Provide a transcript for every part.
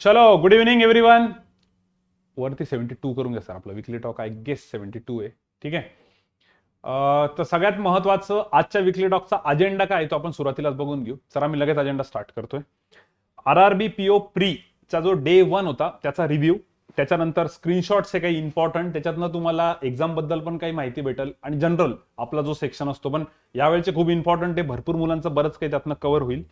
चलो good evening everyone. वरती 72 करून घ्या सर. आपलं विकली टॉक आय गेस 72 आहे. ठीक आहे. तर सगळ्यात महत्वाचं आजच्या विकली टॉकचा अजेंडा काय तो आपण सुरुवातीलाच बघून घेऊ. सर आम्ही लगेच अजेंडा स्टार्ट करतोय. RRB PO प्रीचा जो डे 1 होता त्याचा रिव्ह्यू, त्याच्यानंतर स्क्रीनशॉट्स हे काही इम्पॉर्टंट, त्याच्यातनं तुम्हाला एक्झाम बद्दल पण काही माहिती भेटेल आणि जनरल आपला जो सेक्शन असतो पण यावेळेचे खूप इम्पॉर्टंट आहे. भरपूर मुलांचं बरंच काही त्यातनं कव्हर होईल.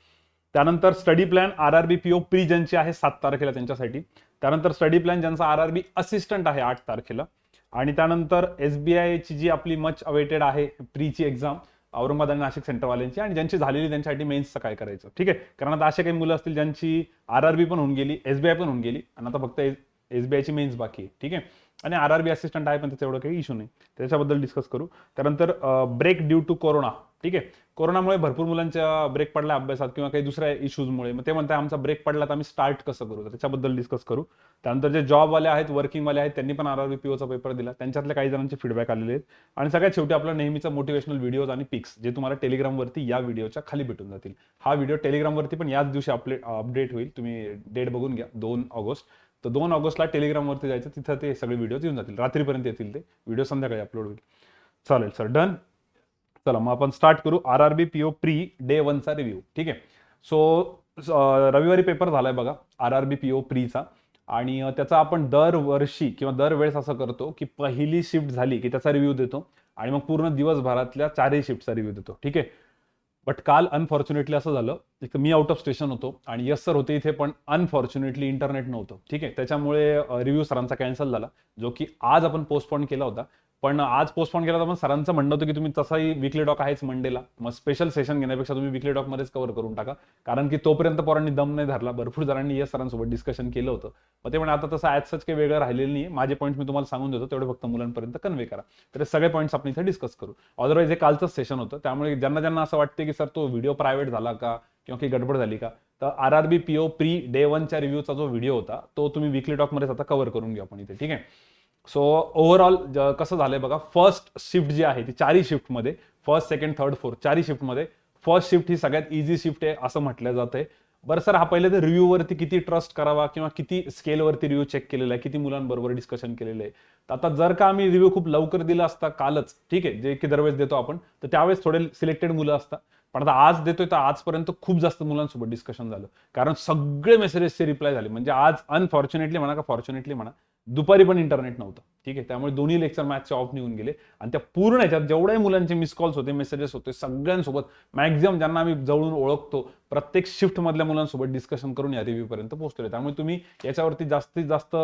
त्यानंतर study plan RRB PO pre ज्यांची आहे 7 तारखेला त्यांच्यासाठी. त्यानंतर स्टडी प्लॅन ज्यांचा RRB असिस्टंट आहे 8 तारखेला. आणि त्यानंतर SBI ची जी आपली मच अवेटेड आहे प्रीची एक्झाम औरंगाबाद आणि नाशिक सेंटरवाल्यांची, आणि ज्यांची झालेली त्यांच्यासाठी मेन्सचं काय करायचं. ठीक आहे. कारण आता असे काही मुलं असतील ज्यांची RRB पण होऊन गेली, SBI पण होऊन गेली आणि आता फक्त SBI ची मेन्स बाकी आहे. ठीक आहे. आणि RRB असिस्टंट आहे पण त्याचा एवढं काही इश्यू नाही, त्याच्याबद्दल डिस्कस करू. त्यानंतर ब्रेक ड्यू टू कोरोना. ठीक आहे. कोरोनामुळे भरपूर मुलांच्या ब्रेक पडला अभ्यासात किंवा काही दुसऱ्या इश्यूजमुळे, मग ते म्हणतात आमचा ब्रेक पडला तर आम्ही स्टार्ट कसं करू, त्याच्याबद्दल डिस्कस करू. त्यानंतर जे जॉबवाले आहेत, वर्किंगवाले आहेत, त्यांनी पण RRB POचा पेपर दिला, त्यांच्यातले काही जणांचे फीडबॅक आलेले आहेत. आणि सगळ्यात शेवटी आपलं नेहमीचं मोटिवेशनल व्हिडिओज आणि पिक्स जे तुम्हाला टेलिग्रामवरती या व्हिडिओच्या खाली भेटून जातील. हा व्हिडिओ टेलिग्रामवरती पण याच दिवशी अपडेट होईल. तुम्ही डेट बघून घ्या, 2 ऑगस्ट. तर 2 ऑगस्टला टेलिग्रामवरती जायचं, तिथं ते सगळे व्हिडिओज येऊन जातील. रात्रीपर्यंत येतील ते व्हिडिओ, संध्याकाळी अपलोड होईल. चालेल सर, डन. चला मग आपण स्टार्ट करू. RRB PO प्री डे 1चा रिव्ह्यू. ठीक आहे. सो रविवारी पेपर झालाय बघा RRB PO प्रीचा, आणि त्याचा आपण दरवर्षी किंवा दरवेळेस असं करतो की पहिली शिफ्ट झाली की त्याचा रिव्ह्यू देतो आणि मग पूर्ण दिवसभरातल्या 4ही शिफ्टचा रिव्ह्यू देतो. ठीक आहे. बट काल अनफॉर्च्युनेटली असं झालं, एक तर मी आउट ऑफ स्टेशन होतो आणि यस सर होते इथे, पण अनफॉर्च्युनेटली इंटरनेट नव्हतं. ठीक आहे. त्याच्यामुळे रिव्ह्यू सरांचा कॅन्सल झाला, जो की आज आपण पोस्टपोन केला होता. पण आज पोस्टपोन केला होता, पण सरांचं म्हणणं होतं की तुम्ही तसाही विकली टॉक आहेच मंडेला, मग स्पेशल सेशन घेण्यापेक्षा तुम्ही विकली टॉक मध्येच कव्हर करून टाका, कारण की तोपर्यंत पोरांनी दम नाही धरला. भरपूर जणांनी यस सरांसोबत डिस्कशन केलं होतं. मग ते म्हणजे आता तसं ॲज सच काही वेगळं राहिलेलं नाही. माझे पॉईंट्स मी तुम्हाला सांगून देतो, तेवढे फक्त मुलांपर्यंत कन्वे करा. तर सगळे पॉईंट्स आपण इथे डिस्कस करू. अदरवाईज हे कालचंच सेशन होतं, त्यामुळे ज्यांना ज्यांना असं वाटतं की सर तो व्हिडिओ प्रायव्हेट झाला का किंवा काही गडबड झाली का, तर RRB PO प्री डे 1च्या रिव्ह्यूचा जो व्हिडिओ होता तो तुम्ही विकली टॉकमध्येच आता कव्हर करून घ्या आपण इथे. ठीक आहे. सो ओव्हरऑल कसं झालंय बघा, फर्स्ट शिफ्ट जी आहे ती 4ही शिफ्टमध्ये, फर्स्ट सेकंड थर्ड फोर्थ 4ही शिफ्टमध्ये फर्स्ट शिफ्ट ही सगळ्यात इझी शिफ्ट आहे असं म्हटलं जातंय. बरं सर, हा पहिले तर रिव्ह्यूवरती किती ट्रस्ट करावा किंवा किती स्केलवरती रिव्ह्यू चेक केलेला आहे, किती मुलांबरोबर डिस्कशन केलेलं आहे. तर आता जर का आम्ही रिव्ह्यू खूप लवकर दिला असता कालच, ठीक आहे, जे की दरवेळेस देतो आपण, तर त्यावेळेस थोडे सिलेक्टेड मुलं असतात. पण आता आज देतोय तर आजपर्यंत खूप जास्त मुलांसोबत डिस्कशन झालं, कारण सगळे मेसेजेसचे रिप्लाय झाले. म्हणजे आज अनफॉर्च्युनेटली म्हणा का फॉर्च्युनेटली म्हणा, दुपारी पण इंटरनेट नव्हतं. ठीक आहे. त्यामुळे दोन्ही लेक्चर मॅथचे ऑफ निघून गेले आणि त्या पूर्ण ह्याच्यात जेवढ्याही मुलांचे मिस कॉल्स होते, मेसेजेस होते, सगळ्यांसोबत मॅक्झिमम ज्यांना आम्ही जवळून ओळखतो प्रत्येक शिफ्ट मधल्या मुलांसोबत डिस्कशन करून या रिव्ह्यू पर्यंत पोहोचतोय. त्यामुळे तुम्ही याच्यावरती जास्तीत जास्त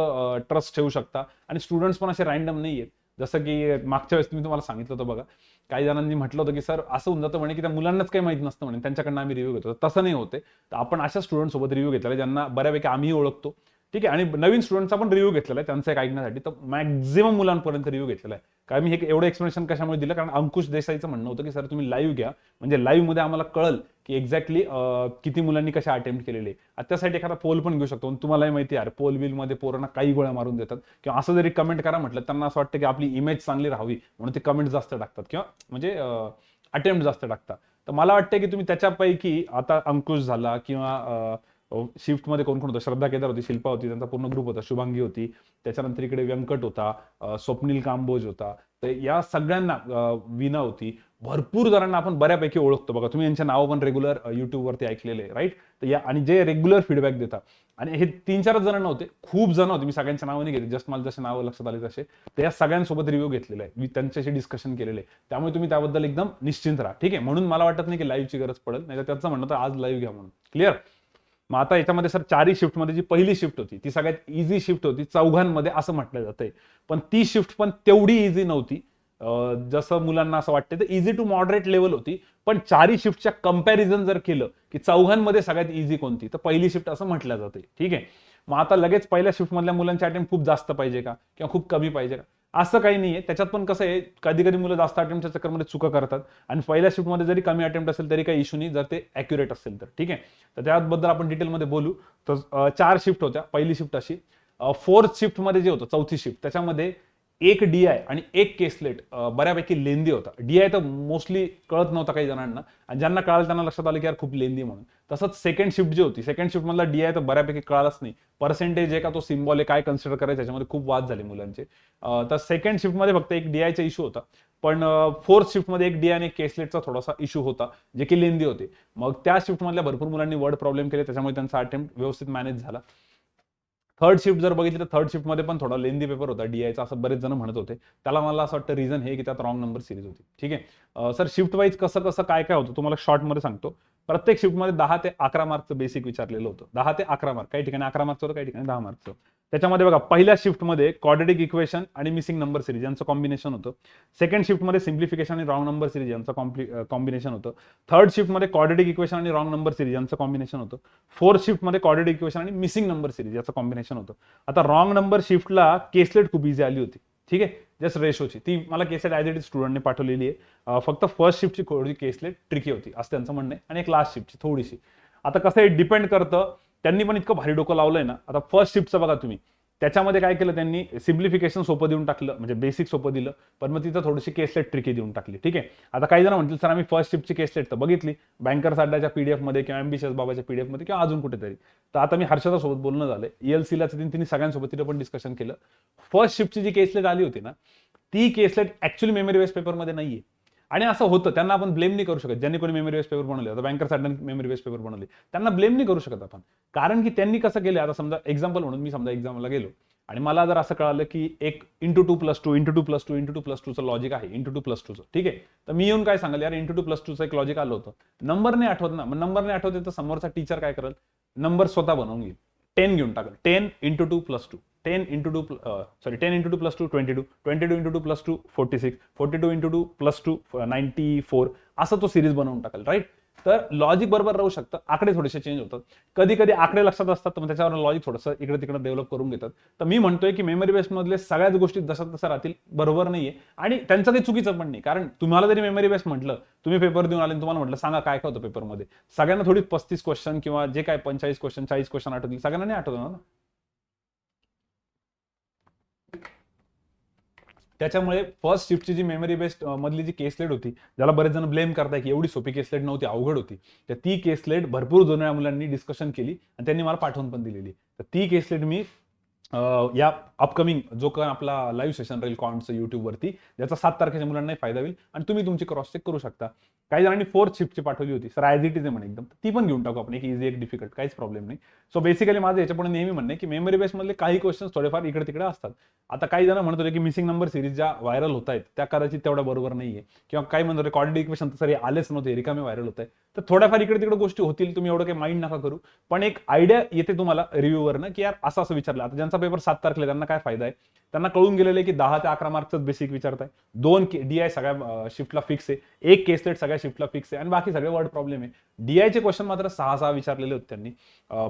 ट्रस्ट ठेवू शकता. आणि स्टुडंट्स पण असे रँडम नाही आहेत. जसं की मागच्या वेळेस मी तुम्हाला सांगितलं होतं बघा, काही जणांनी म्हटलं होतं की सर असं होऊन जातं म्हणे की त्या मुलांनाच काही माहित नसतं म्हणे, त्यांच्याकडनं आम्ही रिव्ह्यू घेतो. तसं नाही होते. तर आपण अशा स्टुडंट सोबत रिव्ह्यू घेतलेला आहे ज्यांना बऱ्यापैकी आम्ही ओळखतो. ठीक आहे. आणि नवीन स्टुडंटचा पण रिव्ह्यू घेतलेला आहे त्यांचं एक ऐकण्यासाठी. तर मॅक्झिमम मुलांपर्यंत रिव्ह्यू घेतलेला आहे. कारण मी हे एवढं एक्सप्लेनेशन कशामुळे दिलं, कारण अंकुश देसाईचं म्हणणं होतं की सर तुम्ही लाईव्ह घ्या, म्हणजे लाईव्ह मध्ये आम्हाला कळल की एक्झॅक्टली किती मुलांनी कशा अटेम्प्ट केलेले. त्यासाठी एखादा पोल पण घेऊ शकतो. तुम्हालाही माहिती आहे पोल बिल मध्ये पोरांना काही गोळ्या मारून देतात, किंवा असं जरी कमेंट करा म्हटलं त्यांना असं वाटतं की आपली इमेज चांगली राहावी म्हणून ते कमेंट जास्त टाकतात किंवा म्हणजे अटेम्प्ट जास्त टाकतात. तर मला वाटतं की तुम्ही त्याच्यापैकी आता अंकुश झाला किंवा शिफ्टमध्ये कोण कोण होतं, श्रद्धा केदार होती, शिल्पा होती, त्यांचा पूर्ण ग्रुप होता, शुभांगी होती, त्याच्यानंतर इकडे व्यंकट होता, स्वप्नील कांबोज होता. तर या सगळ्यांना विना होती, भरपूर जणांना आपण बऱ्यापैकी ओळखतो बघा. तुम्ही यांच्या नावं पण रेग्युलर युट्यूबवरती ऐकलेले, राईट. तर या आणि जे रेग्युलर फीडबॅक देतात, आणि हे 3-4 जण नव्हते, खूप जण होते. मी सगळ्यांच्या नावं नाही घेते, जस्ट मला जसे नावं लक्षात आले तसे. तर या सगळ्यांसोबत रिव्ह्यू घेतलेला आहे मी, त्यांच्याशी डिस्कशन केलेलं आहे. त्यामुळे तुम्ही त्याबद्दल एकदम निश्चिंत राहा. ठीक आहे. म्हणून मला वाटत नाही की लाईव्हची गरज पडेल, नाही तर त्याचं म्हणणं तर आज लाईव्ह घ्या म्हणून. क्लिअर. मग आता याच्यामध्ये सर 4ही शिफ्टमध्ये जी पहिली शिफ्ट होती ती सगळ्यात इझी शिफ्ट होती चौघांमध्ये असं म्हटलं जातंय. पण ती शिफ्ट पण तेवढी इझी नव्हती जसं मुलांना असं वाटतं. तर इझी टू मॉडरेट लेवल होती. पण 4ही शिफ्टच्या कंपॅरिझन जर केलं की चौघांमध्ये सगळ्यात इझी कोणती, तर पहिली शिफ्ट असं म्हटलं जाते. ठीक आहे. मग आता लगेच पहिल्या शिफ्ट मधल्या मुलांचे अटेम्प्ट खूप जास्त पाहिजे का किंवा खूप कमी पाहिजे का, असं काही नाहीये. त्याच्यात पण कसं आहे, कधी कधी मुलं जास्त अटेम्प्टच्या चक्करमध्ये चुका करतात, आणि पहिल्या शिफ्टमध्ये जरी कमी अटेम्प्ट असेल तरी काही इश्यू नाही जर ते अॅक्युरेट असेल तर. ठीक आहे. तर त्याबद्दल आपण डिटेलमध्ये बोलू. तर 4 शिफ्ट होत्या. पहिली शिफ्ट अशी, फोर्थ शिफ्टमध्ये जे होतं, चौथी शिफ्ट, त्याच्यामध्ये एक डीआय आणि एक केसलेट बऱ्यापैकी लेंदी होता. डीआय तर मोस्टली कळत नव्हता काही जणांना, आणि ज्यांना कळालं त्यांना लक्षात आलं की यार खूप लेंदी म्हणून. तसंच सेकंड शिफ्ट जी होती, सेकंड शिफ्ट मधला डीआय तर बऱ्यापैकी कळालंच नाही. पर्सेंटेज आहे का तो सिम्बॉल आहे, काय कन्सिडर करायचं, त्याच्यामध्ये खूप वाद झाले मुलांचे. तर सेकंड शिफ्टमध्ये फक्त एक डीआयचा इश्यू होता, पण फोर्थ शिफ्टमध्ये एक डीआय आणि एक केसलेटचा थोडासा इश्यू होता, जे की लेंदी होते. मग त्या शिफ्टमधल्या भरपूर मुलांनी वर्ड प्रॉब्लेम केले, त्याच्यामुळे त्यांचा अटेम्प्ट व्यवस्थित मॅनेज झाला. थर्ड शिफ्ट जर बघितली तर थर्ड शिफ्टमध्ये पण थोडा लेंदी पेपर होता डीआयचा, असं बरेच जण म्हणत होते. त्याला मला असं वाटतं रिझन हे की त्यात रॉंग नंबर सिरीज होती. ठीक आहे सर, शिफ्ट वाईज कसं कसं काय काय होतं तुम्हाला शॉर्टमध्ये सांगतो. प्रत्येक शिफ्टमध्ये 10 ते 11 मार्कचं बेसिक विचारलेलं होतं. 10 ते 11 मार्क, काही ठिकाणी 11 मार्कचं होतं, काही ठिकाणी 10 मार्कचं. त्याच्यामध्ये बघा, पहिल्या शिफ्टमध्ये क्वाड्रेटिक इक्वेशन आणि मिसिंग नंबर सिरीज यांचं कॉम्बिनेशन होतं. सेकंड शिफ्टमध्ये सिम्प्लिफिकेशन आणि रॉंग नंबर सिरीज यांचं कॉम्बिनेशन होतं. थर्ड शिफ्टमध्ये क्वाड्रेटिक इक्वेशन आणि रॉंग नंबर सिरीज यांचं कॉम्बिनेशन होतं. फोर्थ शिफ्टमध्ये क्वाड्रेटिक इक्वेशन आणि मिसिंग नंबर सिरीज याचं कॉम्बिनेशन होतं. आता रॉंग नंबर शिफ्टला केसलेट खूप इझी आली होती. ठीक आहे, जस्ट रेशोची ती मला केसलेट ॲज इट इज स्टुडंटने पाठवलेली आहे. फक्त फर्स्ट शिफ्टची थोडी केसलेट ट्रिकी होती असं त्यांचं म्हणणं आहे, आणि एक लास्ट शिफ्टची थोडीशी. आता कसं हे डिपेंड करतं, त्यांनी पण इतकं भारी डोकं लावलंय ना. आता फर्स्ट शिफ्टचं बघा तुम्ही, त्याच्यामध्ये काय केलं त्यांनी, सिम्प्लिफिकेशन सोपं देऊन टाकलं, म्हणजे बेसिक सोपं दिलं, पण मग तिथं थोडीशी केसलेट ट्रिकी देऊन टाकली. ठीक आहे, आता काही जण म्हणतील सर आम्ही फर्स्ट शिफ्टची केसलेट तर बघितली बँकर्स अड्डाच्या पीडीएफ मध्ये किंवा एम्बिशियस बाबाच्या पीडीएफ मध्ये किंवा अजून कुठेतरी. तर आता मी हर्षदा सोबत बोलणं झालंय, ELCला तिने सगळ्यांसोबत तिथे पण डिस्कशन केलं. फर्स्ट शिफ्टची जी केसलेट आली होती ना, ती केसलेट ऍक्च्युअली मेमरी बेस्ड पेपरमध्ये नाहीये. आणि असं होतं, त्यांना आपण ब्लेम नाही करू शकत. ज्यांनी कोणी मेमरी बेस्ड पेपर बनवले, आता बँकर्स अड्डाने मेमरी बेस्ड पेपर बनवले, त्यांना ब्लेम नाही करू शकत आपण. कारण की त्यांनी कसं केलं, आता समजा एक्झाम्पल म्हणून मी समजा एक्झामला गेलो आणि मला जर असं कळालं की एक इंटू 2+2 इंटू 2+2 इंटू 2+2चं लॉजिक आहे, इंटू 2+2चं. ठीक आहे, तर मी येऊन काय सांगाल, यार इंटू 2+2चं एक लॉजिक आलं होतं, नंबर नाही आठवत ना. मग नंबर नाही आठवते तर समोरचा टीचर काय करेल, नंबर स्वतः बनवून घेईल, 10 घेऊन टाकेल. 10 इंटू 2+2, 10 इंटू 2+2 22, 22 इंटू 2+2 46, 42 इंटू 2+2 94, असं तो सिरीज बनवून टाकेल. राईट, तर लॉजिक बरोबर राहू शकतं, आकडे थोडेसे चेंज होतात. कधी कधी आकडे लक्षात असतात, तर मग त्याच्यावर लॉजिक थोडंसं इकडे तिकडे डेव्हलप करून घेतात. तर मी म्हणतोय की मेमरी बेस मधले सगळ्याच गोष्टी जसं तसं राहतील, बरोबर नाहीये. आणि त्यांचं काही चुकीचं पण नाही, कारण तुम्हाला जरी मेमरी बेस म्हटलं, तुम्ही पेपर देऊन आले आणि तुम्हाला म्हटलं सांगा काय काय होतं पेपरमध्ये, सगळ्यांना थोडी 35 क्वेश्चन किंवा जे काय 45 क्वेश्चन 40 क्वेश्चन आठवतील, सगळ्यांना नाही आठवणार ना. त्याच्यामुळे फर्स्ट शिफ्टची जी मेमरी बेस्ड मधली जी केसलेट होती, ज्याला बरेच जण ब्लेम करताय की एवढी सोपी केसलेट नव्हती, अवघड होती, तर ती केसलेट भरपूर जुन्या मुलांनी डिस्कशन केली आणि त्यांनी मला पाठवून पण दिलेली. तर ती केसलेट मी या अपकमिंग जो काय आपला लाईव्ह सेशन राहील कॉन्टचं युट्यूबवरती, ज्याचा 7 तारखेच्या मुलांनाही फायदा होईल आणि तुम्ही तुमची क्रॉस चेक करू शकता. काही जणांनी फोर्थ शिफ्टची पाठवली होती, सर ॲज इट इज आहे म्हणे एकदम, ती पण घेऊन टाकू आपण, एक इझी एक डिफिकल्ट, काहीच प्रॉब्लेम नाही. सो बेसिकली माझं याच्यापुढे नेहमी म्हणणं आहे की मेमरी बेसमधले काही क्वेश्चन्स थोडेफार इकडे तिकडे असतात. आता काही जण म्हणत होते की मिसिंग नंबर सिरीज ज्या व्हायरल होत आहेत त्या कदाचित तेवढ्या बरोबर नाहीये, किंवा काही म्हणत होते क्वाड्रेटिक इक्वेशन तर सर आलेच नव्हते, रिकामे व्हायरल होत आहे. तर थोड्याफार इकडे तिकडे गोष्टी होतील, तुम्ही एवढं काही माइंड नका करू. पण एक आयडिया येते तुम्हाला रिव्ह्यूवरनं की यार असं असं विचारलं. आता ज्यांचा पेपर 7 तारखेला त्यांना काय फायदा आहे, त्यांना कळून गेलेलं आहे की 10 ते 11 मार्कचं बेसिक विचारताय, 2 डीआय सगळ्या शिफ्टला फिक्स आहे, एक केसलेट सगळ्या शिफ्टला फिक्स आहे, आणि बाकी सगळे वर्ड प्रॉब्लेम आहे. डीआयचे क्वेश्चन मात्र 6 विचारलेले होते त्यांनी.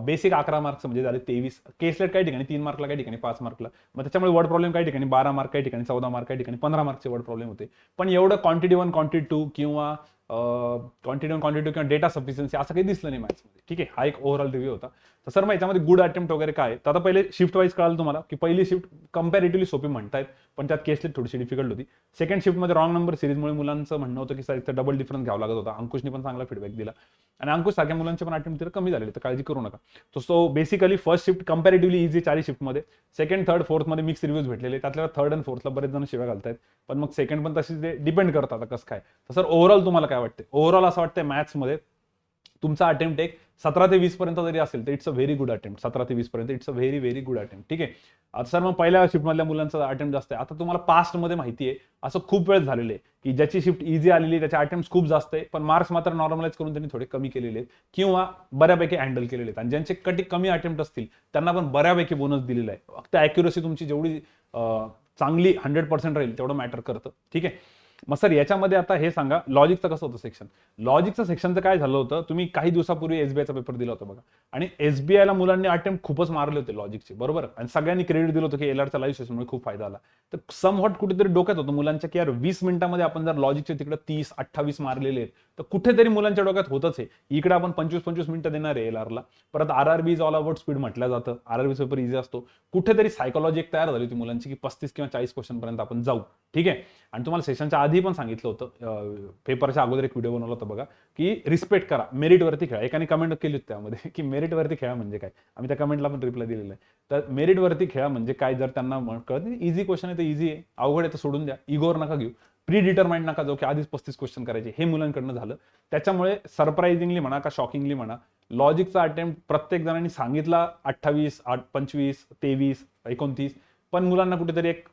बेसिक 11 मार्क्स म्हणजे झाले 23, केसलेट काही ठिकाणी 3 मार्कला, काही ठिकाणी 5 मार्कला. मग त्याच्यामुळे वर्ड प्रॉब्लेम काही ठिकाणी 12 मार्क, काही ठिकाणी 14 मार्क, काही ठिकाणी 15 मार्कचे वर्ड प्रॉब्लेम होते. पण एवढं क्वांटिटी 1 क्वांटिटी 2 किंवा क्वांटिटी 1 क्वांटिटी 2 किंवा डेटा सफिशियन्सी असं काही दिसलं नाही मॅथ्समध्ये. ठीक आहे, हा एक ओव्हरऑल रिव्ह्यू होता. तर सर मग याच्यामध्ये गुड अटेम्प्ट वगैरे काय, तर आता पहिले शिफ्ट वाईज कळालं तुम्हाला की पहिली शिफ्ट कंपॅरेटिव्हली सोपी म्हणतायत, पण त्यात केसलेट थोडीशी डिफिकल्ट होती. सेकंड शिफ्टमध्ये रॉंग नंबर सिरीजमुळे मुलांचं म्हणणं होतं की सर इथं डबल डिफरन्स घ्यावा लागत होता. अंकुशने पण चांगला फीडबॅक दिला, आणि अंकुश सारख्या मुलांचे पण अटेम्प्ट तिथे कमी झालेले, तर काळजी करू नका. So basically first shift comparatively easy 4 शिफ्टमध्ये. सेकंड थर्ड फोर्थमध्ये मिक्स रिव्ह्यूज भेटलेले, त्यातल्या थर्ड आणि फोर्थला बरेच जण शिव्या घालतायत, पण मग सेकंड पण तशी ते डिपेंड करतात आता कसं काय. तर सर ओव्हरऑल तुम्हाला काय वाटते, ओव्हरऑल असं वाटतंय मॅथ्समध्ये तुमचा अटेम्प्ट एक 17 ते 20 पर्यंत जरी असेल तर it's a very good attempt. 17 ते 20 पर्यंत it's a very very good attempt. ठीक आहे, आता सर मग पहिल्या शिफ्टमधल्या मुलांचा अटेम्प्ट जास्त आहे. आता तुम्हाला पास्टमध्ये माहिती आहे असं खूप वेळ झालेलं आहे की ज्याची शिफ्ट इझी आलेली त्याचे अटेम्प्ट खूप जास्त आहे, पण मार्क्स मात्र नॉर्मलाइज करून त्यांनी थोडे कमी केलेले आहेत किंवा बऱ्यापैकी हँडल केलेले आहेत. आणि ज्यांचे कमी अटेम्प्ट असतील त्यांना पण बऱ्यापैकी बोनस दिलेला आहे. फक्त ॲक्युरसी तुमची जेवढी चांगली 100% राहील तेवढं मॅटर करतं. ठीक आहे, मग सर याच्यामध्ये आता हे सांगा, लॉजिकचं कसं होतं सेक्शन? लॉजिकचं सेक्शनचं काय झालं होतं, तुम्ही काही दिवसापूर्वी एसबीआयचा पेपर दिला होता बघा, आणि एसबीआयला मुलांनी अटेम्प्ट खूपच मारले होते लॉजिकचे, बरोबर, आणि सगळ्यांनी क्रेडिट दिलं होतं की एलआरच्या लाईव्ह सेशनमुळे खूप फायदा आला. तर समव्हॉट कुठेतरी डोक्यात होतं मुलांच्या की यार 20 मिनिटांमध्ये आपण जर लॉजिकचे तिकडे 30-28 मारलेले आहेत, तर कुठेतरी मुलांच्या डोक्यात होतच आहे. इकडे आपण 25-25 मिनिटं देणार आहे एलआरला, परत RRB is all about speed म्हटलं जातं, आरआरबी पेपर इझी असतो. कुठेतरी सायकोलॉजी एक तयार झाली होती मुलांची की 35 किंवा 40 क्वेश्चन पर्यंत आपण जाऊ. ठीक आहे. आणि तुम्हाला सेशनच्या आधी पण सांगितलं होतं, पेपरच्या अगोदर एक व्हिडिओ बनवला होता बघा, की रिस्पेक्ट करा, मेरिटवरती खेळा. एकाने कमेंट केली होती त्यामध्ये की मेरिटवरती खेळा म्हणजे काय, आम्ही त्या कमेंटला पण रिप्लाय दिलेला आहे. तर मेरिटवरती खेळा म्हणजे काय, जर त्यांना कळत नाही इझी क्वेश्चन आहे तर इझी आहे, अवघड आहे तर सोडून द्या, इगोवर नका घेऊ, प्री डिटरमाइंड नका जाऊ की आधीच 35 क्वेश्चन करायचे, हे मुलांकडनं झालं. त्याच्यामुळे सरप्राइझिंगली म्हणा का शॉकिंगली म्हणा, लॉजिकचा अटेम्प्ट प्रत्येक जणांनी सांगितला 28, 25, 23, 29, पण मुलांना कुठेतरी एक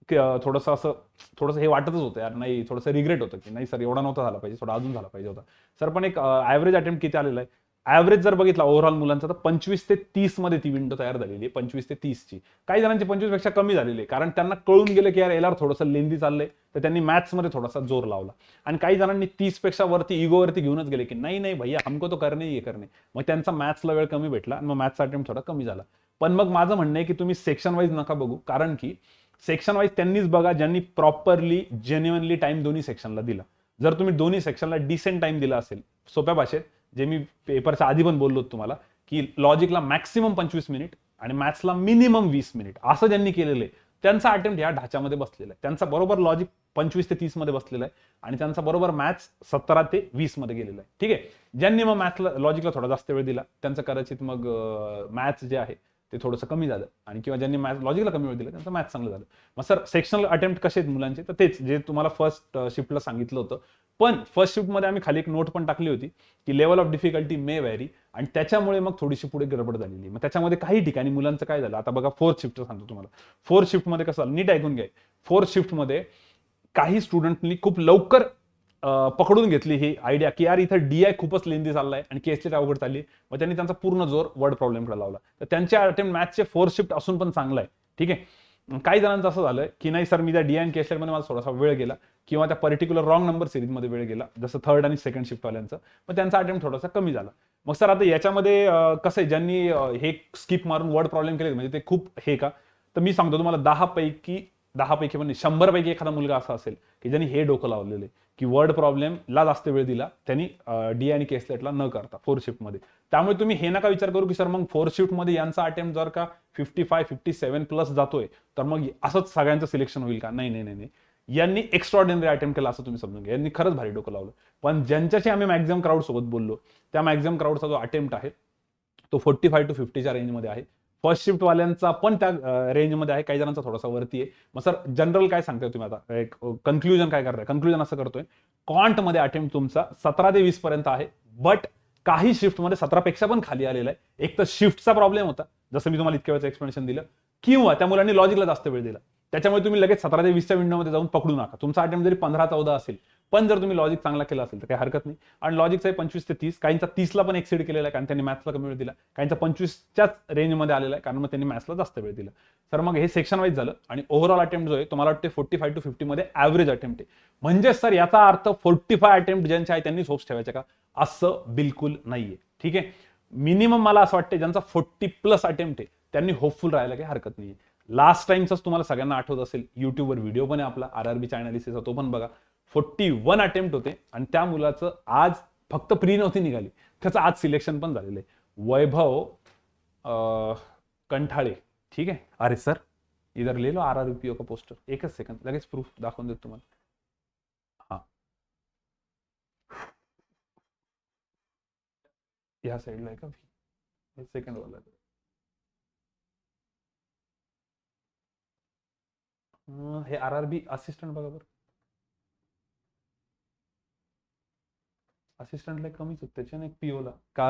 थोडंसं हे वाटतच होतं यार, नाही थोडंसं रिग्रेट होतं की नाही सर एवढा नव्हता झाला पाहिजे, थोडा अजून झाला पाहिजे होता सर. पण एक ॲव्हरेज अटेम्प्ट किती आलेला आहे, ॲव्हरेज जर बघितला ओव्हरऑल मुलांचा, तर 25 ते 30 मध्ये ती विंडो तयार झालेली आहे, 25 ते 30 ची. काही जणांची 25 पेक्षा कमी झालेली आहे, कारण त्यांना कळून गेलं की यार एलआर थोडंसं लेंदी चाललंय, तर त्यांनी मॅथ्समध्ये थोडासा जोर लावला. आणि काही जणांनी 30 पेक्षा वरती इगोवरती घेऊनच गेले की नाही नाही भैया हमको तो करणे ये करणे, मग त्यांचा मॅथ्सला वेळ कमी भेटला आणि मग मॅथ्सचा अटेम्प्ट थोडा कमी झाला. पण मग माझं म्हणणं आहे की तुम्ही सेक्शन वाईज नका बघू, कारण की सेक्शन वाईज त्यांनीच बघा ज्यांनी प्रॉपरली जेन्युअनली टाइम दोन्ही सेक्शनला दिला. जर तुम्ही दोन्ही सेक्शनला डिसेंट टाइम दिला असेल, सोप्या भाषेत जे मी पेपरच्या आधी पण बोललो तुम्हाला, की लॉजिकला मॅक्सिमम 25 मिनिट आणि मॅथ्सला मिनिमम 20 मिनिट, असं ज्यांनी केलेलं आहे त्यांचा अटेम्प्ट या ढाच्यामध्ये बसलेला आहे. त्यांचा बरोबर लॉजिक 25 ते 30 मध्ये बसलेला आहे आणि त्यांचा बरोबर मॅथ्स 17 ते 20 मध्ये गेलेला आहे. ठीक आहे. ज्यांनी मग मॅथ्सला लॉजिकला थोडा जास्त वेळ दिला त्यांचं कदाचित मग मॅथ्स जे आहे ते थोडंसं कमी झालं, आणि किंवा ज्यांनी मॅथ्स लॉजिकला कमी वेळ दिला त्यांचं मॅथ्स चांगलं झालं. मग सर सेक्शनल अटेम्प्ट कसे आहेत मुलांचे, तर तेच जे तुम्हाला फर्स्ट शिफ्टला सांगितलं होतं. पण फर्स्ट शिफ्टमध्ये आम्ही खाली एक नोट पण टाकली होती की level of difficulty may vary, आणि त्याच्यामुळे मग थोडीशी पुढे गडबड झालेली. मग त्याच्यामध्ये काही ठिकाणी मुलांचं काय झालं, आता बघा फोर्थ शिफ्ट सांगतो तुम्हाला. फोर्थ शिफ्टमध्ये कसं झालं नीट ऐकून घ्या. फोर्थ शिफ्टमध्ये काही स्टुडंटनी खूप लवकर पकडून घेतली ही आयडिया की यार इथं डीआय खूपच लेंदी चाललाय आणि केसलेट अवघड चालली, मग त्यांनी त्यांचा पूर्ण जोर वर्ड प्रॉब्लेमकडे लावला. तर त्यांचे अटेम्प्ट मॅथ्सचे फोर्थ शिफ्ट असून पण चांगलं आहे. ठीक आहे. काही जणांचं असं झालं की नाही सर मी त्या डीआय आणि केसलेटमध्ये मला थोडासा वेळ गेला, किंवा त्या पर्टिक्युलर रॉंग नंबर सिरीजमध्ये वेळ गेला, जसं थर्ड आणि सेकंड शिफ्टवाल्यांचं, मग त्यांचा अटेम्प्ट थोडासा कमी झाला. मग सर आता याच्यामध्ये कसं आहे, ज्यांनी हे स्किप मारून वर्ड प्रॉब्लेम केले म्हणजे ते खूप हे का, तर मी सांगतो तुम्हाला 10 पैकी पण 100 पैकी एखादा मुलगा असा असेल की ज्यांनी हे डोकं लावलेलं आहे की वर्ड प्रॉब्लेमला जास्त वेळ दिला त्यांनी डी आणि केसलेटला न करता फोर्थ शिफ्टमध्ये. त्यामुळे तुम्ही हे नका विचार करू की सर मग फोर्थ शिफ्टमध्ये यांचा अटेम्प्ट जर का 55-57 प्लस जातोय तर मग असंच सगळ्यांचं सिलेक्शन होईल का, नाही नाही नाही. यांनी एक्स्ट्रॉर्डिनरी अटेम्प्ट केला असं तुम्ही समजून घ्या, यांनी खरंच भारी डोकं लावलं. पण ज्यांच्याशी आम्ही मॅक्झिमम क्राऊड सोबत बोललो, त्या मॅक्झिमम क्राऊडचा जो अटेम्प्ट आहे तो 45 to 50च्या रेंजमध्ये आहे. फर्स्ट शिफ्ट वाल्यांचा पण त्या रेंजमध्ये आहे, काही जणांचा थोडासा वरती आहे. मग सर जनरल काय सांगताय तुम्ही आता, एक कन्क्लुजन काय करताय, कन्क्लुजन असं करतोय, क्वांटमध्ये अटेम्प्ट तुमचा 17 ते 20 पर्यंत आहे, बट काही शिफ्टमध्ये 17 पेक्षा पण खाली आलेला आहे. एक तर शिफ्टचा प्रॉब्लेम होता, जसं मी तुम्हाला इतक्या वेळेचं एक्सप्लेनेशन दिलं, किंवा त्या मुलांनी लॉजिकला जास्त वेळ दिला, त्याच्यामुळे तुम्ही लगेच 17 ते 20च्या विंडोमध्ये जाऊन पकडू नका. तुमचा अटेम्प्ट जरी 15-14 असेल, पण जर तुम्ही लॉजिक चांगला केला असेल तर काही हरकत नाही. आणि लॉजिकचा 25 ते 30, काहींचा 30ला पण एक्सिड केलेला आहे कारण त्यांनी मॅथ्सला कमी वेळ दिला, काहींचा 25च्याच रेंजमध्ये आलेला आहे कारण मग त्यांनी मॅथ्सला जास्त वेळ दिला. तर मग हे सेक्शन वाईज झालं, आणि ओव्हरऑल अटेम्प्ट जो आहे तुम्हाला वाटते 45 to 50 मध्ये ऍव्हरेज अटेम्प्ट आहे. म्हणजे सर याचा अर्थ 45 अटेम्प्ट ज्यांचे आहे त्यांनीच होप्स ठेवायचे का, असं बिलकुल नाहीये. ठीक आहे. मिनिमम मला असं वाटतं ज्यांचा 40+ अटेम्प्ट आहे त्यांनी होपफुल राहायला काही हरकत नाही. लास्ट टाइमचाच तुम्हाला सगळ्यांना आठवत असेल, युट्यूबवर व्हिडिओ पण आहे आपला आरआरबीचा अनालिसिसचा, तो पण बघा. 41 अटेम्प्ट होते आणि त्या मुलाचं आज फक्त प्री नव्हती निघाली, त्याचं आज सिलेक्शन पण झालेलं आहे. वैभव कंठाळे. ठीक आहे. अरे सर इधर ले लो आरआरबी का पोस्टर, एकच सेकंड लगेच प्रूफ दाखवून देतो तुम्हाला. हा ह्या साईडला आहे का, सेकंड वाला हे आरआरबी असिस्टंट बघा बरं, असिस्टंटला कमीच होत त्याच्याने एक पीओला का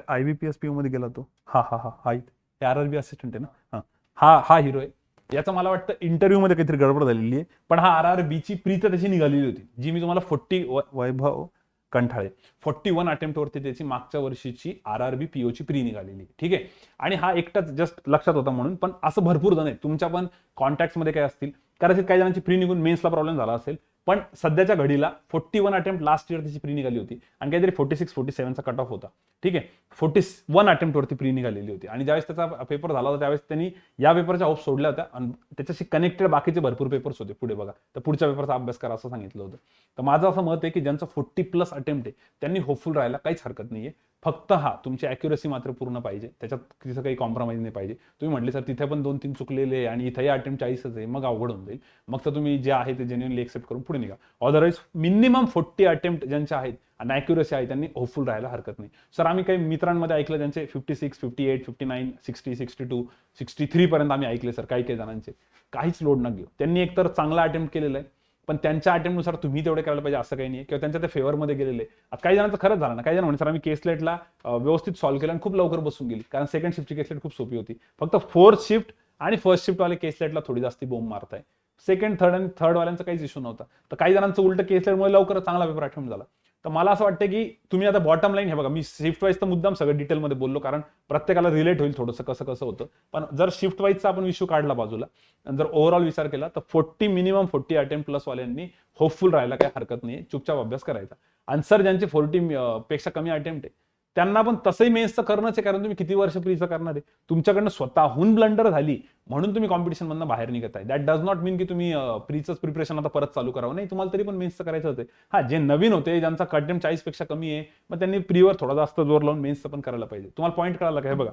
आयबीपीएस पीओ मध्ये गेला तो. हा हा हा हा हे आरआरबी असिस्टंट आहे ना. हा हा हा हिरो आहे. याचा मला वाटतं इंटरव्ह्यू मध्ये काहीतरी गडबड झालेली आहे, पण हा आरआरबीची प्री तर त्याची निघालेली होती, जी मी तुम्हाला वैभव कंठाळे 41 अटेम्प्ट वरती त्याची मागच्या वर्षीची आरआरबी पीओची प्री निघालेली. ठीक आहे. आणि हा एकटाच जस्ट लक्षात होता म्हणून, पण असं भरपूर जण आहे तुमच्या पण कॉन्टॅक्ट मध्ये काय असतील, कदाचित काही जणांची प्री निघून मेन्सला प्रॉब्लेम झाला असेल, पण सध्याच्या घडीला 41 अटेम्प्ट लास्ट इयर त्याची प्री निघाली होती आणि काहीतरी 46-47चा कट ऑफ होता. ठीक आहे, 41 अटेम्प्ट वरती प्री निघालेली होती आणि ज्यावेळेस त्याचा पेपर झाला होता त्यावेळेस त्यांनी या पेपरच्या होप सोडल्या होत्या आणि त्याच्याशी कनेक्टेड बाकीचे भरपूर पेपर्स होते पुढे बघा. तर पुढच्या पेपरचा अभ्यास करा असं सांगितलं होतं. तर माझं असं मत आहे की ज्यांचं 40+ अटेम्प्ट आहे त्यांनी होपफुल राहायला काहीच हरकत नाहीये. फक्त तुमची अॅक्युरसी मात्र पूर्ण पाहिजे, त्याच्यात तिथं काही कॉम्प्रोमाइज नाही पाहिजे. तुम्ही म्हटले सर तिथे पण 2-3 चुकलेले आहे आणि इथंही अटेम्प्ट 40च आहे, मग अवघड होऊन जाईल. मग तर तुम्ही जे आहे ते जेन्युइनली एक्सेप्ट करून पुढे निघा. अदरवाईज मिनिमम 40 अटेम्प्ट ज्यांचे आहेत आणि अॅक्युरसी आहे त्यांनी होपफुल राहायला हरकत नाही. सर आम्ही काही मित्रांमध्ये ऐकलं ज्यांचे 56, 58, 59, 60, 62, 63 पर्यंत आम्ही ऐकले सर काही जणांचे. काहीच लोड न घेऊ, त्यांनी एकतर चांगला अटेम्प्ट केलेला आहे पण त्यांच्या अटेम्प्टनुसार तुम्ही तेवढे करायला पाहिजे असं काही नाही किंवा त्यांच्या ते फेवरमध्ये गेलेले. आता काही जणांचं खरंच झालं ना, काही जण म्हणजे सर आम्ही केसलेटला व्यवस्थित सॉल्व्ह केलं आणि खूप लवकर बसून गेली कारण सेकंड शिफ्टची केसलेट खूप सोपी होती. फक्त फोर्थ शिफ्ट आणि फर्स्ट शिफ्टवाले केसलेटला थोडी जास्ती बोंब मारताय. सेकंड थर्ड वाल्यांचा काहीच इश्यू नव्हता. तर काही जणांचं उलट केसलेटमुळे लवकर चांगला पेपर अटेम्प्ट झाला. तर मला असं वाटतं की तुम्ही आता बॉटम लाईन हे बघा, मी शिफ्ट वाईज तर मुद्दाम सगळं डिटेलमध्ये बोललो कारण प्रत्येकाला रिलेट होईल थोडंसं कसं होतं. पण जर शिफ्ट वाईजचा आपण इश्यू काढला बाजूला आणि जर ओव्हरऑल विचार केला तर मिनिमम 40 अटेम्प्ट प्लस वाल्यांनी होपफुल राहायला काही हरकत नाही, चुपचाप अभ्यास करायचा. आणि सर ज्यांचे 40 पेक्षा कमी अटेम्प्ट आहे त्यांना पण तसंही मेन्सचं करणंच आहे कारण तुम्ही किती वर्ष प्रीचं करणार आहे. तुमच्याकडनं स्वतःहून ब्लंडर झाली म्हणून तुम्ही कॉम्पिटिशन मधनं बाहेर निघत आहे. दॅट डज नॉट मीन की तुम्ही प्रीचंच प्रिपरेशन आता परत चालू करावं. नाही, तुम्हाला तरी पण मेन्सचं करायचं होतं. जे नवीन होते ज्यांचा अटेम्प्ट 40 पेक्षा कमी आहे मग त्यांनी प्रीवर थोडा जास्त जोर लावून मेन्सचं पण करायला पाहिजे. तुम्हाला पॉईंट कळाला का? हे बघा,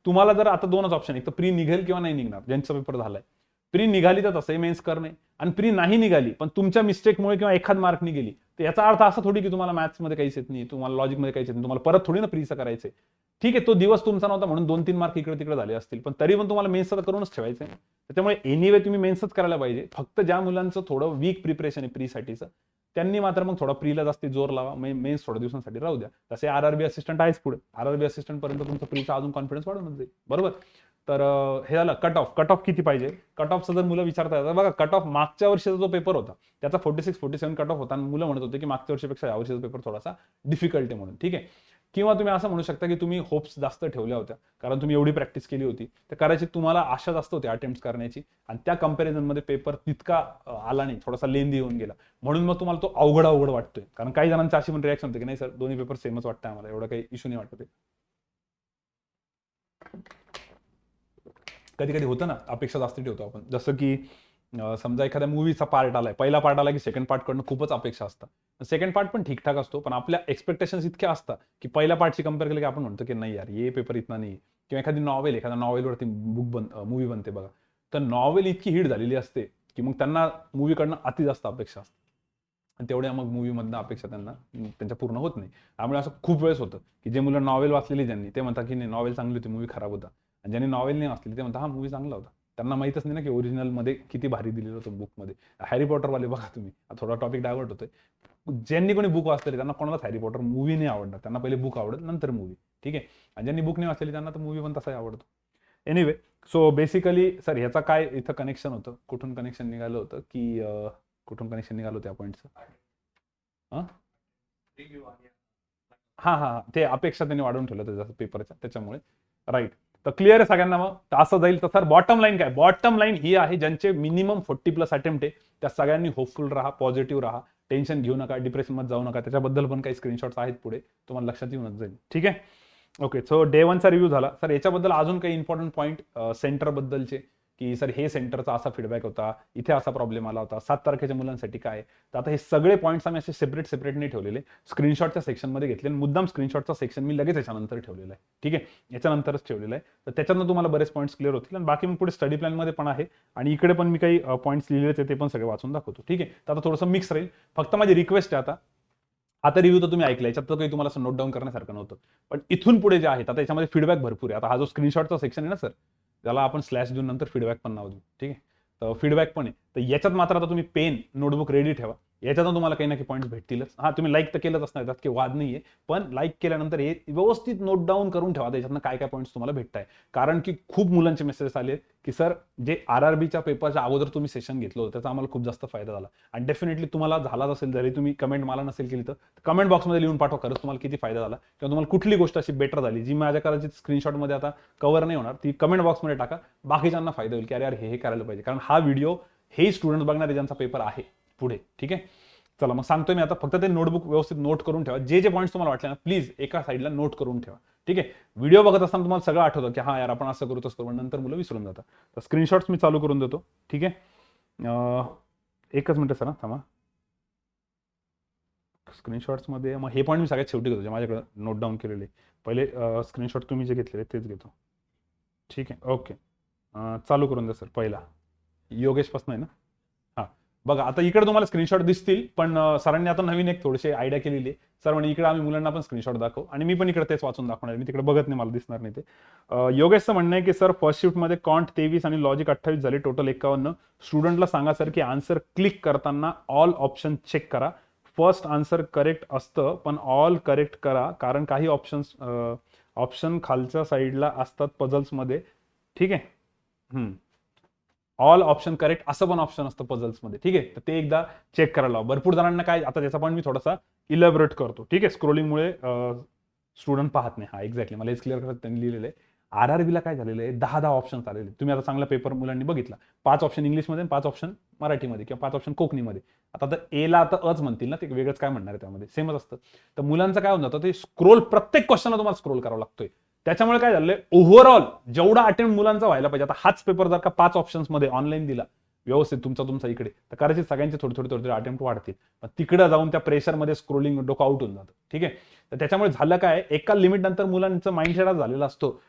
तुम्हाला जर आता 2च ऑप्शन आहे, तर प्री निघेल किंवा नाही निघणार. ज्यांचा पेपर झालाय प्री निघाली तर तसंही मेन्स करणे आणि प्री नाही निघाली पण तुमच्या मिस्टेकमुळे किंवा एखाद मार्क निघाली तर याचा अर्थ असा थोडी की तुम्हाला मॅथ्समध्ये काहीच येत नाही, तुम्हाला लॉजिकमध्ये काहीच येत नाही, तुम्हाला परत थोडी ना प्रीचं करायचंय. ठीक आहे, तो दिवस तुमचा नव्हता म्हणून 2-3 मार्क इकडे तिकडे झाले असतील पण तरी पण तुम्हाला मेन्सचं करूनच ठेवायचं आहे. त्याच्यामुळे एनिवे तुम्ही मेन्सच करायला पाहिजे. फक्त ज्या मुलांचं थोडं वीक प्रिपरेशन आहे प्रीसाठीचं त्यांनी मात्र मग थोडा प्रीला जास्ती जोर लावा, मेन्स थोड्या दिवसांसाठी राहू द्या. तसे आरआरबी असिस्टंट आहेच पुढे, आरआरबी असिस्टंट पर्यंत तुमचा प्रीचा अजून कॉन्फिडन्स वाढून जाईल. बरोबर. तर हे झालं कट ऑफ किती पाहिजे. कट ऑफचं जर मुलं विचारता येतात बघा, कट ऑफ मागच्या वर्षीचा जो पेपर होता त्याचा 46-47 कट ऑफ होता आणि मुलं म्हणत होते की मागच्या वर्षीपेक्षा या वर्षीचा पेपर थोडासा डिफिकल्ट आहे म्हणून. ठीक आहे, किंवा तुम्ही असं म्हणू शकता की तुम्ही होप्स जास्त ठेवल्या होत्या कारण तुम्ही एवढी प्रॅक्टिस केली होती तर करायची तुम्हाला आशा जास्त होती अटेम्प्ट करण्याची आणि त्या कंपॅरिझनमध्ये पेपर तितका आला नाही, थोडासा लेंदी होऊन गेला म्हणून मग तुम्हाला तो अवघड वाटतोय. कारण काही जणांची अशी पण रिॲक्शन होते की नाही सर दोन्ही पेपर सेमच वाटतं आम्हाला, एवढा काही इश्यू नाही वाटत. कधी कधी होतं ना, अपेक्षा जास्त ठेवतो आपण. जसं की समजा एखाद्या मूवीचा पार्ट आलाय, पहिला पार्ट आला की सेकंड पार्ट कडनं खूपच अपेक्षा असतात. सेकंड पार्ट पण ठीकठाक असतो पण आपल्या एक्सपेक्टेशन्स इतक्या असतात की पहिल्या पार्टशी कम्पेअर केलं की आपण म्हणतो की नाही यार ये पेपर इतना नाही. किंवा एखाद्या नॉवेलवरती मूवी बनते बघा, तर नॉवेल इतकी हिट झालेली असते की मग त्यांना मूवीकडनं अति जास्त अपेक्षा असतात आणि तेवढ्या मग मूवीमधनं अपेक्षा त्यांच्या पूर्ण होत नाही. त्यामुळे असं खूप वेळेस होतं की जे मुलं नॉवेल वाचलेली ज्यांनी ते म्हणतात की नाही नॉवेल चांगली होती, मूवी खराब होता. आणि ज्यांनी नॉवेल नाही वाचलेली ते म्हणतात हा मूवी चांगला होता. त्यांना माहितच नाही ना की ओरिजिनल मध्ये किती भारी दिलेलं होतं बुकमध्ये. हॅरी पॉटरवाले बघा तुम्ही, थोडा टॉपिक डायव्हर्ट होतोय. ज्यांनी कोणी बुक वाचलेले त्यांना कोणालाच हॅरी पॉटर मूवी नाही आवडणार, त्यांना पहिले बुक आवडत नंतर मूवी. ठीक आहे, आणि ज्यांनी बुक नाही वाचलेली त्यांना तर मूवी पण तसाही आवडतो. एनिवे, सो बेसिकली सर ह्याचा काय इथं कनेक्शन होतं, कुठून कनेक्शन निघालं होतं की कुठून कनेक्शन निघालं होतं या पॉईंटचं? हा ते अपेक्षा त्यांनी वाढवून ठेवलं त्याच्या पेपरच्या त्याच्यामुळे. राईट. तर क्लिअर आहे सगळ्यांना. मग असं जाईल तर सर बॉटम लाईन काय? बॉटम लाईन ही आहे ज्यांचे मिनिमम 40+ अटेम्प्ट आहे त्या सगळ्यांनी होपफुल राहा, पॉझिटिव्ह राहा, टेन्शन घेऊ नका, डिप्रेशनमध्ये जाऊ नका. त्याच्याबद्दल पण काही स्क्रीनशॉट्स आहेत पुढे, तुम्हाला लक्षात येऊनच जाईल. ठीक आहे, ओके. सो डे 1चा रिव्ह्यू झाला. सर याच्याबद्दल अजून काही इम्पॉर्टंट पॉईंट सेंटर बद्दलचे की सर हे सेंटरचा असा फीडबॅक होता, इथे असा प्रॉब्लेम आला होता, 7 तारखेच्या मुलांसाठी काय. तर आता हे सगळे पॉईंट्स आम्ही असे सेपरेट नाही ठेवलेले, स्क्रीनशॉटच्या सेक्शनमध्ये घेतले. मुद्दाम स्क्रीनशॉटचा सेक्शन मी लगेच याच्यानंतर ठेवलेला आहे. ठीक आहे, याच्यानंतरच ठेवलेलं आहे. तर त्याच्यातनं तुम्हाला बरेच पॉईंट्स क्लिअर होतील आणि बाकी मग पुढे स्टडी प्लॅनमध्ये पण आहे आणि इकडे पण मी काही पॉईंट्स लिहिलेले ते पण सगळे वाचून दाखवतो. ठीक आहे, तर आता थोडंसं मिक्स राहील. फक्त माझी रिक्वेस्ट आहे आता रिव्ह्यू तर तुम्ही ऐकला, याच्यात तर काही तुम्हाला असं नोट डाऊन करण्यासारखं नव्हतं. पण इथून पुढे जे आहेत आता याच्यामध्ये फीडबॅक भरपूर आहे. आता हा जो स्क्रीनशॉटचा सेक्शन आहे ना सर, त्याला आपण स्लॅश देऊन नंतर फीडबॅक पण नाव देऊ. ठीक आहे, तर फीडबॅक पण आहे. तर याच्यात मात्र आता तुम्ही पेन नोटबुक रेडी ठेवा. याच्यातून तुम्हाला काही ना काही पॉईंट्स भेटतीलच. हा, तुम्ही लाईक तर केलंच असणार, त्यात काही वाद नाहीये, पण लाईक केल्यानंतर हे व्यवस्थित नोट डाऊन करून ठेवा त्याच्यातनं काय पॉईंट्स तुम्हाला भेटताय. कारण की खूप मुलांचे मेसेजेस आले की सर जे आरआरबीच्या पेपरच्या अगोदर तुम्ही सेशन घेतलं होतं त्याचा आम्हाला खूप जास्त फायदा झाला. आणि डेफिनेटली तुम्हाला झालाच असेल, जरी तुम्ही कमेंट मला नसेल केली तर कमेंट बॉक्समध्ये लिहून पाठवा खरंच तुम्हाला किती फायदा झाला किंवा तुम्हाला कुठली गोष्ट अशी बेटर झाली जी माझ्या कदाचित स्क्रीनशॉटमध्ये आता कव्हर नाही होणार, ती कमेंट बॉक्समध्ये टाका. बाकीच्यांना फायदा होईल की अरे यार हे करायला पाहिजे. कारण हा व्हिडिओ हे स्टुडंट बघणारे ज्यांचा पेपर आहे पुढे. ठीक आहे. चला मग सांगतोय मी आता, फक्त ते नोटबुक व्यवस्थित नोट करून ठेवा. जे जे पॉईंट्स तुम्हाला वाटले ना प्लीज एका साईडला नोट करून ठेवा. ठीक आहे. व्हिडिओ बघत असताना तुम्हाला सगळं आठवतं की हा यार आपण असं करू तसं करू, नंतर मुलं विसरून जातात. तर स्क्रीनशॉट्स मी चालू करून देतो. ठीक आहे. एकच मिनिट सर थांबा. स्क्रीनशॉट्समध्ये मग हे पॉईंट मी सगळ्यात शेवटी घेतो, माझ्याकडे नोट डाऊन केलेले. पहिले स्क्रीनशॉट तुम्ही जे घेतलेले तेच घेतो. ठीक आहे. ओके. चालू करून द्या सर. पहिला योगेशपासून आहे ना. हां बघा आता इकडे तुम्हाला स्क्रीनशॉट दिसतील, पण सरांनी आता नवीन एक थोडीशी आयडिया केलेली आहे. सर म्हणे इकडे आम्ही मुलांना पण स्क्रीनशॉट दाखवू, आणि मी पण इकडे तेच वाचून दाखवणार. मी तिकडे बघत नाही, मला दिसणार नाही ते. योगेशचं म्हणणं आहे की सर फर्स्ट शिफ्टमध्ये कॉन्ट 23 आणि लॉजिक 28 झाले, टोटल 51. स्टुडंटला सांगा सर की आन्सर क्लिक करताना ऑल ऑप्शन चेक करा. फर्स्ट आन्सर करेक्ट असतं पण ऑल करेक्ट करा, कारण काही ऑप्शन खालच्या साईडला असतात पझल्समध्ये. ठीक आहे. ऑल ऑप्शन करेक्ट असं पण ऑप्शन असतं पझल्समध्ये. ठीक आहे. तर ते एकदा चेक करायला लावा. भरपूर जणांना काय आता त्याचा पण मी थोडासा इलॅबोरेट करतो. ठीक आहे. स्क्रोलिंगमुळे स्टुडंट पाहत नाही. हा एक्झॅक्टली मला हेच क्लिअर करत त्यांनी लिहिलेलं आहे. RRBला काय झालेलं आहे, 10 ऑप्शन्स आलेले. तुम्ही आता चांगला पेपर मुलांनी बघितला, 5 ऑप्शन इंग्लिशमध्ये, 5 ऑप्शन मराठीमध्ये किंवा 5 ऑप्शन कोकणीमध्ये. आता एला आता अच म्हणतील ना, ते वेगळंच काय म्हणणार आहे, त्यामध्ये सेमच असतं. तर मुलांचं काय होऊन जातं, ते स्क्रोल प्रत्येक क्वेश्चनला तुम्हाला स्क्रोल करावा लागतोय. त्याच्यामुळे काय झालंय, ओव्हरऑल जेवढा अटेम्प्ट मुलांचा व्हायला पाहिजे, आता हाच पेपर जर का 5 ऑप्शन्समध्ये ऑनलाईन दिला व्यवस्थित तुमचा इकडे, तर कदाचित सगळ्यांचे थोडे अटेम्प्ट वाढतील. तिकडे जाऊन त्या प्रेशरमध्ये स्क्रोलिंग डोकं आउट होऊन जातं. ठीक आहे. तर त्याच्यामुळे झालं काय, एका लिमिट नंतर मुलांचं माइंडसेट झालेला असतो,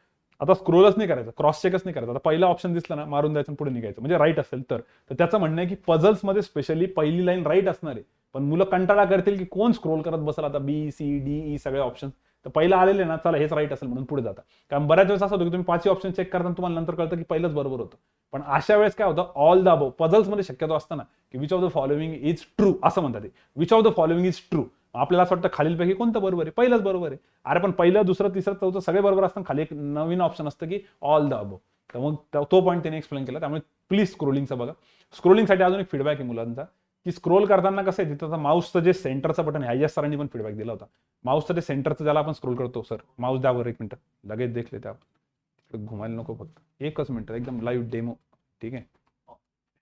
आता स्क्रोलच नाही करायचं, क्रॉस चेकच नाही करायचं. आता पहिला ऑप्शन दिसला ना, मारून द्यायचं पुढे निघायचं, म्हणजे राईट असेल तर. त्याचं म्हणणं आहे की पझल्समध्ये स्पेशली पहिली लाईन राईट असणार आहे, पण मुलं कंटाळा करतील की कोण स्क्रोल करत बसेल आता BCDE सगळे ऑप्शन. तर पहिला आलेले ना, चला हेच राईट असेल म्हणून पुढे जाता. कारण बऱ्याच वेळेस असं होतं की तुम्ही 5 ऑप्शन चेक करताना तुम्हाला नंतर कळतं की पहिलंच बरोबर होतं. पण अशा वेळेस काय होतं, ऑल द अबव पझल्समध्ये शक्यतो असतं ना की which of the following is true असं म्हणतात. ते which of the following is true, आपल्याला असं वाटतं खालीलपैकी कोणतं बरोबर आहे, पहिलंच बरोबर आहे. अरे पण पहिलं, दुसरं, तिसरं, चौथं सगळे बरोबर असतात, खाली एक नवीन ऑप्शन असतं की ऑल द अबव. तर मग तो पॉईंट त्याने एक्सप्लेन केला. त्यामुळे प्लीज स्क्रोलिंगचं बघा. स्क्रोलिंगसाठी अजून एक फीडबॅक आहे मुलांचा, की स्क्रोल करताना कसं आहे, तिथं माऊसचं जे सेंटरचं बटन आहे, IS सरांनी पण फीडबॅक दिला होता. माऊसचं ते सेंटरचं ज्याला आपण स्क्रोल करतो, सर माऊस द्यावर एक मिनिट, लगेच देखले ते आपण घुमायला नको, फक्त एकच मिनिट, एकदम लाईव्ह डेमो. ठीक आहे.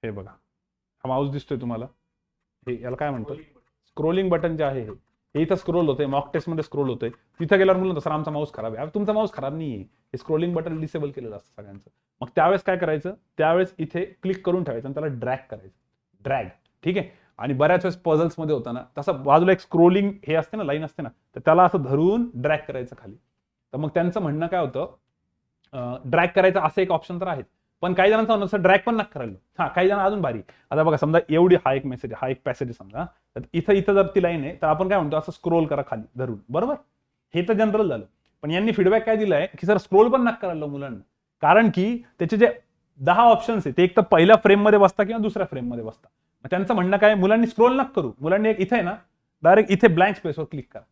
हे बघा, हा माऊस दिसतोय तुम्हाला, हे याला काय म्हणतो, स्क्रोलिंग बटन जे आहे हे इथं स्क्रोल होतंय, मॉक टेस्टमध्ये स्क्रोल होतंय. तिथं गेल्यावर मुलं सर आमचा माऊस खराब आहे. तुमचा माऊस खराब नाहीये, हे स्क्रोलिंग बटन डिसेबल केलेलं असतं सगळ्यांचं. मग त्यावेळेस काय करायचं, त्यावेळेस इथे क्लिक करून ठेवायचं आणि त्याला ड्रॅग करायचं, ड्रॅग. ठीक आहे. आणि बऱ्याच वेळेस पझल्समध्ये होता ना, तसं बाजूला एक स्क्रोलिंग हे असते ना, लाईन असते ना, तर त्याला असं धरून ड्रॅग करायचं खाली. तर मग त्यांचं म्हणणं काय होतं, ड्रॅग करायचं असं एक ऑप्शन तर आहे, पण काही जणांचं म्हणणं असं ड्रॅग पण नका करायला. हा, काही जण अजून भारी, आता बघा समजा एवढी हा एक मेसेज, हा एक पॅसेज समजा, तर इथं जर ती लाईन आहे, तर आपण काय म्हणतो, असं स्क्रोल करा खाली धरून, बरोबर. हे तर जनरल झालं. पण यांनी फीडबॅक काय दिलाय की सर स्क्रोल पण नका करायला मुलांना, कारण की त्याचे जे 10 ऑप्शन्स आहेत ते एक तर पहिल्या फ्रेममध्ये बसता किंवा दुसऱ्या फ्रेममध्ये बसता. त्यांचं म्हणणं काय, मुलांनी स्क्रोल नका करू, मुलांनी एक इथे आहे ना, डायरेक्ट इथे ब्लँक स्पेसवर क्लिक करा.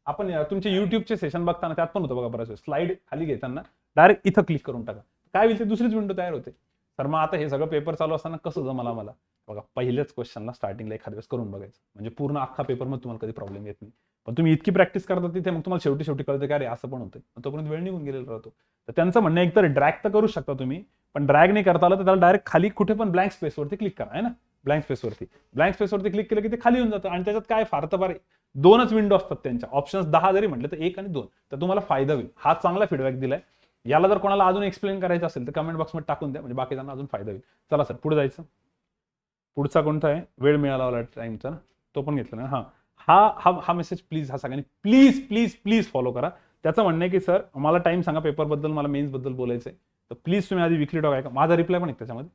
आपण तुमचे युट्यूबचे सेशन बघताना त्यात पण होतं बघा, बऱ्याच स्लाइड खाली घेताना डायरेक्ट इथं क्लिक करून टाका. काय होईल, ते दुसरीच विंडो तयार होते. तर मग आता हे सगळं पेपर चालू असताना कसं जमलं आम्हाला, बघा पहिल्याच क्वेश्चनला स्टार्टिंगला एखाद्या वेळेस करून बघायचं, म्हणजे पूर्ण अख्खा पेपरमध्ये तुम्हाला कधी प्रॉब्लेम येत नाही. पण तुम्ही इतकी प्रॅक्टिस करता तिथे, मग तुम्हाला शेवटी कळतं की अरे असं पण होतं, तोपर्यंत वेळ निघून गेलेला राहतो. तर त्यांचं म्हणणं एक तर ड्रॅग तर करू शकता तुम्ही, पण ड्रॅग नाही करता आलं तर त्याला डायरेक्ट खाली कुठे पण ब्लँक स्पेसवरती क्लिक करा, आहे ना. ब्लँक स्पेसवरती क्लिक केलं की ते खाली येऊन जातं. आणि त्याच्यात काय फार तर फार 2च विंडो असतात त्यांच्या, ऑप्शन्स 10 जरी म्हटलं तर 1 आणि 2, तर तुम्हाला फायदा होईल. हा चांगला फीडबॅक दिलाय. याला जर कोणाला अजून एक्सप्लेन करायचं असेल तर कमेंट बॉक्समध्ये टाकून द्या, म्हणजे बाकीच्यांना अजून फायदा होईल. चला सर पुढे जायचं. पुढचा कोणता आहे, वेळ मिळाला टाइमचा, तो पण घेतला ना. हा मेसेज प्लीज, हा सगळ्यांनी प्लीज प्लीज प्लीज फॉलो करा. त्याचं म्हणणं आहे की सर मला टाइम सांगा पेपरबद्दल, मला मेन्सबद्दल बोलायचं आहे, तर प्लीज तुम्ही आधी वीकली टॉक ऐका. माझा रिप्लाय पण आहे त्याच्यामध्ये.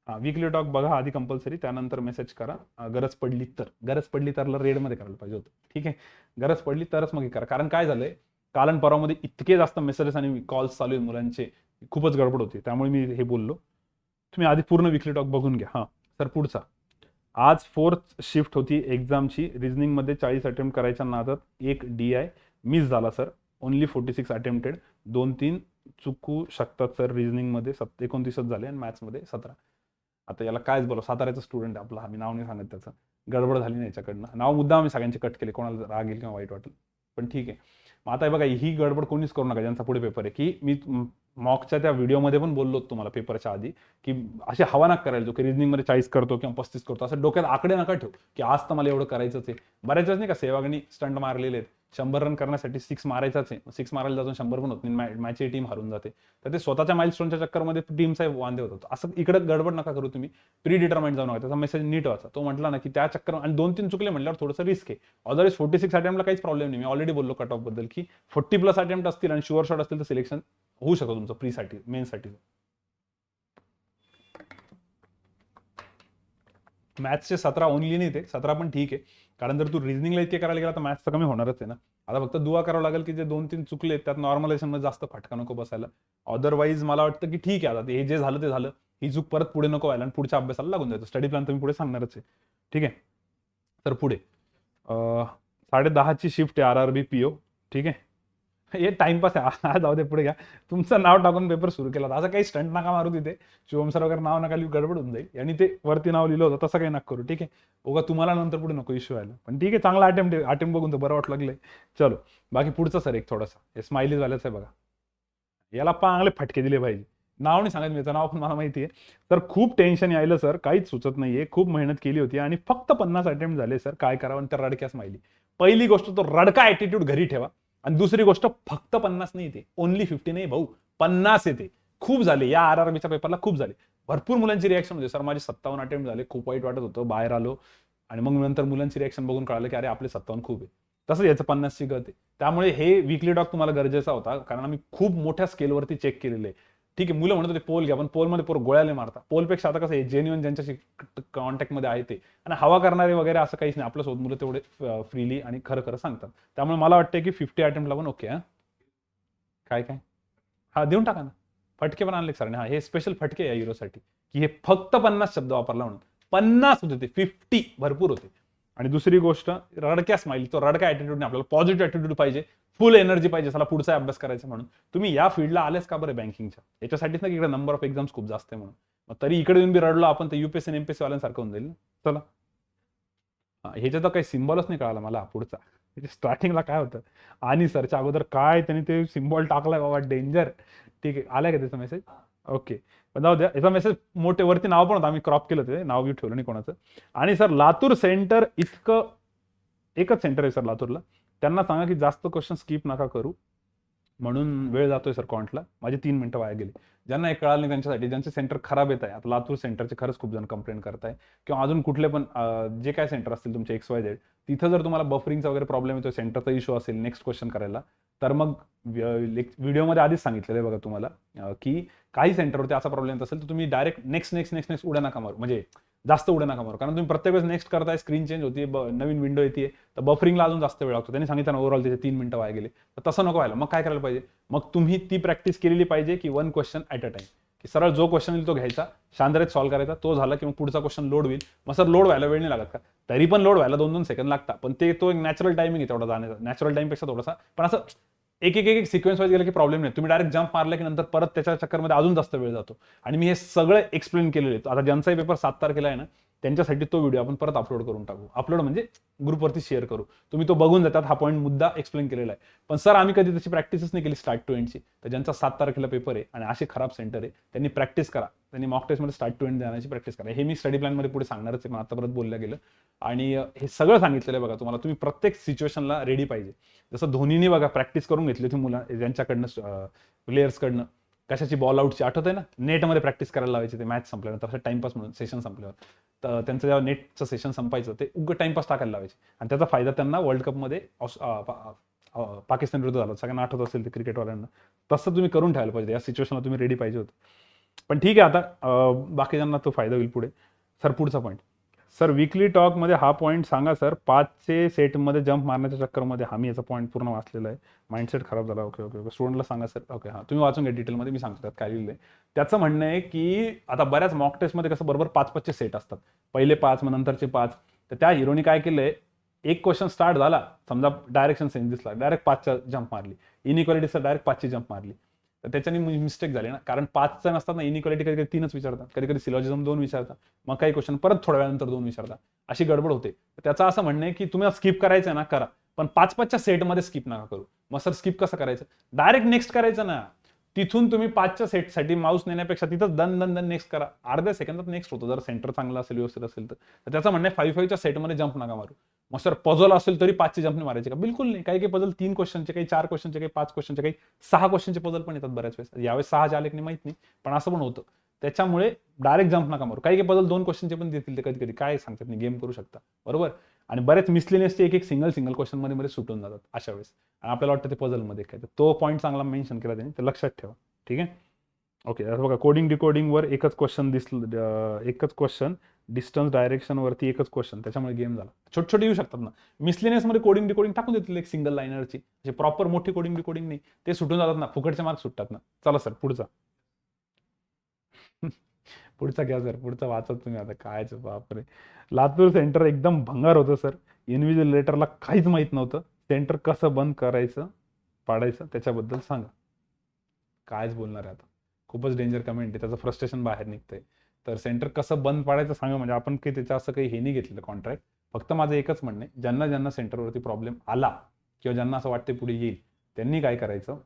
वीकली टॉक बघा आधी कंपल्सरी, त्यानंतर मेसेज करा. गरज पडली तर रेडमध्ये करायला पाहिजे होतं. ठीक आहे. गरज पडली तरच मग करा, कारण काय झालंय, काल आणि परवामध्ये इतके जास्त मेसेजेस आणि कॉल्स चालू आहेत मुलांचे, खूपच गडबड होती, त्यामुळे मी हे बोललो. तुम्ही आधी पूर्ण वीकली टॉक बघून घ्या. हां सर पुढचा, आज 4th शिफ्ट होती एक्झामची, रिझनिंगमध्ये 40 अटेम्प्ट करायच्या नादात एक DI मिस झाला सर, ओनली 46 अटेम्प्टेड, 2-3 चुकू शकतात सर. रिझनिंगमध्ये 29च झाले आणि मॅथ्समध्ये 17. आता याला कायच बोला, साताऱ्याचा स्टुडंट आहे आपला, आम्ही नाव नाही सांगत त्याचं, गडबड झाली नाही याच्याकडनं. नाव मुद्दा आम्ही सगळ्यांचे कट केले, कोणाला राग येईल किंवा वाईट वाटेल, पण ठीक आहे. मग आता बघा, ही गडबड कोणीच करू नका ज्यांचा पुढे पेपर आहे, की मी मॉकच्या त्या व्हिडिओमध्ये पण बोललो तुम्हाला पेपरच्या आधी, की असे हवा नका करायला जो की रिझनिंगमध्ये 40 करतो किंवा 35 करतो, असं डोक्यात आकडे नका ठेवू की आज तर मला एवढं करायचंच आहे. बऱ्याच वेळेस नाही का सेहवागनी स्टंट मारलेले आहेत, 100 रन करण्यासाठी 6 मारायचाच आहे, 6 मारायला जाऊन 100 पण होत नाही, मॅचची टीम हारून जाते. तर ते स्वतःच्या माइलस्टोनच्या चक्करमध्ये टीमचा वांदे होतात. असं इकडे गडबड नका करू तुम्ही, प्री डिटरमाइंड जाऊ नका. त्याचा मेसेज नीट वाचा. तो म्हटला ना की त्या चक्कर आणि 2-3 चुकले म्हटल्यावर थोडंसं रिस्क आहे. अदरवाईज 46 अटेम्प्टला काहीच प्रॉब्लेम नाही. मी ऑलरेडी बोललो कट ऑफ बद्दल की 40 प्लस अटेम्प्ट असतील आणि शुअर शॉट असतील तर सिलेक्शन होऊ शकतो तुमचं प्रीसाठी, मेनसाठी. मॅथ्सचे 17 ओनली नाही, ते 17 पण ठीक आहे, कारण जर तू रिझनिंगला इतके करायला गेला तर मॅथ्स तर कमी होणारच आहे ना. आता फक्त दुआ करावं लागेल की जे 2-3 चुकले त्यात नॉर्मलायझेशनमध्ये जास्त फटका नको बसायला. अदरवाईज मला वाटतं की ठीक आहे, आता हे जे झालं ते झालं, ही चूक परत पुढे नको व्हायला आणि पुढच्या अभ्यासाला लागून जायचं. स्टडी प्लॅन तर मी पुढे सांगणारच आहे. ठीक आहे, तर पुढे 10:30ची शिफ्ट आहे RRB PO. ठीक आहे, हे टाइमपास आहे. जाऊ दे, पुढे घ्या. तुमचं नाव टाकून पेपर सुरू केला, असं काही स्टंट नका मारू तिथे. शिवम सर वगैरे नाव नका लिहू, गडबड होऊन जाईल. आणि ते वरती नाव लिहिलं होतं तसं काही नका करू. ठीक आहे, उगा तुम्हाला नंतर पुढे नको इश्यू व्हायला. पण ठीक आहे, चांगला अटेम्प्ट बघून तर बरं वाटलं लागलंय. चलो बाकी पुढचं सर एक थोडासा हे स्माइली झाल्याच आहे बघा, याला चांगले फटके दिले पाहिजे. नाव नाही सांगत मी, नाव पण मला माहिती आहे. तर खूप टेन्शन यायलं सर, काहीच सुचत नाहीये. खूप मेहनत केली होती आणि फक्त 50 अटेम्प्ट झाले सर. काय करावं? त्या रडक्या स्माइली. पहिली गोष्ट तो रडका ऍटिट्यूड घरी ठेवा. आणि दुसरी गोष्ट फक्त 50 नाही येते, ओनली 50 नाही भाऊ, 50 येते. खूप झाले या RRBच्या पेपरला, खूप झाले. भरपूर मुलांची रिॲक्शन होते, सर माझे 57 अटेम्प्ट झाले, खूप वाईट वाटत होतं, बाहेर आलो. आणि मग नंतर मुलांची रिॲक्शन बघून कळालं की अरे आपले 57 खूप आहे. तसं याचं 50ची गत आहे. त्यामुळे हे वीकली डॉक तुम्हाला गरजेचा होता, कारण आम्ही खूप मोठ्या स्केलवरती चेक केलेलं आहे. ठीक आहे, मुलं म्हणत होते पोल घ्या, पण पोलमध्ये पोर गोळ्याले मारता. पोलपेक्षा आता कसं आहे, जेन्युअन ज्यांच्याशी कॉन्टॅक्टमध्ये आहे ते, आणि हवा करणारे वगैरे असं काहीच नाही. आपल्यासोबत मुलं तेवढे फ्रीली आणि खरं खरं सांगतात. त्यामुळे मला वाटतं की 50 अटेम्प्टला पण ओके. काय काय हा देऊन टाका ना. फटके पण आणले सरांनी. हा हे स्पेशल फटके या युरोसाठी, की हे फक्त 50 शब्द वापरला म्हणून. 50 होते ते, 50 भरपूर होते. आणि दुसरी गोष्ट, रडक्या स्माइल, तो रडका ऍटिट्यूड नाही, आपल्याला पॉझिटिव्ह ऍटिट्यूड पाहिजे, फुल एनर्जी पाहिजे, चला पुढचा अभ्यास करायचा म्हणून. तुम्ही या फील्डला आलेच का बरं बँकिंगच्या? याच्यासाठीच ना की इकडे नंबर ऑफ एक्झाम्स खूप जास्त आहे म्हणून. मग तरी इकडे येऊन बी रडलो आपण तर UPSC आणि MPSC वाल्यांसारखं होऊन जाईल ना. चला, ह्याच्यात काही सिम्बॉलच नाही कळाला मला पुढचा. स्टार्टिंगला काय होतं आणि सरच्या अगोदर काय त्यांनी ते सिम्बॉल टाकलाय बाबा, डेंजर. ठीक आहे, आलाय का त्याचा मेसेज? ओके, पण जाऊ द्या. याचा मेसेज मोठे वरती नाव पण होतं, आम्ही क्रॉप केलं, ते नाव घेऊ ठेवलं नाही कोणाचं. आणि सर लातूर सेंटर इतकं, एकच सेंटर आहे सर लातूरला. त्यांना सांगा की जास्त क्वेश्चन स्किप नका करू, म्हणून वेळ जातोय सर कॉन्टला. माझे 3 मिनिटं वाया गेली. ज्यांना हे कळालं नाही त्यांच्यासाठी, ज्यांचे सेंटर खराब येत आहे, आता लातूर सेंटरचे खरंच खूप जण कंप्लेंट करताय, किंवा अजून कुठले पण जे काय सेंटर असतील तुमचे XYZ, तिथं जर तुम्हाला बफरिंगचा वगैरे प्रॉब्लेम येतो, सेंटरचा इश्यू असेल नेक्स्ट क्वेश्चन करायला, तर मग व्हिडिओमध्ये आधीच सांगितलेलं आहे बघा तुम्हाला, की काही सेंटरवरती असा प्रॉब्लेम येत असेल तर तुम्ही डायरेक्ट नेक्स्ट उड्या नका मारू, म्हणजे जास्त उड्या नका मारू. कारण तुम्ही प्रत्येक वेळेस नेक्स्ट करताय, स्क्रीन चेंज होती, नवीन विंडो येते, तर बफरिंगला अजून जास्त वेळ लागतो. त्यांनी सांगितलं ना ओव्हरऑल त्याचे 3 मिनिटं वाया गेले. तर तसं नको व्हायला. मग काय करायला पाहिजे? मग तुम्ही ती प्रॅक्टिस केलेली पाहिजे की 1 क्वेश्चन ॲट अ टाइम, की सरळ जो क्वेश्चन येईल तो घ्यायचा, शांततेत सॉल्व्ह करायचा. तो झाला की मग पुढचा क्वेश्चन लोड होईल. मग सर लोड व्हायला वेळ नाही लागत का? तरी पण लोड व्हायला 2-2 सेकंद लागतात, पण ते तो एक नॅचरल टायमिंग आहे तेवढा जाण्याचा, नॅचरल टाइमपेक्षा थोडासा. पण असं एक सिक्वेन्स वाईज गेलं की प्रॉब्लेम नाही. तुम्ही डायरेक्ट जंप मारला की नंतर परत त्याच्या चक्करमध्ये अजून जास्त वेळ जातो. आणि मी हे सगळं एक्सप्लेन केलेलं आहे. आता ज्यांचाही पेपर 7 तारखेला आहे ना, त्यांच्यासाठी तो व्हिडिओ आपण परत अपलोड करून टाकू. अपलोड म्हणजे ग्रुपवरती शेअर करू. तुम्ही तो बघून जातात, हा पॉईंट मुद्दा एक्सप्लेन केलेला आहे. पण सर आम्ही कधी तशी प्रॅक्टिसच नाही केली स्टार्ट टू एंडची. तर ज्यांचा 7 तारखेला पेपर आहे आणि असे खराब सेंटर आहे, त्यांनी प्रॅक्टिस करा. त्यांनी मॉक टेस्टमध्ये स्टार्ट टू एंड जाण्याची प्रॅक्टिस करा. हे मी स्टडी प्लॅनमध्ये पुढे सांगणारच आहे, पण आता परत बोलल्या गेलं. आणि हे सगळं सांगितलेलं आहे बघा तुम्हाला. तुम्ही प्रत्येक सिच्युएशनला रेडी पाहिजे. जसं धोनीने बघा प्रॅक्टिस करून घेतली होती मुलं ज्यांच्याकडनं, प्लेयर्सकडनं, कशाची बॉल आउटची, आठवत आहे ना, नेटमध्ये प्रॅक्टिस करायला लावायचे ते मॅच संपल्यानंतर, तसं टाइमपास म्हणून सेशन संपल्यावर. तर त्यांचं जेव्हा नेटचं सेशन संपायचं ते उगं टाइमपास टाकायला लावायचे. आणि त्याचा फायदा त्यांना वर्ल्ड कपमध्ये पाकिस्तान विरुद्ध झाला. सगळ्यांना आठवत असेल ते क्रिकेटवाल्यांना. तसं तुम्ही करून ठेवायला पाहिजे. या सिच्युएशनला तुम्ही रेडी पाहिजे होतं. पण ठीक आहे, आता बाकीच्यांना तो फायदा होईल पुढे. सर पुढचा पॉईंट, सर वीकली टॉकमध्ये हा पॉईंट सांगा सर. 5चे सेटमध्ये जंप मारण्याच्या चक्करमध्ये, हा मी याचा पॉईंट पूर्ण वाचलेला आहे. माइंडसेट खराब झाला. ओके ओके ओके, स्टुडंटला सांगा सर. ओके, हां तुम्ही वाचून घ्या डिटेलमध्ये, मी सांगतो त्यात काय लिहिलं आहे. त्याचं म्हणणं आहे की आता बऱ्याच मॉक टेस्टमध्ये कसं बरोबर 5-5चे सेट असतात. पहिले 5, मग नंतरचे 5. तर त्या हिरोनी काय केलंय, एक क्वेश्चन स्टार्ट झाला, समजा डायरेक्शन सेन्स दिसला, डायरेक्ट 5च्या जंप मारली. इनइक्वालिटीचा डायरेक्ट 5ची जंप मारली. तर त्याच्याने मिस्टेक झाली ना, कारण 5चं नसतात ना इनइक्वालिटी, कधी कधी 3च विचारतात, कधी कधी सिलॉजिझम 2 विचारतात, मग काही क्वेश्चन परत थोड्या वेळानंतर 2 विचारतात, अशी गडबड होते. त्याचं असं म्हणणं आहे की तुम्ही स्किप करायचं ना करा, पण 5-5च्या सेटमध्ये स्किप नका करू. मग सर स्किप कसं करायचं? डायरेक्ट नेक्स्ट करायचं ना. तिथून तुम्ही 5च्या सेटसाठी माऊस नेण्यापेक्षा तिथं दन दन दन नेक्स्ट करा, अर्ध्या सेकंदात नेक्स्ट होतं जर सेंटर चांगला असेल, व्यवस्थित असेल तर. त्याचं म्हणणं आहे 5-5च्या सेटमध्ये जंप नका मारू. मग सर पझल असेल तरी 5चे जंप नाही मारायचे का? बिलकुल नाही. काही काही पझल 3 क्वेश्चनचे, काही 4 क्वेश्चनचे, काही 5 क्वेश्चनचे, काही 6 क्वेश्चनचे पझल पण येतात बऱ्याच वेळेस. यावेळेस 6 आले की नाही माहित नाही, पण असं पण होतं. त्याच्यामुळे डायरेक्ट जंप नका मारू. काही काही पझल 2 क्वेश्चनचे पण देतील ते कधी कधी, काय सांगतात नाही, गेम करू शकता, बरोबर. आणि बरेच मिसलिनियसचे एक एक सिंगल क्वेश्चन मध्ये सुटून जातात अशा वेळेस, आणि आपल्याला वाटतं ते पझलमध्ये काय. तर तो पॉईंट चांगला मेन्शन केला त्यांनी, तर लक्षात ठेवा. ठीक आहे, ओके. आता बघा, कोडिंग डिकोडिंगवर एकच क्वेश्चन दिसलं, एकच क्वेश्चन, डिस्टन्स डायरेक्शनवरती एकच क्वेश्चन, त्याच्यामुळे गेम झाला. छोटे छोटे येऊ शकतात ना. मिसलिनियसमध्ये कोडिंग डिकोडिंग टाकून देतील एक सिंगल लाईनरची, जे प्रॉपर मोठी कोडिंग डिकोडिंग नाही, ते सुटून जातात ना, फुकटचे मार्क्स सुटतात ना. चला सर पुढचा. पुढचा घ्या सर, पुढचा वाचा तुम्ही आता. कायच बापरे. लातूर सेंटर एकदम भंगार होतं सर. इन्व्हिजिलेटरला काहीच माहित नव्हतं. सेंटर कसं बंद करायचं पाडायचं त्याच्याबद्दल सांगा. कायच बोलणार आहे आता. खूपच डेंजर कमेंट आहे, त्याचं फ्रस्ट्रेशन बाहेर निघतंय. तर सेंटर कसं बंद पाडायचं सांगा. म्हणजे आपण काही त्याचं असं काही हे नाही घेतलेलं कॉन्ट्रॅक्ट. फक्त माझं एकच म्हणणं आहे, ज्यांना ज्यांना सेंटरवरती प्रॉब्लेम आला किंवा ज्यांना असं वाटते पुढे येईल, त्यांनी काय करायचं,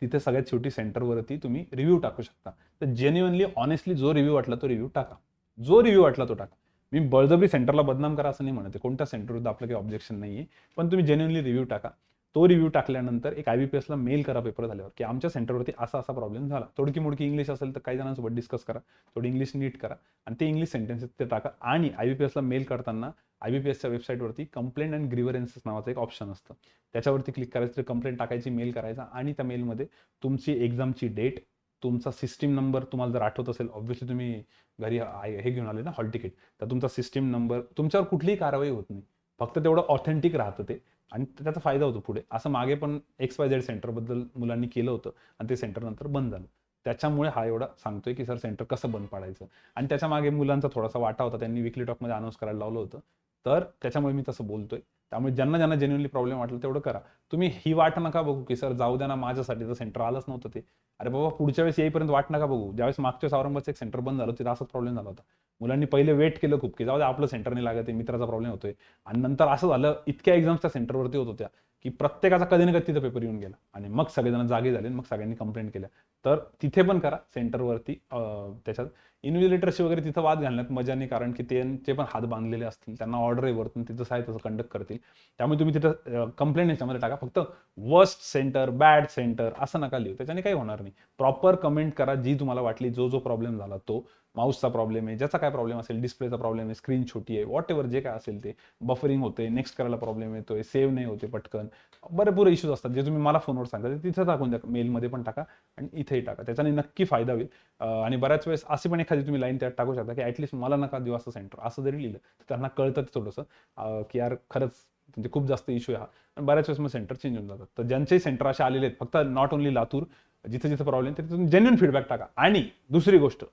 तिथे सगळ्यात शेवटी सेंटरवरती तुम्ही रिव्ह्यू टाकू शकता. तर जेन्युअनली ऑनेस्टली जो रिव्ह्यू वाटला तो रिव्ह्यू टाका. जो रिव्ह्यू वाटला तो टाका. मी बळजबरी सेंटरला बदनाम करा असं नाही म्हणते, कोणत्या सेंटरविरुद्ध आपलं काही ऑब्जेक्शन नाही आहे, पण तुम्ही जेन्युअनली रिव्ह्यू टाका. तो रिव्ह्यू टाकल्यानंतर एक IBPSला मेल करा पेपर झाल्यावर, की आमच्या सेंटरवरती असा असा प्रॉब्लेम झाला. थोडकी मोडकी इंग्लिश असेल तर काही जणांसोबत डिस्कस करा, थोडी इंग्लिश नीट करा, आणि ते इंग्लिश सेंटेन्सेस ते टाका. आणि IBPSला मेल करताना IBPSच्या वेबसाईटवरती कंप्लेंट अँड ग्रीव्हरन्सेस नावाचं एक ऑप्शन असतं, त्याच्यावरती क्लिक करायचं, कंप्लेंट टाकायची, मेल करायचा, आणि त्या मेलमध्ये तुमची एक्झामची डेट, तुमचा सिस्टीम नंबर, तुम्हाला जर आठवत असेल, ऑब्व्हियसली तुम्ही घरी हे घेऊन आले ना हॉल तिकीट, तर तुमचा सिस्टीम नंबर, तुमच्यावर कुठलीही कारवाई होत नाही, फक्त तेवढं ऑथेंटिक राहतं ते, आणि त्याचा फायदा होतो पुढे. असं मागे पण XYZ सेंटरबद्दल मुलांनी केलं होतं, आणि ते सेंटर नंतर बंद झालं. त्याच्यामुळे हा एवढा सांगतोय की सर सेंटर कसं बंद पाडायचं. आणि त्याच्या मागे मुलांचा थोडासा वाटा होता, त्यांनी विकली टॉकमध्ये अनाऊन्स करायला लावलं होतं, तर त्याच्यामुळे मी तसं बोलतोय. त्यामुळे ज्यांना ज्यांना जेन्युअनली प्रॉब्लेम वाटलं तेवढं करा. तुम्ही ही वाट नका बघू की सर जाऊ द्या ना, माझ्यासाठी तर सेंटर आलंच नव्हतं ते. अरे बाबा, पुढच्या वेळेस येईपर्यंत वाट नका बघू. ज्यावेळेस मागच्या औरंगाबादचं एक सेंटर बंद झालं तिथं असाच प्रॉब्लेम झाला होता. मुलांनी पहिले वेट केलं खूप की जाऊ द्या, आपलं सेंटर नाही लागत आहे, मित्राचा प्रॉब्लेम होतोय, आणि नंतर असं झालं, इतक्या एक्झाम्सच्या सेंटरवरती होत होत्या की प्रत्येकाचा कधी ना कधी तिथं पेपर येऊन गेला, आणि मग सगळेजण जागे झाले, मग सगळ्यांनी कंप्लेंट केल्या. तर तिथे पण करा सेंटरवरती. त्याच्यात इन्व्हिजिलेटरशी वगैरे तिथं वाद घालण्यात मजा नाही, कारण की त्यांचे पण हात बांधलेले असतील, त्यांना ऑर्डर आहे वरतून, तिथं आहे तसं कंडक्ट करतील. त्यामुळे तुम्ही तिथं कंप्लेंट याच्यामध्ये टाका. फक्त वर्स्ट सेंटर, बॅड सेंटर असं नका लिहू, त्याच्याने काही होणार नाही. प्रॉपर कमेंट करा जी तुम्हाला वाटली, जो जो प्रॉब्लेम झाला तो, माऊसचा प्रॉब्लेम आहे, ज्याचा काय प्रॉब्लेम असेल, डिस्प्लेचा प्रॉब्लेम आहे, स्क्रीन छोटी आहे, वॉट एव्हर जे काय असेल ते, बफरिंग होते, नेक्स्ट करायला प्रॉब्लेम येतोय, सेव्ह नाही होते पटकन, भरपूर इश्यूज असतात जे तुम्ही मला फोनवर सांगता, ते तिथं टाकून द्या, मेलमध्ये पण टाका आणि इथेही टाका. त्याच्याने नक्की फायदा होईल. आणि बऱ्याच वेळेस अशी पण एखादी तुम्ही लाईन त्यात टाकू शकता की ऍटलीस्ट मला नका देऊ असं सेंटर, असं जरी लिहिलं तर त्यांना कळतं थोडंसं की यार खरंच म्हणजे खूप जास्त इश्यू आहे हा. आणि बऱ्याच वेळेस मग सेंटर चेंज होऊन जातात. तर ज्यांचे सेंटर असे आलेले आहेत, फक्त नॉट ओन्ली लातूर, जिथे जिथे प्रॉब्लेम तिथे तुम्ही जेन्युइन फीडबॅक टाका. आणि दुसरी गोष्ट,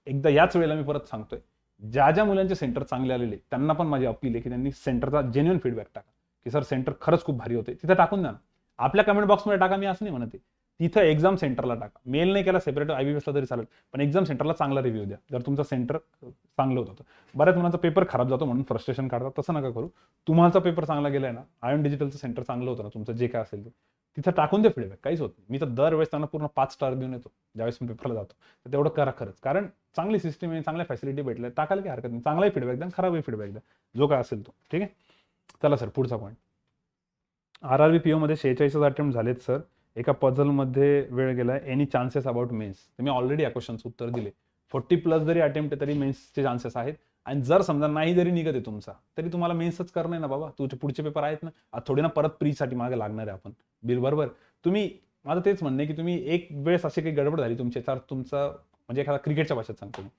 एकदा याच वेळेला मी परत सांगतोय, ज्या ज्या मुलांचे सेंटर चांगले आलेले त्यांना पण माझी अपील आहे की त्यांनी सेंटरचा जेन्युइन फीडबॅक टाका, की सर सेंटर खरंच खूप भारी होते, तिथं टाकून द्या ना. आपल्या कमेंट बॉक्समध्ये टाका, मी असं नाही म्हणत आहे. तिथं एक्झाम सेंटरला टाका. मेल नाही केला सेपरेट IBPSला तरी चालेल, पण एक्झाम सेंटरला चांगला रिव्ह्यू द्या जर तुमचं सेंटर चांगलं होतं. बऱ्याच मुलांचा पेपर खराब जातो म्हणून फ्रस्ट्रेशन काढतात, तसं नका करू. तुम्हाला पेपर चांगला गेलाय ना, आयन डिजिटलचं सेंटर चांगलं होतं ना तुमचं, जे काय असेल ते तिथं टाकून द्या फीडबॅक, काहीच होत नाही. मी तर दरवेळेस त्यांना पूर्ण 5 स्टार देऊन येतो ज्यावेळेस मी पेपरला जातो. तर तेवढं करा खरंच, कारण चांगली सिस्टीम आहे, चांगल्या फॅसिलिटी भेटल्या, टाकायला काही हरकत नाही. चांगलाही फीडबॅक द्या, खराबही फीडबॅक द्या, जो काय असेल तो. ठीक आहे, चला सर पुढचा पॉईंट. RRB PO मध्ये 46 अटेम्प्ट झालेत सर. एका पझलमध्ये वेळ गेलाय. Any chances about mains? तुम्ही ऑलरेडी या क्वेश्चनचं उत्तर दिले. 40+ जरी अटेम्प्ट आहे तरी मेन्सचे चान्सेस आहेत. आणि जर समजा नाही जरी निघत आहे तुमचा, तरी तुम्हाला मेन्सच करणं आहे ना बाबा. तुमचे पुढचे पेपर आहेत ना, थोडी ना परत प्रीसाठी मागे लागणार आहे आपण बिल, बरोबर. तुम्ही, माझं तेच म्हणणं आहे की तुम्ही एक वेळेस अशी काही गडबड झाली तुमच्या, तर तुमचा म्हणजे एखादा क्रिकेटच्या भाषेत सांगतो मी,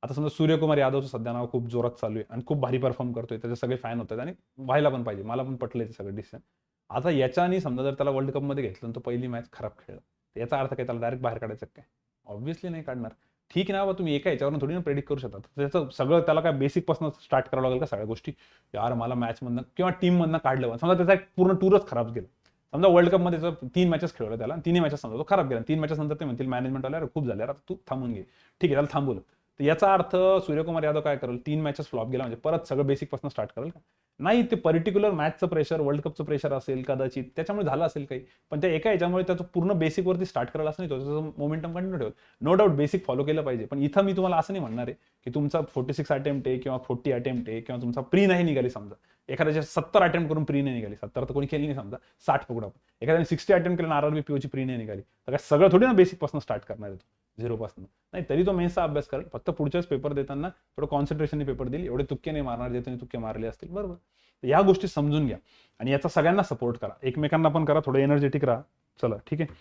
आता समजा सूर्यकुमार यादवचं सध्या नाव खूप जोरात चालू आहे आणि खूप भारी परफॉर्म करतोय, त्याचे सगळे फॅन होतात आणि व्हायला पण पाहिजे, मला पण पटलंय ते सगळं डिसिजन. आता याच्याने समजा जर त्याला वर्ल्ड कपमध्ये घेतलं तर पहिली मॅच खराब खेळलं, याचा अर्थ काय त्याला डायरेक्ट बाहेर काढायचं काय? ऑब्व्हियसली नाही काढणार. ठीक आहे ना बाबा, तुम्ही एका याच्यावरून थोडी ना प्रेडिक्ट करू शकता. त्याचं सगळं त्याला काय बेसिकपासून स्टार्ट करावं लागेल का सगळ्या गोष्टी? यार मला मॅचमधनं किंवा टीममधनं काढलं, समजा त्याचा एक पूर्ण टूरच खराब गेला. समजा वर्ल्ड कपमध्ये 3 मॅचेस खेळवलं त्याला, 3 मॅचेस समजा तो खराब गेला. 3 मॅचेस नंतर ते म्हणतील मॅनेजमेंट वाले खूप झाले, आता तू थांबून घे. ठीक आहे, त्याला थांबवलं. तर याचा अर्थ सूर्यकुमार यादव काय करेल, 3 मॅचेस फ्लॉप गेला म्हणजे परत सगळं बेसिकपासून स्टार्ट करेल का? नाही, ते पर्टिक्युलर मॅचचं प्रेशर, वर्ल्ड कपचं प्रेशर असेल कदाचित, त्याच्यामुळे झालं असेल काही. पण त्या एका याच्यामुळे त्याचं पूर्ण बेसिकवरती स्टार्ट करायला असं नाही, त्याचं मोमेंटम कंटिन्यू ठेवत. नो डाऊट बेसिक फॉलो केलं पाहिजे, पण इथं मी तुम्हाला असं नाही म्हणणार आहे की तुमचा 46 अटेम्प्ट आहे किंवा 40 अटेम्प्ट आहे किंवा तुमचा प्री नाही निघाली. समजा एखाद्याच्या 70 अटेम्प्ट करून प्री नाही निघाली, 70 तर कोणी केली नाही, समजा 60 पकडू आपण. एखाद्याने 60 अटेम्प्ट केलं, आरआरबी पीओची प्री नाही निघाली, तर काय सगळं थोडी ना बेसिक पासून स्टार्ट करणार आहे तो, 0 पासून नाही. तरी तो मेन्सचा अभ्यास करेल, फक्त पुढच्याच पेपर देताना थोडं कॉन्सन्ट्रेशनने पेपर देईल, एवढे तुक्के नाही मारणार जे तुम्ही तुक्के मारले असतील, बरोबर. या गोष्टी समजून घ्या आणि याचा सगळ्यांना सपोर्ट करा, एकमेकांना पण करा, थोडं एनर्जेटिक राहा. चला ठीक आहे.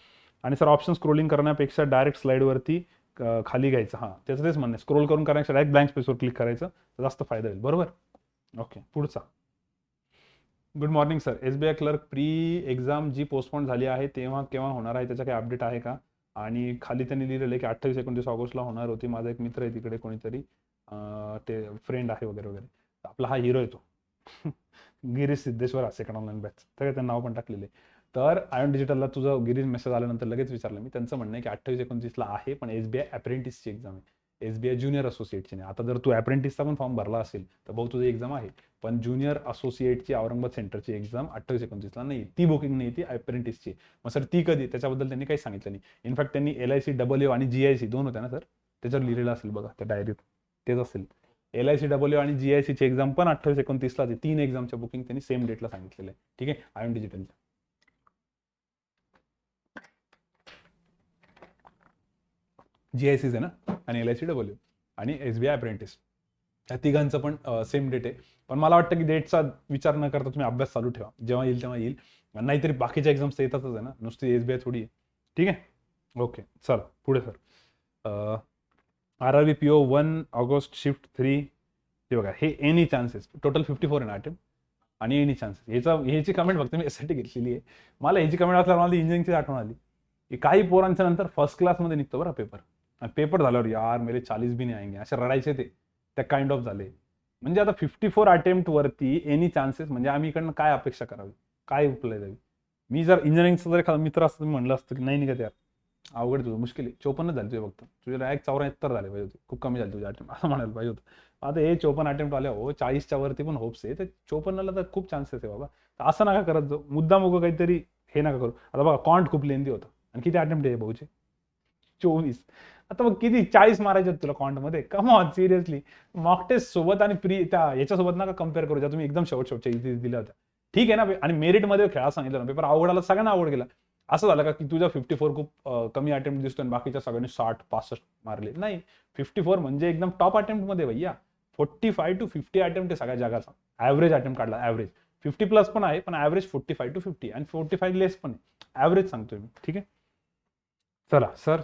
आणि सर ऑप्शन स्क्रोलिंग करण्यापेक्षा डायरेक्ट स्लाइडवरती खाली घ्यायचं, हां त्याचं तेच म्हणणं, स्क्रोल करून करण्यापेक्षा डायरेक्ट ब्लँक स्पेसवर क्लिक करायचं, तर जास्त फायदा होईल, बरोबर. ओके, पुढचा. Good morning sir, SBI clerk pre exam जी पोस्टपोन झाली आहे तेव्हा केव्हा होणार आहे, त्याचा काही अपडेट आहे का? आणि खाली त्यांनी लिहिलेलं आहे की 28-29 ऑगस्टला होणार होती, माझा एक मित्र आहे तिकडे कोणीतरी, ते फ्रेंड आहे वगैरे वगैरे. आपला हा हिरो येतो Girish Siddheshwar second online batch, तर त्यांचं नाव पण टाकलेलं आहे. तर आयॉन डिजिटलला तुझं गिरीश मेसेज आल्यानंतर लगेच विचारलं मी, त्यांचं म्हणणं आहे की 28-29ला आहे, पण एसबीआय अप्रेंटिसची एक्झाम आहे, एसबीआय ज्युनियर असोसिएटची नाही. आता जर तू अप्रेंटिसचा पण फॉर्म भरला असेल तर भाऊ तुझी एक्झाम आहे, पण ज्युनियर असोसिएटची औरंगाबाद सेंटरची एक्झाम 28-29ला नाही, ती बुकिंग नाही, ती अप्रेंटिसची. मग सर ती कधी, त्याच्याबद्दल त्यांनी काही सांगितलं नाही. इनफॅक्ट त्यांनी LIC आणि GIC दोन होत्या ना सर, त्याच्यावर लिहिलेलं असेल बघा त्या डायरीत, तेच असेल. LIC आणि GICची एक्झाम पण 28-29ला, 3 एक्झामच्या बुकिंग त्यांनी सेम डेटला सांगितलेलं आहे. ठीक आहे, आयॉन डिजिटलच्या. GIC's आहे ना, आणि LIC आणि SBI अप्रेंटिस, या तिघांचं पण सेम डेट आहे. पण मला वाटतं की डेटचा विचार न करता तुम्ही अभ्यास चालू ठेवा, जेव्हा येईल तेव्हा येईल. नाहीतरी बाकीच्या एक्झाम्स येतातच आहे ना, नुसती SBI थोडी आहे. ठीक आहे, ओके चला पुढे sir. RRB PO 1 August shift 3, हे बघा, हे एनी चान्सेस टोटल 54 आहे ना अटेम्प्ट, आणि एनी चान्सेस, ह्याची कमेंट फक्त मी यासाठी घेतलेली आहे. मला ह्याची कमेंट असल्यावर मला इंजिनिअरिंगची आठवण आली की काही पोरांच्या नंतर फर्स्ट क्लासमध्ये निघतो बरं पेपर, आणि पेपर झाल्यावर यार मेरे 40 भी नाही आएंगे असे रडायचे ते, त्या काइंड ऑफ झाले. म्हणजे आता 54 अटेम्प्ट वरती एनी चान्सेस, म्हणजे आम्ही इकडनं काय अपेक्षा करावी, काय उपलब्ध द्यावी. मी जर इंजिनिअरिंगचा जर एखादा मित्र असतं, मी म्हणलं असतं की नाही निघत यार, अवघड तुझं, मुश्किल आहे. 54 झाले तुझे, फक्त तुझे डायरेक्ट 74 झाले पाहिजे होते, खूप कमी झाले तुझे अटेम्प्ट असं म्हणायला पाहिजे होतं. आता हे 54 अटेम्प्ट आले, हो 40च्या वरती पण होप्स आहे, तर 54ला तर खूप चान्सेस आहे बाबा. तर असं नका करत जाऊ, मुद्दाम उगं काहीतरी हे नका करू. आता बघा कॉन्ट खूप लेंदी होता, आणि किती अटेम्प्ट आहे भाऊचे, 24. आता मग किती 40 मारायचे तुला कॉन्टमध्ये, come on seriously. Mock test सोबत आणि प्री त्या याच्यासोबत नका कम्पेअर करू, ज्या तुम्ही एकदम शेवटच्या इथे दिल्या होत्या. ठीक आहे ना, आणि मेरिटमध्ये खेळा सांगितलं ना, पेपर अवघड आला, सगळ्यांना अवघड गेला. असं झालं का की तुझा 54 खूप कमी अटेम्प्ट दिसतो आणि बाकीच्या सगळ्यांनी 60-65 मारले? नाही, 54 म्हणजे एकदम टॉप अटेम्प्टमध्ये भैया. 45 to 50 अटेम्प्ट आहे सगळ्या जगाचा, ॲव्हरेज अटेम्प्ट काढला, ॲव्हरेज 50 प्लस पण आहे, पण ॲव्हरेज 45 to 50 आणि 45 लेस पण आहे, ॲव्हरेज सांगतोय मी. ठीक आहे, चला सर.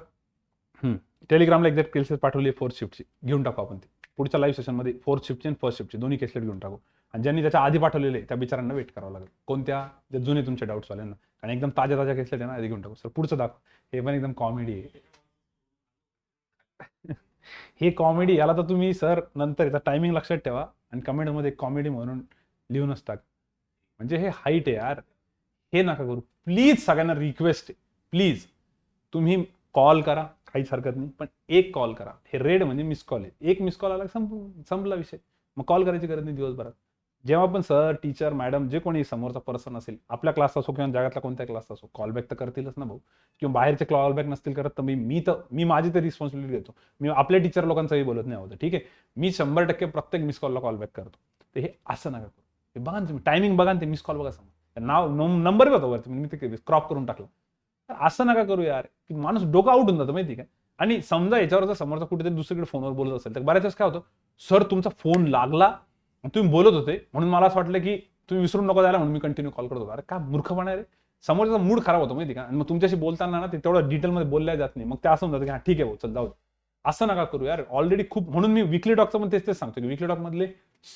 टेलिग्रामला एक्झॅक्ट केसेस पाठवली 4th शिफ्टची, घेऊन टाकू आपण ती पुढच्या लाईव्ह सेशनमध्ये. 4th शिफ्टची आणि 1st शिफ्टची दोन्ही केसलेट घेऊन टाकू, आणि ज्यांनी त्याच्या आधी पाठवलेले त्या बिचारांना वेट करावं लागेल. कोणत्या, जे जुने तुमचे डाऊट्स वाल्यांना, आणि एकदम ताज्या केसलेट आहे ना, आधी घेऊन टाकू. सर पुढचं दाखव, हे पण एकदम कॉमेडी आहे. हे कॉमेडी, याला तर तुम्ही सर नंतर याचा टायमिंग लक्षात ठेवा आणि कमेंटमध्ये कॉमेडी म्हणून लिहूनच टाक. म्हणजे हे हाईट आहे यार, हे नका करू प्लीज. सगळ्यांना रिक्वेस्ट आहे, प्लीज तुम्ही कॉल करा, काहीच हरकत नाही, पण एक कॉल करा. हे रेड म्हणजे मिस कॉल आहे, एक मिस कॉल आला संपला विषय, मग कॉल करायची गरज नाही दिवसभरात. जेव्हा पण सर, टीचर, मॅडम, जे कोणी समोरचा पर्सन असेल, आपल्या क्लास असो किंवा जगातला कोणत्या क्लास असो, कॉल बॅक तर करतीलच ना भाऊ. किंवा बाहेरचे कॉल बॅक नसतील करत, तर मी माझी तर रिस्पॉन्सिबिलिटी घेतो. मी आपल्या टीचर लोकांचाही बोलत नाही होतं, ठीक आहे. मी 100% प्रत्येक मिस कॉलला कॉल बॅक करतो. तर हे असं नका करू. हे बघा ना तुम्ही, टायमिंग बघा ना, ते मिस कॉल बघा, समोर नाव नंबर बी होता वरती, मी ते क्रॉप करून टाकलं. असं नका करू यार, की माणूस डोकं आउट होऊन जातं माहिती का. आणि समजा याच्यावर जर समोरचा कुठेतरी दुसरीकडे फोनवर बोलत असेल, तर बऱ्याच वेळेस काय होतं, सर तुमचा फोन लागला, तुम्ही बोलत होते, म्हणून मला असं वाटलं की तुम्ही विसरून नको द्यायला, म्हणून मी कंटिन्यू कॉल करत होतो. अरे काय मूर्खपणा आहे रे, समोरचा मूड खराब होतो माहिती का. आणि मग तुमच्याशी बोलताना ना, ते तेवढं डिटेलमध्ये बोलल्या जात नाही, मग ते असं होतं की हा ठीक आहे भाऊ, चल जाऊ. असं नका करू यार, ऑलरेडी खूप. म्हणून मी विकली टॉकचं पण तेच सांगतो की विकली टॉक मधले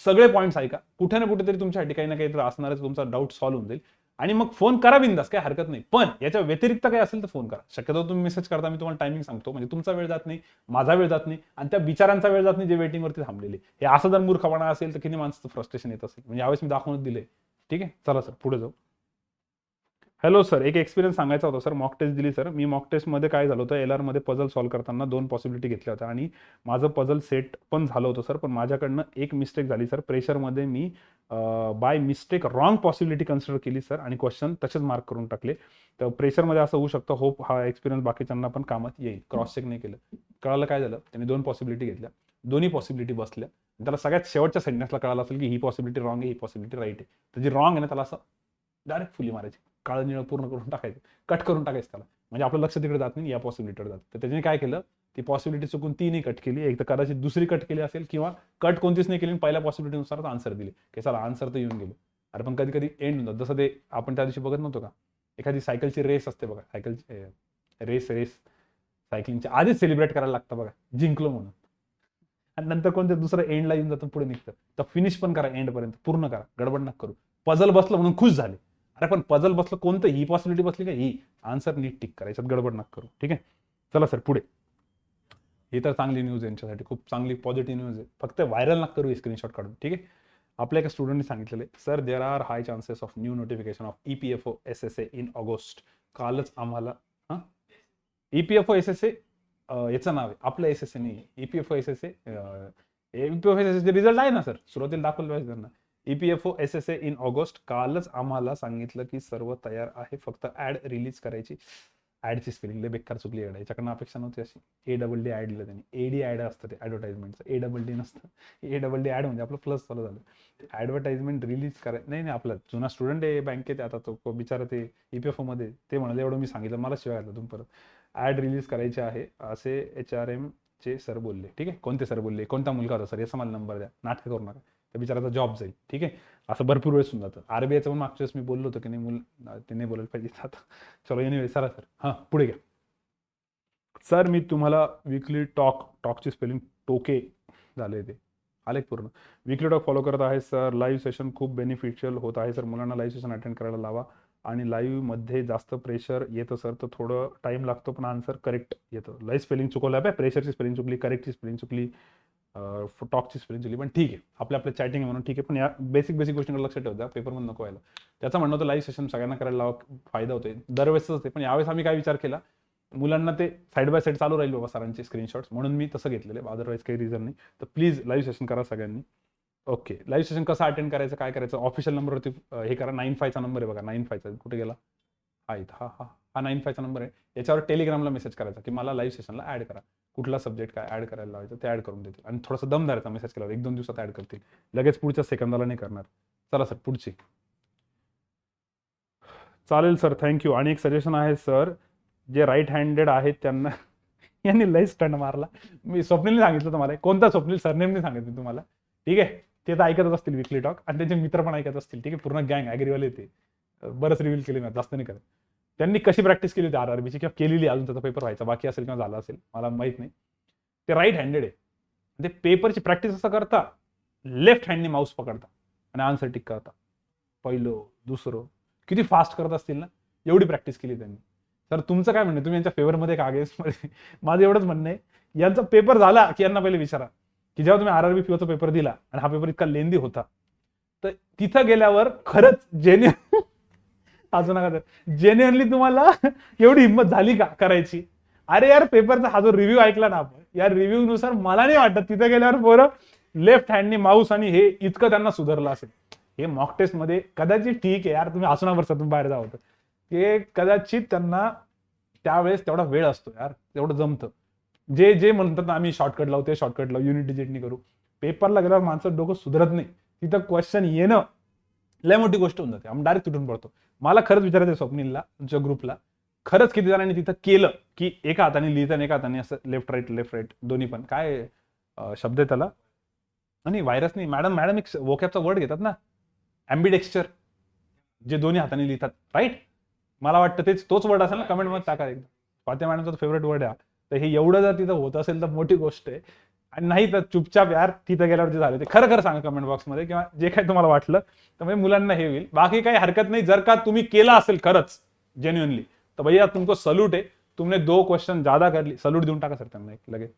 सगळे पॉईंट्स ऐका, कुठे ना कुठेतरी तुमच्यासाठी काही ना काहीतरी असणारच, तुमचा डाऊट सॉल्व्ह होऊन जाईल. आणि मग फोन करा बिंदास, काही हरकत नाही. पण याच्या व्यतिरिक्त काही असेल तर फोन करा. शक्यतो तुम्ही मेसेज करता, मी तुम्हाला टायमिंग सांगतो, म्हणजे तुमचा वेळ जात नाही, माझा वेळ जात नाही, आणि त्या बिचारांचा वेळ जात नाही जे वेटिंगवरती थांबलेले. हे असं जर मूर्खपणा असेल तर किती माणसाचं फ्रस्ट्रेशन येत असेल. म्हणजे यावेळेस मी दाखवूनच दिले. ठीक आहे, चला सर पुढे जाऊ. हॅलो सर, एक एक्सपिरियन्स सांगायचा होता सर. मॉक टेस्ट दिली सर. मी मॉक टेस्टमध्ये काय झालं होतं, LR मध्ये पझल सॉल्व्ह करताना 2 पॉसिबिलिटी घेतल्या होत्या आणि माझं पझल सेट पण झालं होतं सर. पण माझ्याकडनं एक मिस्टेक झाली सर. प्रेशरमध्ये मी by mistake wrong possibility consider केली सर आणि क्वेश्चन तसेच मार्क करून टाकले. तर प्रेशरमध्ये असं होऊ शकतं. होप हा एक्सपिरियन्स बाकीच्यांना पण कामात येईल. क्रॉस चेक नाही केलं. कळालं काय झालं, त्यांनी 2 पॉसिबिलिटी घेतल्या, दोन्ही पॉसिबिलिटी बसल्या. त्याला सगळ्यात शेवटच्या सेंटेन्सला कळालं असेल की ही पॉसिबिलिटी रॉंग आहे, ही पॉसिबिलिटी राईट आहे. तर जी रॉंग आहे ना, त्याला असं डायरेक्ट फुली मारायची, काळं निळं पूर्ण करून टाकायचं, कट करून टाकायचं त्याला. म्हणजे आपलं लक्ष तिकडे जात नाही, या पॉसिबिलिटीवर जातं. तर त्याने काय केलं, ती पॉसिबिलिटी चुकून ती नाही कट केली, एक तर कदाचित दुसरी कट केली असेल किंवा कट कोणतीच नाही केली, पहिल्या पॉसिबिलिटीनुसारच आन्सर दिले की चला आन्सर तर येऊन गेलो. अरे पण कधी कधी एंड होतात. जसं ते आपण त्या दिवशी बघत नव्हतो का, एखादी सायकलची रेस असते बघा, सायकलची रेस सायकलिंगच्या आधीच सेलिब्रेट करायला लागतं बघा, जिंकलो म्हणून. आणि नंतर कोणतं दुसरं एंडला येऊन जातं, पुढे निघतं. तर फिनिश पण करा, एंडपर्यंत पूर्ण करा, गडबड नका करू. पझल बसलं म्हणून खुश झाले. अरे पण पझल बसलं कोणतं, ही पॉसिबिलिटी बसली का, ही आन्सर नीट टिक करायच्यात, गडबड नका करू. ठीक आहे, चला सर पुढे. ही तर चांगली न्यूज आहे यांच्यासाठी, खूप चांगली पॉझिटिव्ह न्यूज आहे. फक्त व्हायरल नका करू स्क्रीनशॉट काढून. ठीक आहे, आपल्या एका स्टुडंटने सांगितलेलं आहे, sir there are high chances of new notification of EPFO SSA in August. कालच आम्हाला EPFO SSA याचं नाव आहे, आपलं SSA नाही. EPFO SSA EPFO SSA result आहे ना सर, सुरुवातीला दाखवलं पाहिजे त्यांना. EPFO SSA in August. कालच आम्हाला सांगितलं की सर्व तयार आहे, फक्त ऍड रिलीज करायची. ऍडची स्पेलिंग लय बेकार चुकली ऍड, याच्याकडनं अपेक्षा नव्हती अशी. ADD ऍड दिलं त्यांनी. AD ऍड असतं ते ऍडव्हर्टाइजमेंटचं, ADD नसतं. ADD ऍड म्हणजे आपलं प्लस चालू झालं. ऍडव्हर्टाइजमेंट रिलीज करायचं नाही. आपला जुना स्टुडंट आहे बँकेत, आता तो बिचारा ते EPFO मध्ये, ते म्हणाले एवढं मी सांगितलं, मला शिवाय तुम्ही परत. ऍड रिलीज करायचे आहे असे HRM चे सर बोलले. ठीक आहे, कोणते सर बोलले, कोणता मुलगा होता सर, याचा मला नंबर द्या, नाटकं करू नका, त्या बिचाराचा जॉब जाईल. ठीक आहे, असं भरपूर वेळेस होऊन जातं. RBIचं पण मागच्या वेळेस मी बोललो होतो की नाही, ते नाही बोलायला पाहिजे आता. चलो एनिवे, चला सर, हां पुढे घ्या. सर मी तुम्हाला विकली टॉकची स्पेलिंग टोके झाले, ते आले पूर्ण. विकली टॉक फॉलो करत आहे सर. लाईव्ह सेशन खूप बेनिफिशियल होत आहे सर. मुलांना लाईव्ह सेशन अटेंड करायला लावा. आणि लाईव्हमध्ये जास्त प्रेशर येतं सर, तर थोडं टाईम लागतो पण आन्सर करेक्ट येतं. लाईव्ह स्पेलिंग चुकवलं आहे, प्रेशरची स्पेलिंग चुकली, करेक्टची स्पेलिंग चुकली, टॉकची स्पेलिंग चुकली, पण ठीक आहे, आपल्या चॅटिंग म्हणून ठीक आहे. पण या बेसिक गोष्टींकडे लक्ष ठेवता, पेपरमध्ये नको व्हायला. त्याचं म्हणणं होतं लाईव्ह सेशन सगळ्यांना करायला लावा, फायदा होतोय. दरवेळेसच होते, पण यावेळेस आम्ही काय विचार केला, मुलांना ते साईड बाय साईड चालू राहील बाबा सरांचे स्क्रीनशॉट्स, म्हणून मी तसं घेतलेलं आहे, अदरवाईज काही रिझन नाही. तर प्लीज लाईव्ह सेशन करा सगळ्यांनी. ओके, लाईव्ह सेशन कसं अटेंड करायचं, काय करायचं, ऑफिशियल नंबरवरती हे करा. 95चा नंबर आहे बघा, 95चा कुठे गेला, हा इथं, हा 95चा नंबर आहे. याच्यावर टेलिग्रामला मेसेज करायचा की मला लाईव्ह सेशनला ऍड करा, कुठला सब्जेक्ट काय ऍड करायला लावायचं ते ऍड करून देतील. आणि थोडासा दम धरायचा, मेसेज केल्यावर 1-2 दिवसात ऍड करतील, लगेच पुढच्या सेकंदाला नाही करणार. चला सर पुढची. चालेल सर, थँक्यू. आणि एक सजेशन आहे सर, जे राईट हँडेड आहेत त्यांना यांनी लई स्टंट मारला. मी स्वप्नीलने सांगितलं तुम्हाला, कोणता स्वप्नील, सरनेमने सांगितलं तुम्हाला. ठीक आहे, ते तर ऐकतच असतील विकली टॉक, आणि त्यांचे मित्र पण ऐकत असतील. ठीक आहे, पूर्ण गँग ॲग्रीवाले ते बरंच रिव्हील केले ना, जास्त नाही करत. त्यांनी कशी प्रॅक्टिस केली होती RRBची, किंवा केलेली, अजून त्याचा पेपर व्हायचा बाकी असेल किंवा झाला असेल, मला माहित नाही. ते राईट हँडेड आहे, ते पेपरची प्रॅक्टिस असं करता, लेफ्ट हँडने माऊस पकडता आणि आन्सर टिक करता. पहिलं दुसरं किती फास्ट करत असतील ना, एवढी प्रॅक्टिस केली त्यांनी. तर तुमचं काय म्हणणं, तुम्ही यांच्या फेवरमध्ये का अगेन्स्टमध्ये? माझं एवढंच म्हणणं आहे, यांचा पेपर झाला की यांना पहिले विचारा की जेव्हा तुम्ही RRB POचा पेपर दिला आणि हा पेपर इतका लेंदी होता, तर तिथं गेल्यावर खरंच जेन्युइन अजून नका तर जेन्युइनली तुम्हाला एवढी हिंमत झाली का करायची? अरे यार, पेपरचा हा जो रिव्ह्यू ऐकला ना आपण, या रिव्ह्यू नुसार मला नाही वाटत तिथं गेल्यावर पोरं लेफ्ट हँडनी माऊस आणि हे इतकं त्यांना सुधारलं असेल. हे मॉक टेस्ट मध्ये कदाचित ठीक आहे यार, तुम्ही असू ना वर्षातून बाहेर जावं, ते कदाचित त्यांना त्यावेळेस तेवढा वेळ असतो यार, तेवढं जमतं. जे जे म्हणतात ना आम्ही शॉर्टकट लावू, ते शॉर्टकट लावू, युनिट डिजिटनी करू, पेपरला गेल्यावर माणसं डोकं सुधारत नाही. तिथं क्वेश्चन येणं लय मोठी गोष्ट होऊन जाते, आम्ही डायरेक्ट तुटून पडतो. मला खरंच विचारायचं स्वप्नीलला, तुमच्या ग्रुपला, खरंच किती जणांनी तिथं केलं की एका हाताने लिहितं आणि एका हाताने असं लेफ्ट राईट दोन्ही पण, काय शब्द आहे त्याला, आणि व्हायरस नाही मॅडम एक वोकॅबचा वर्ड घेतात ना, ॲम्बिडेक्स्चर, जे दोन्ही हाताने लिहितात, राईट? मला वाटतं तोच वर्ड असेल ना, कमेंटमध्ये टाका एकदा. स्वाती मॅडमचा फेवरेट वर्ड आहे. तर हे एवढं जर तिथं होत असेल तर मोठी गोष्ट आहे. आणि नाही तर चुपचाप यार, तिथं गेल्यावर जे झालं ते खरं खरं सांगा कमेंट बॉक्समध्ये, किंवा जे काही तुम्हाला वाटलं तर म्हणजे मुलांना हे होईल. बाकी काही हरकत नाही, जर का तुम्ही केला असेल खरंच जेन्युइनली, तर भैया तुमको सल्यूट आहे. तुमने 2 क्वेश्चन ज्यादा कर ली, सल्यूट देऊन टाका सर त्यांना एक लगेच.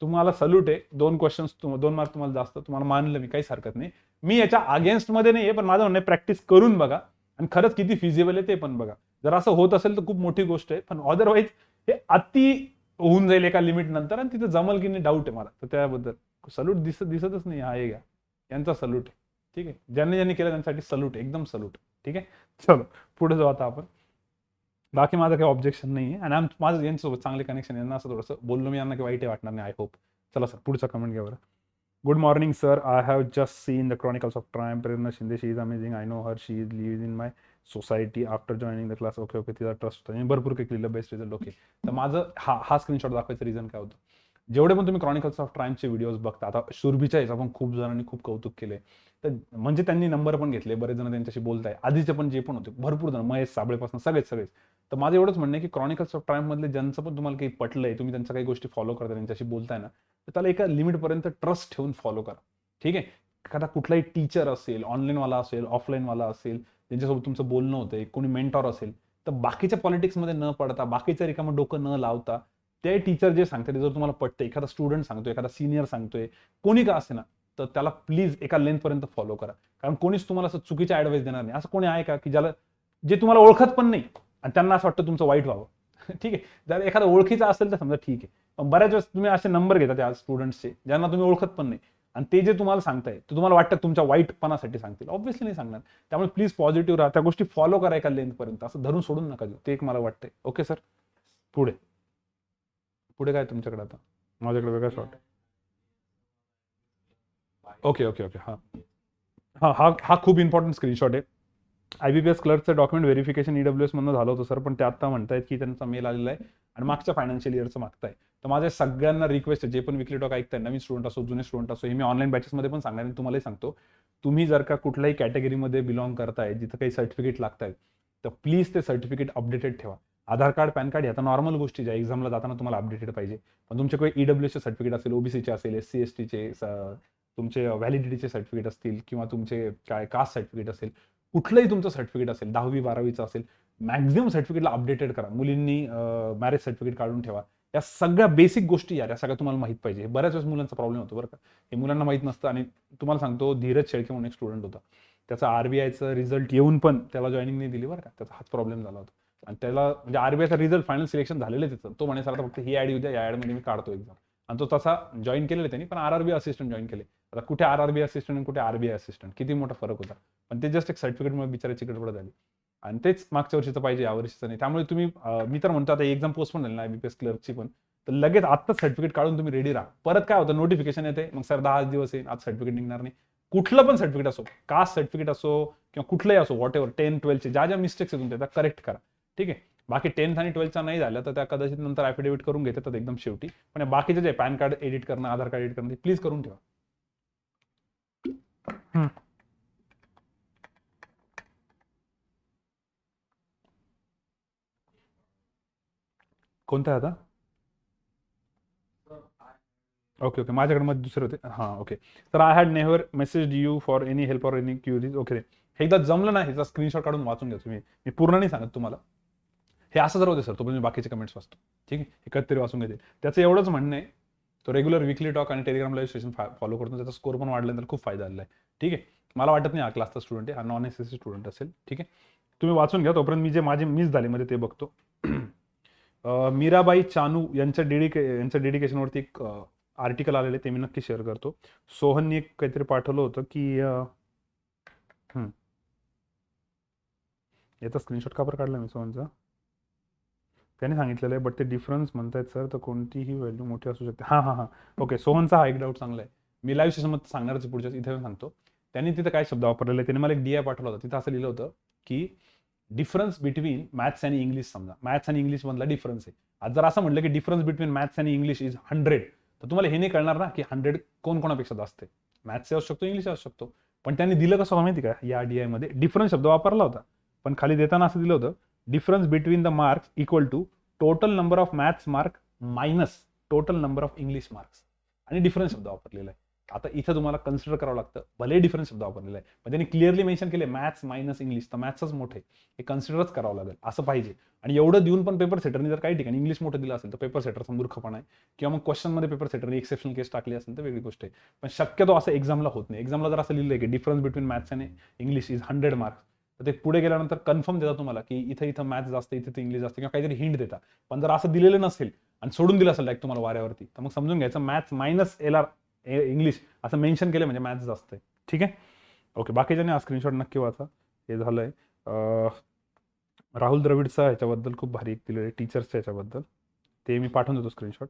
तुम्हाला सल्यूट आहे, 2 क्वेश्चन्स 2 मार्क तुम्हाला जास्त, तुम्हाला मानलं मी, काहीच हरकत नाही. मी याच्या अगेन्स्ट मध्ये नाही आहे, पण माझं म्हणणं प्रॅक्टिस करून बघा आणि खरंच किती फिजिबल आहे ते पण बघा. जर असं होत असेल तर खूप मोठी गोष्ट आहे, पण अदरवाईज हे अति होऊन जाईल एका लिमिट नंतर आणि तिथं जमल की नाही डाऊट आहे मला. तर त्याबद्दल सल्यूट दिसतच नाही. हा हे घ्या, यांचा सल्यूट आहे. ठीक आहे, ज्यांनी ज्यांनी केलं त्यांच्यासाठी सल्यूट, एकदम सल्यूट. ठीक आहे, चलो पुढे जाऊ आता आपण. बाकी माझं काही ऑब्जेक्शन नाही आहे आणि माझं यांच्यासोबत चांगले कनेक्शन. यांना असं थोडंसं बोललो मी यांना काही वाईट वाटणार नाही, आय होप. चला सर, पुढचा कमेंट घ्या बरं. Good morning sir, I have just seen the chronicles of triumph. Prerna Shinde, she is amazing. I know her, she is live in my society after joining the class. Okay okay, तिचा trust होता. भरपूर काही केलेलं, best result. Okay, तर माझं हा screenshot दाखवायचं reason काय होतं, जेवढे पण तुम्ही क्रॉनिकल्स ऑफ ट्रायमचे व्हिडिओज बघता, आता सुरभीच्या याचा पण खूप जणांनी खूप कौतुक केले, तर म्हणजे त्यांनी नंबर पण घेतले, बरेच जण त्यांच्याशी बोलताय, आधीचे पण जे पण होते भरपूर जण, महेश साबळेपासून सगळेच. तर माझं एवढंच म्हणणं आहे की क्रॉनिकल्स ऑफ ट्रायम मधले ज्यांचं पण तुम्हाला काही पटलंय, तुम्ही त्यांच्या काही गोष्टी फॉलो करता, त्यांच्याशी बोलताय ना, तर त्याला एका लिमिटपर्यंत ट्रस्ट ठेवून फॉलो करा. ठीक आहे, एखादा कुठलाही टीचर असेल, ऑनलाईनवाला असेल, ऑफलाईनवाला असेल, ज्यांच्यासोबत तुमचं बोलणं होतंय, कोणी मेंटॉर असेल, तर बाकीच्या पॉलिटिक्समध्ये न पडता, बाकीच्या रिकामं डोकं न लावता, ते टीचर जे सांगते ते जर तुम्हाला पटतं, एखादा स्टुडंट सांगतोय, एखादा सिनियर सांगतोय, कोणी का असे ना, तर त्याला प्लीज एका लेंथपर्यंत फॉलो करा. कारण कोणीच तुम्हाला असं चुकीच्या ऍडवाइस देणार नाही. असं कोणी आहे का की ज्याला, जे तुम्हाला ओळखत पण नाही आणि त्यांना असं वाटतं तुमचं वाईट व्हावं. ठीक आहे, जर एखादा ओळखीचा असेल तर समजा ठीक आहे, पण बऱ्याच वेळेस तुम्ही असे नंबर घेता त्या स्टुडंट्सचे ज्यांना तुम्ही ओळखत पण नाही, आणि ते जे तुम्हाला सांगताय ते तुम्हाला वाटतं तुमच्या वाईटपणासाठी सांगतील, ऑब्व्हियसली नाही सांगणार. त्यामुळे प्लीज पॉझिटिव्ह राहा, त्या गोष्टी फॉलो करा एका लेंथपर्यंत, असं धरून सोडून नका देऊ. ते एक मला वाटतंय. ओके सर, पुढे पुढे काय तुमच्याकडे आता? माझ्याकडे वेगळा शॉट. ओके ओके ओके, हां हां, हा खूप इम्पॉर्टंट स्क्रीनशॉट आहे. IBPS क्लर्कचं डॉक्युमेंट व्हेरिफिकेशन EWS मधनं झालं होतं सर, पण ते आता म्हणतायत की त्यांचा मेल आलेला आहे आणि मागच्या फायनान्शियल इयरचं मागताय. तर माझ्या सगळ्यांना रिक्वेस्ट आहे, जे पण विकली टॉक ऐकताय, नवीन स्टुडंट असो, जुने स्टुडंट असो, हे मी ऑनलाईन बॅचेसमध्ये पण सांगणार आणि तुम्हालाही सांगतो, तुम्ही जर का कुठल्याही कॅटेगरीमध्ये बिलॉंग करताय, जिथं काही सर्टिफिकेट लागतात, तर प्लीज ते सर्टिफिकेट अपडेटेड ठेवा. आधार कार्ड, पॅन कार्ड, ह्या नॉर्मल गोष्टी ज्या एक्झामला जाताना तुम्हाला अपडेटेड पाहिजे. पण तुमच्याकडे EWSचे सर्टिफिकेट असेल, OBCचे असेल, SC STचे, तुमचे व्हॅलिडिटीचे सर्टिफिकेट असतील, किंवा तुमचे काय कास्ट सर्टिफिकेट असेल, कुठलंही तुमचं सर्टिफिकेट असेल, 10वी 12वीचं असेल, मॅक्झिमम सर्टिफिकेटला अपडेटेड करा. मुलींनी मॅरेज सर्टिफिकेट काढून ठेवा. या सगळ्या बेसिक गोष्टी या सगळ्या तुम्हाला माहित पाहिजे. बऱ्याच वेळेस मुलांचा प्रॉब्लेम होतो बरं का, हे मुलांना माहित नसतं. आणि तुम्हाला सांगतो, धीरज शेळके म्हणून एक स्टुडंट होता, त्याचा RBIचं रिझल्ट येऊन पण त्याला जॉईनिंग नाही दिली बरं का, त्याचा हाच प्रॉब्लेम झाला होता. आणि त्याला म्हणजे RBIचा रिझल्ट फायनल सिलेक्शन झालेलं आहे त्याचं, तो म्हणे सर आता फक्त ही ऍड येऊ द्या, या ऍडमध्ये मी काढतो एक्झाम. आणि तो तसा जॉईन केलेला त्यांनी, पण RRB असिस्टंट जॉईन केले. आता कुठे RRB असिस्टंट आणि कुठे RBI असिस्टंट, किती मोठा फरक होता. पण ते जस्ट एक सर्टिफिकेटमुळे बिचाराची गडबड झाली. आणि तेच मागच्या वर्षीचं पाहिजे, या वर्षीचं नाही. त्यामुळे तुम्ही, मी तर म्हणतो आता एक्झाम पोस्टपोन झाली ना IBPS क्लर्कची पण, तर लगेच आत्ताच सर्टिफिकेट काढून तुम्ही रेडी राहा. परत काय होतं, नोटिफिकेशन येते, मग सर 10 दिवस येईल, आज सर्टिफिकेट निघणार नाही. कुठलं पण सर्टिफिकेट असो, कास्ट सर्टिफिकेट असो किंवा कुठलंही असो, व्हॉट एव्हर, 10, 12चे ज्या ज्या मिस्टेक्स आहेत तुमच्या त्या करेक्ट करा. ठीक आहे, बाकी 10th आणि 12th नाही झालं तर त्या कदाचित नंतर ॲफिडेविट करून घेतात एकदम शेवटी. पण बाकीचे जे पॅन कार्ड एडिट करणं, आधार कार्ड एडिट करणं, प्लीज करून ठेवा. कोणता आहे आता? ओके ओके, माझ्याकडे मध्ये दुसरे होते. हां ओके, तर I had never message you for any help or any queries. Okay, हे एकदा जमलं ना, ह्याचा स्क्रीनशॉट काढून वाचून घ्या तुम्ही. मी पूर्ण नाही सांगत तुम्हाला, हे असं जर होते सर, तो मी बाकीचे कमेंट्स वाचतो. ठीक आहे, एकत्र वाचून घेते. त्याचं एवढंच म्हणणं आहे, तो रेग्युलर वीकली टॉक आणि टेलिग्राम लाईव्ह सेशन फॉलो करतो, त्याचा स्कोर पण वाढल्यानंतर खूप फायदा आलेला आहे. ठीक आहे, मला वाटत नाही हा क्लासचा स्टुडंट आहे, हा नॉन SSC स्टुडंट असेल. ठीक आहे, तुम्ही वाचून घ्या, तोपर्यंत मी जे माझे मिस झाले मध्ये ते बघतो. मीराबाई चानू यांच्या डेडिकेशनवरती एक आर्टिकल आलेले, ते मी नक्की शेअर करतो. सोहननी एक काहीतरी पाठवलं होतं की याचा स्क्रीनशॉट का बरं काढला मी सोहनचा, त्याने सांगितलेलं आहे, बट ते डिफरन्स म्हणतायत सर, तर कोणतीही व्हॅल्यू मोठी असू शकते. हां, ओके, सोहनचा हा एक डाऊट चांगला आहे, मी लाईव्ह सेशनमध्ये सांगणारच पुढच्या, इथे सांगतो. त्यांनी तिथं काय शब्द वापरलेला आहे, त्याने मला एक DI पाठवला होता, तिथं असं लिहिलं होतं की डिफरन्स बिटवीन मॅथ्स आणि इंग्लिश. समजा मॅथ्स आणि इंग्लिश मधला डिफरन्स आहे. आज जर असं म्हटलं की डिफरन्स बिटवीन मॅथ्स आणि इंग्लिश इज 100, तर तुम्हाला हे नाही कळणार ना की 100 कोणापेक्षा जास्त आहे. मॅथ्स असू शकतो, इंग्लिश असू शकतो. पण त्यांनी दिलं कसं माहिती का, या DI मध्ये डिफरन्स शब्द वापरला होता, पण खाली देताना असं दिलं होतं, difference between the marks equal to total number of maths mark minus total number of English marks. आणि डिफरन्स शब्द वापरलेला आहे. आता इथं तुम्हाला कन्सिडर करावं लागतं, भले डिफरन्स शब्द वापरलेला आहे, पण त्यांनी क्लिअरली मेन्शन केले मॅथ्स मायनस इंग्लिश, तर मॅथ्सच मोठे, हे कन्सिडरच करावं लागेल, असं पाहिजे. आणि एवढं देऊन पण पेपर सेटरने जर काही ठिकाणी इंग्लिश मोठं दिलं असेल तर पेपर सेटरचा मूर्खपणा आहे, किंवा मग क्वेश्चनमध्ये पेपर सेटरने एक्सेप्शनल केस टाकली असेल तर वेगळी गोष्ट आहे. पण शक्यतो असं एक्झामला होत नाही. एक्झामला जर असं लिहिलं की डिफरन्स बिटवीन मॅथ्स आणि इंग्लिश इज 100 मार्क्स, तर ते पुढे गेल्यानंतर कन्फर्म देतात तुम्हाला की इथं मॅथ्स जास्त, इथे इंग्लिश जास्त, किंवा काहीतरी हिंट देतात. पण जर असं दिलेलं नसेल आणि सोडून दिलं असेल लाईक तुम्हाला वाऱ्यावरती, तर मग समजून घ्यायचं मॅथ्स मायनस LR इंग्लिश असं मेन्शन केलं म्हणजे मॅथ्स जास्त आहे. ठीक आहे. ओके, बाकीच्याने हा स्क्रीनशॉट नक्की वाचा. हे झालंय. राहुल द्रविडचा ह्याच्याबद्दल खूप भारी दिलेलं आहे टीचर्सच्या ह्याच्याबद्दल, ते मी पाठवून देतो स्क्रीनशॉट.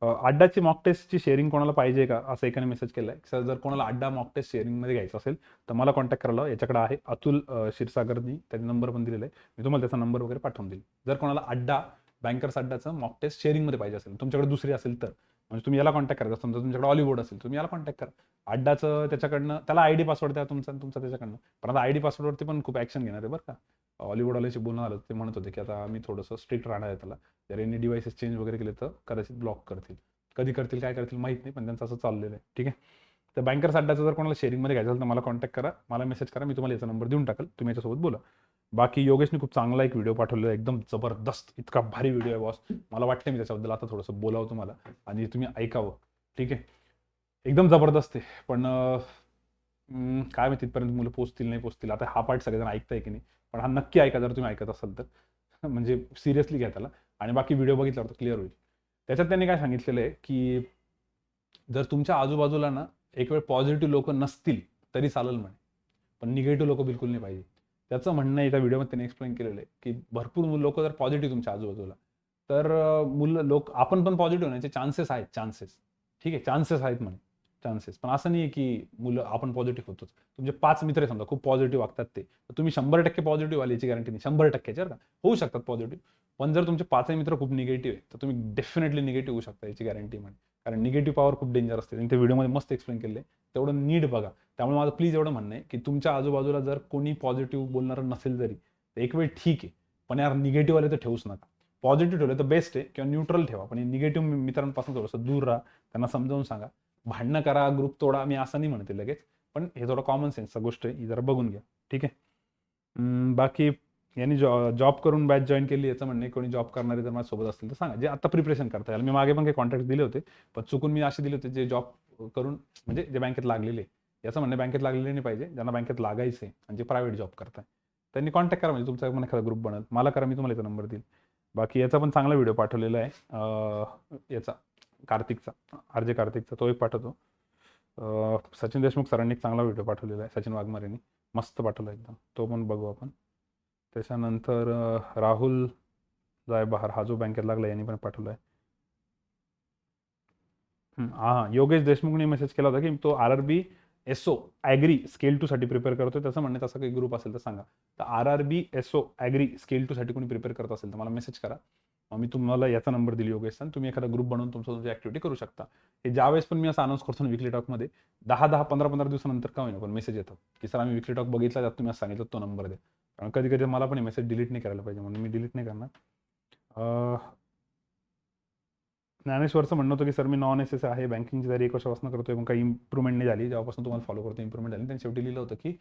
अड्डाची मॉक टेस्टची शेअरिंग कोणाला पाहिजे का असं एकाने मेसेज केलाय. सर जर कोणाला अड्डा मॉक टेस्ट शेअरिंगमध्ये घ्यायचं असेल तर मला कॉन्टॅक्ट करायला. याच्याकडे आहे अतुल क्षीरसागरनी, त्याचा नंबर पण दिलेला आहे. मी तुम्हाला त्याचा नंबर वगैरे पाठवून देईल. जर कोणाला अड्डा बँकर्स अड्डाचं मॉक टेस्ट शेअरिंगमध्ये पाहिजे असेल, तुमच्याकडे दुसरी असेल तर, म्हणजे तुम्ही याला कॉन्टॅक्ट करायचा. समजा तुमच्याकडे ऑलिवूड असेल, तुम्ही याला कॉन्टॅक्ट करा. अड्डाचं त्याच्याकडनं त्याला आयडी पासवर्ड द्या तुमचा त्याच्याकडनं. पण आता आयडी पासवर्डवरती पण खूप ॲक्शन घेणार आहे बरं का. हॉलिवूडवाल्याशी बोलणं आलं, ते म्हणत होते की आता आम्ही थोडंसं स्ट्रिक्ट राहणार आहे त्याला. जर यांनी डिव्हाइसेस चेंज वगैरे केले तर कदाचित ब्लॉक करतील. कधी करतील काय करतील माहीत नाही, पण त्यांचं असं चाललेलं आहे. ठीक आहे. तर बँकर्स अड्डाचं जर कोणाला शेअरिंगमध्ये घ्यायचं असेल तर मला कॉन्टॅक्ट करा, मला मेसेज करा, मी तुम्हाला याचा नंबर देऊन टाकेल, तुम्ही याच्यासोबत बोला. बाकी योगेशने खूप चांगला एक व्हिडिओ पाठवलेला आहे, एकदम जबरदस्त, इतका भारी व्हिडिओ आहे बॉस. मला वाटतं मी त्याच्याबद्दल आता थोडंसं बोलावं तुम्हाला आणि तुम्ही ऐकावं. ठीक आहे. एकदम जबरदस्त आहे. पण काय माहिती तिथपर्यंत मुलं पोचतील नाही पोचतील. आता हा पार्ट सगळेजण ऐकताय की नाही, पण हा नक्की ऐका जर तुम्ही ऐकत असाल तर. म्हणजे सिरियसली घ्या त्याला, आणि बाकी व्हिडिओ बघितल्यावर तर क्लिअर होईल. त्याच्यात त्यांनी काय सांगितलेलं आहे की जर तुमच्या आजूबाजूला ना एक वेळ पॉझिटिव्ह लोक नसतील तरी चालेल म्हणे, पण निगेटिव्ह लोक बिलकुल नाही पाहिजे. त्याचं म्हणणं एका व्हिडिओमध्ये त्यांनी एक्सप्लेन केलेलं आहे की भरपूर लोक जर पॉझिटिव्ह तुमच्या आजूबाजूला, तर मुलं लोक आपण पण पॉझिटिव्ह होण्याचे चान्सेस आहेत. ठीक आहे, चान्सेस आहेत म्हणे, चान्सेस. पण असं नाही की मुलं आपण पॉझिटिव्ह होतोच. तुमचे 5 मित्र समजा खूप पॉझिटिव्ह वागतात, ते तर तुम्ही 100% पॉझिटिव्ह आली याची गॅरंटी नाही. 100%ची बरं का, होऊ शकतात पॉझिटिव्ह. पण जर तुमचे 5 मित्र खूप निगेटिव्ह आहे तर तुम्ही डेफिनेटली निगेटिव्ह होऊ शकता याची गॅरंटी म्हणे. कारण निगेटिव्ह पॉवर खूप डेंजर असते, आणि ते व्हिडिओमध्ये मस्त एक्सप्लेन केलं आहे. तेवढं नीट बघा. त्यामुळे माझं प्लीज एवढं म्हणणं आहे की तुमच्या आजूबाजूला जर कोणी पॉझिटिव्ह बोलणारं नसेल जरी, तर एक वेळ ठीक आहे, पण यार निगेटिव्ह आले तर ठेवूच नका. पॉझिटिव्ह ठेवले तर बेस्ट आहे, किंवा न्यूट्रल ठेवा, पण निगेटिव्ह मित्रांपासून थोडंसं दूर राहा. त्यांना समजावून सांगा. भांडणं करा, ग्रुप तोडा, मी असं नाही म्हणते लगेच, पण हे थोडं कॉमन सेन्सचा गोष्ट आहे, ही जरा बघून घ्या. ठीक आहे. बाकी यांनी जॉब करून बॅच जॉईन केली, याचं म्हणणे कोणी जॉब करणारे जर माझ्यासोबत असतील तर सांगा, जे आता प्रिपरेशन करता येईल. मी मागे पण काही कॉन्ट्रॅक्ट दिले होते, पण चुकून मी असे दिले होते जे जॉब करून म्हणजे जे बँकेत लागलेले. याचं म्हणणे बँकेत लागलेले नाही पाहिजे, ज्यांना बँकेत लागायचे आणि जे प्रायव्हेट जॉब करताय त्यांनी कॉन्टॅक्ट करा, म्हणजे तुमचा पण एखादा ग्रुप बनल. मला करा, मी तुम्हाला याचा नंबर देईल. बाकी याचा पण चांगला व्हिडिओ पाठवलेला आहे याचा कार्तिकचा, RJ कार्तिकचा, तो एक पाठवतो. सचिन देशमुख सरांनी एक चांगला व्हिडिओ पाठवलेला आहे, सचिन वाघमारेंनी मस्त पाठवला एकदम, तो पण बघू आपण. त्याच्यानंतर राहुल जाय बहार, हा जो बँकेत लागला यांनी पण पाठवला आहे. हां, योगेश देशमुखने मेसेज केला होता की तो RRB SO ॲग्री स्केल 2 साठी प्रिपेअर करतोय. त्याचं म्हणणे तसा काही ग्रुप असेल तर सांगा. तर RRB SO ॲग्री स्केल 2 साठी कोणी प्रिपेअर करत असेल तर मला मेसेज करा. मी तुम्हाला याचा नंबर दिली योगेशचा, तुम्ही एखादा ग्रुप बनवून तुमची ॲक्टिव्हिटी करू शकता. हे ज्यावेळेस पण मी असं अनाऊन्स करतो ना विकली टॉकमध्ये, 10-10, 15-15 दिवसानंतर का होईना पण मेसेज येतात की सर आम्ही विकली टॉक बघितला, त्यात तुम्ही असं सांगितलं तो नंबर द्या. कारण कधी कधी मला पण मेसेज डिलीट नाही करायला पाहिजे, म्हणून मी डिलीट नाही करणार. ज्ञानेश्वरचं म्हणणं होतं की सर मी नॉन SS आहे, बँकिंगची तयारी 1 वर्षापासून करतोय, पण काही इम्प्रूव्हमेंट नाही झाली. जेव्हापासून तुम्हाला फॉलो करतो इम्प्रूव्हमेंट झाली. त्यांनी शेवटी लिहिलं होतं की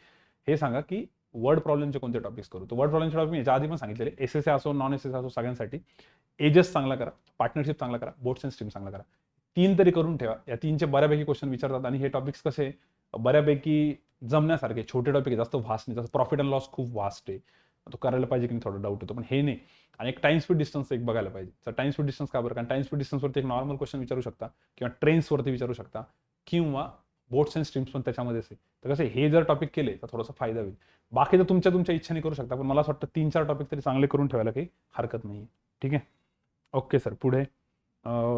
हे सांगा की वर्ड प्रॉब्लेमचे कोणते टॉपिक्स करू. तर वर्ड प्रॉब्लेमचे टॉपिक मी याच्या आधी पण सांगितलेले, SS असो नॉन SS असो सगळ्यांसाठी. एजेस चांगला करा, पार्टनरशिप चांगला करा, बोट्स अँड स्ट्रीम चांगला करा. 3 तरी करून ठेवा. या 3चे बऱ्यापैकी क्वेश्चन विचारतात, आणि हे टॉपिक्स कसे बऱ्यापैकी जमण्यासारखे, छोटे टॉपिक आहे, जास्त व्हास्ट नाही. जसं प्रॉफिट अँड लॉस खूप व्हास्ट आहे, तो करायला पाहिजे की नाही थोडा डाऊट होतो, पण हे नाही. आणि एक टाइम स्पीड डिस्टन्स एक बघायला पाहिजे. तर टाइम स्पीड डिस्टन्स का बरं? कारण टाइम स्पीड डिस्टन्सवरती एक नॉर्मल क्वेश्चन विचारू शकता, किंवा ट्रेन्सवरती विचारू शकता, किंवा बोट्स अँड स्ट्रीम्स पण त्याच्यामध्येच आहे. तर कसं हे जर टॉपिक केले तर थोडासा फायदा होईल. बाकी तर तुमच्या इच्छेने करू शकता, पण मला असं वाटतं 3-4 टॉपिक तरी चांगले करून ठेवायला काही हरकत नाही. ठीक आहे. ओके सर, पुढे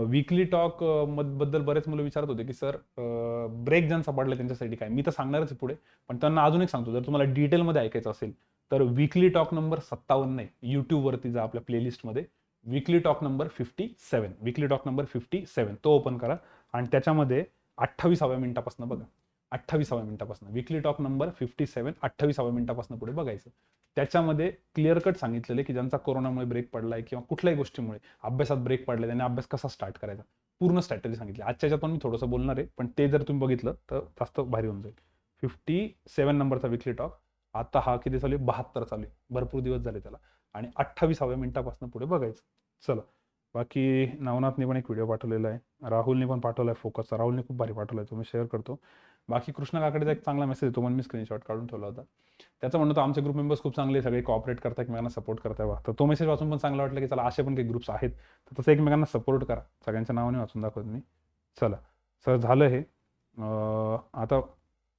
वीकली टॉक बद्दल बरेच मुलं विचारत होते की सर ब्रेक ज्यांचा पडला त्यांच्यासाठी काय. मी तर सांगणारच आहे पुढे, पण त्यांना अजून एक सांगतो, जर तुम्हाला डिटेलमध्ये ऐकायचं असेल तर वीकली टॉक नंबर 57 आहे, यूट्यूबवरती जा आपल्या प्लेलिस्टमध्ये, weekly talk number 57, weekly talk number 57 तो ओपन करा, आणि त्याच्यामध्ये 28व्या मिनिटापासून बघा. 28व्या मिनिटापासून वीकली टॉक नंबर 57, 28व्या मिनिटापासून पुढे बघायचं. त्याच्यामध्ये क्लिअर कट सांगितलेलं आहे की ज्यांचा कोरोनामुळे ब्रेक पडलाय किंवा कुठल्याही गोष्टीमुळे अभ्यासात ब्रेक पडलाय, त्यांनी अभ्यास कसा स्टार्ट करायचा, पूर्ण स्ट्रॅटेजी सांगितली. आजच्या याच्यात पण मी थोडंसं बोलणार आहे, पण ते जर तुम्ही बघितलं तर जास्त भारी होऊन जाईल. 57 नंबरचा वीकली टॉक, आता हा किती चालू आहे, 72 चालू आहे, भरपूर दिवस झाले त्याला, आणि 28व्या मिनिटापासून पुढे बघायचं. चला, बाकी नवनाथने पण एक व्हिडिओ पाठवलेला आहे, राहुलने पण पाठवला आहे फोकसचा, राहुलने खूप भारी पाठवला आहे, तो मी शेअर करतो. बाकी कृष्णा काकडेचा एक चांगला मेसेज येतो, पण मी स्क्रीनशॉट काढून ठेवला होता. त्याचं म्हणणं होतं आमचे ग्रुप मेंबर्स खूप चांगले, सगळे कॉपरेट करतात, एकमेकांना सपोर्ट करताय बा. तर तो मेसेज वाचून पण चांगला वाटलं की चला असे पण काही ग्रुप्स आहेत, तर तसं एकमेकांना सपोर्ट करा. सगळ्यांच्या नावाने वाचून दाखवतो मी. चला सर, झालं हे. आता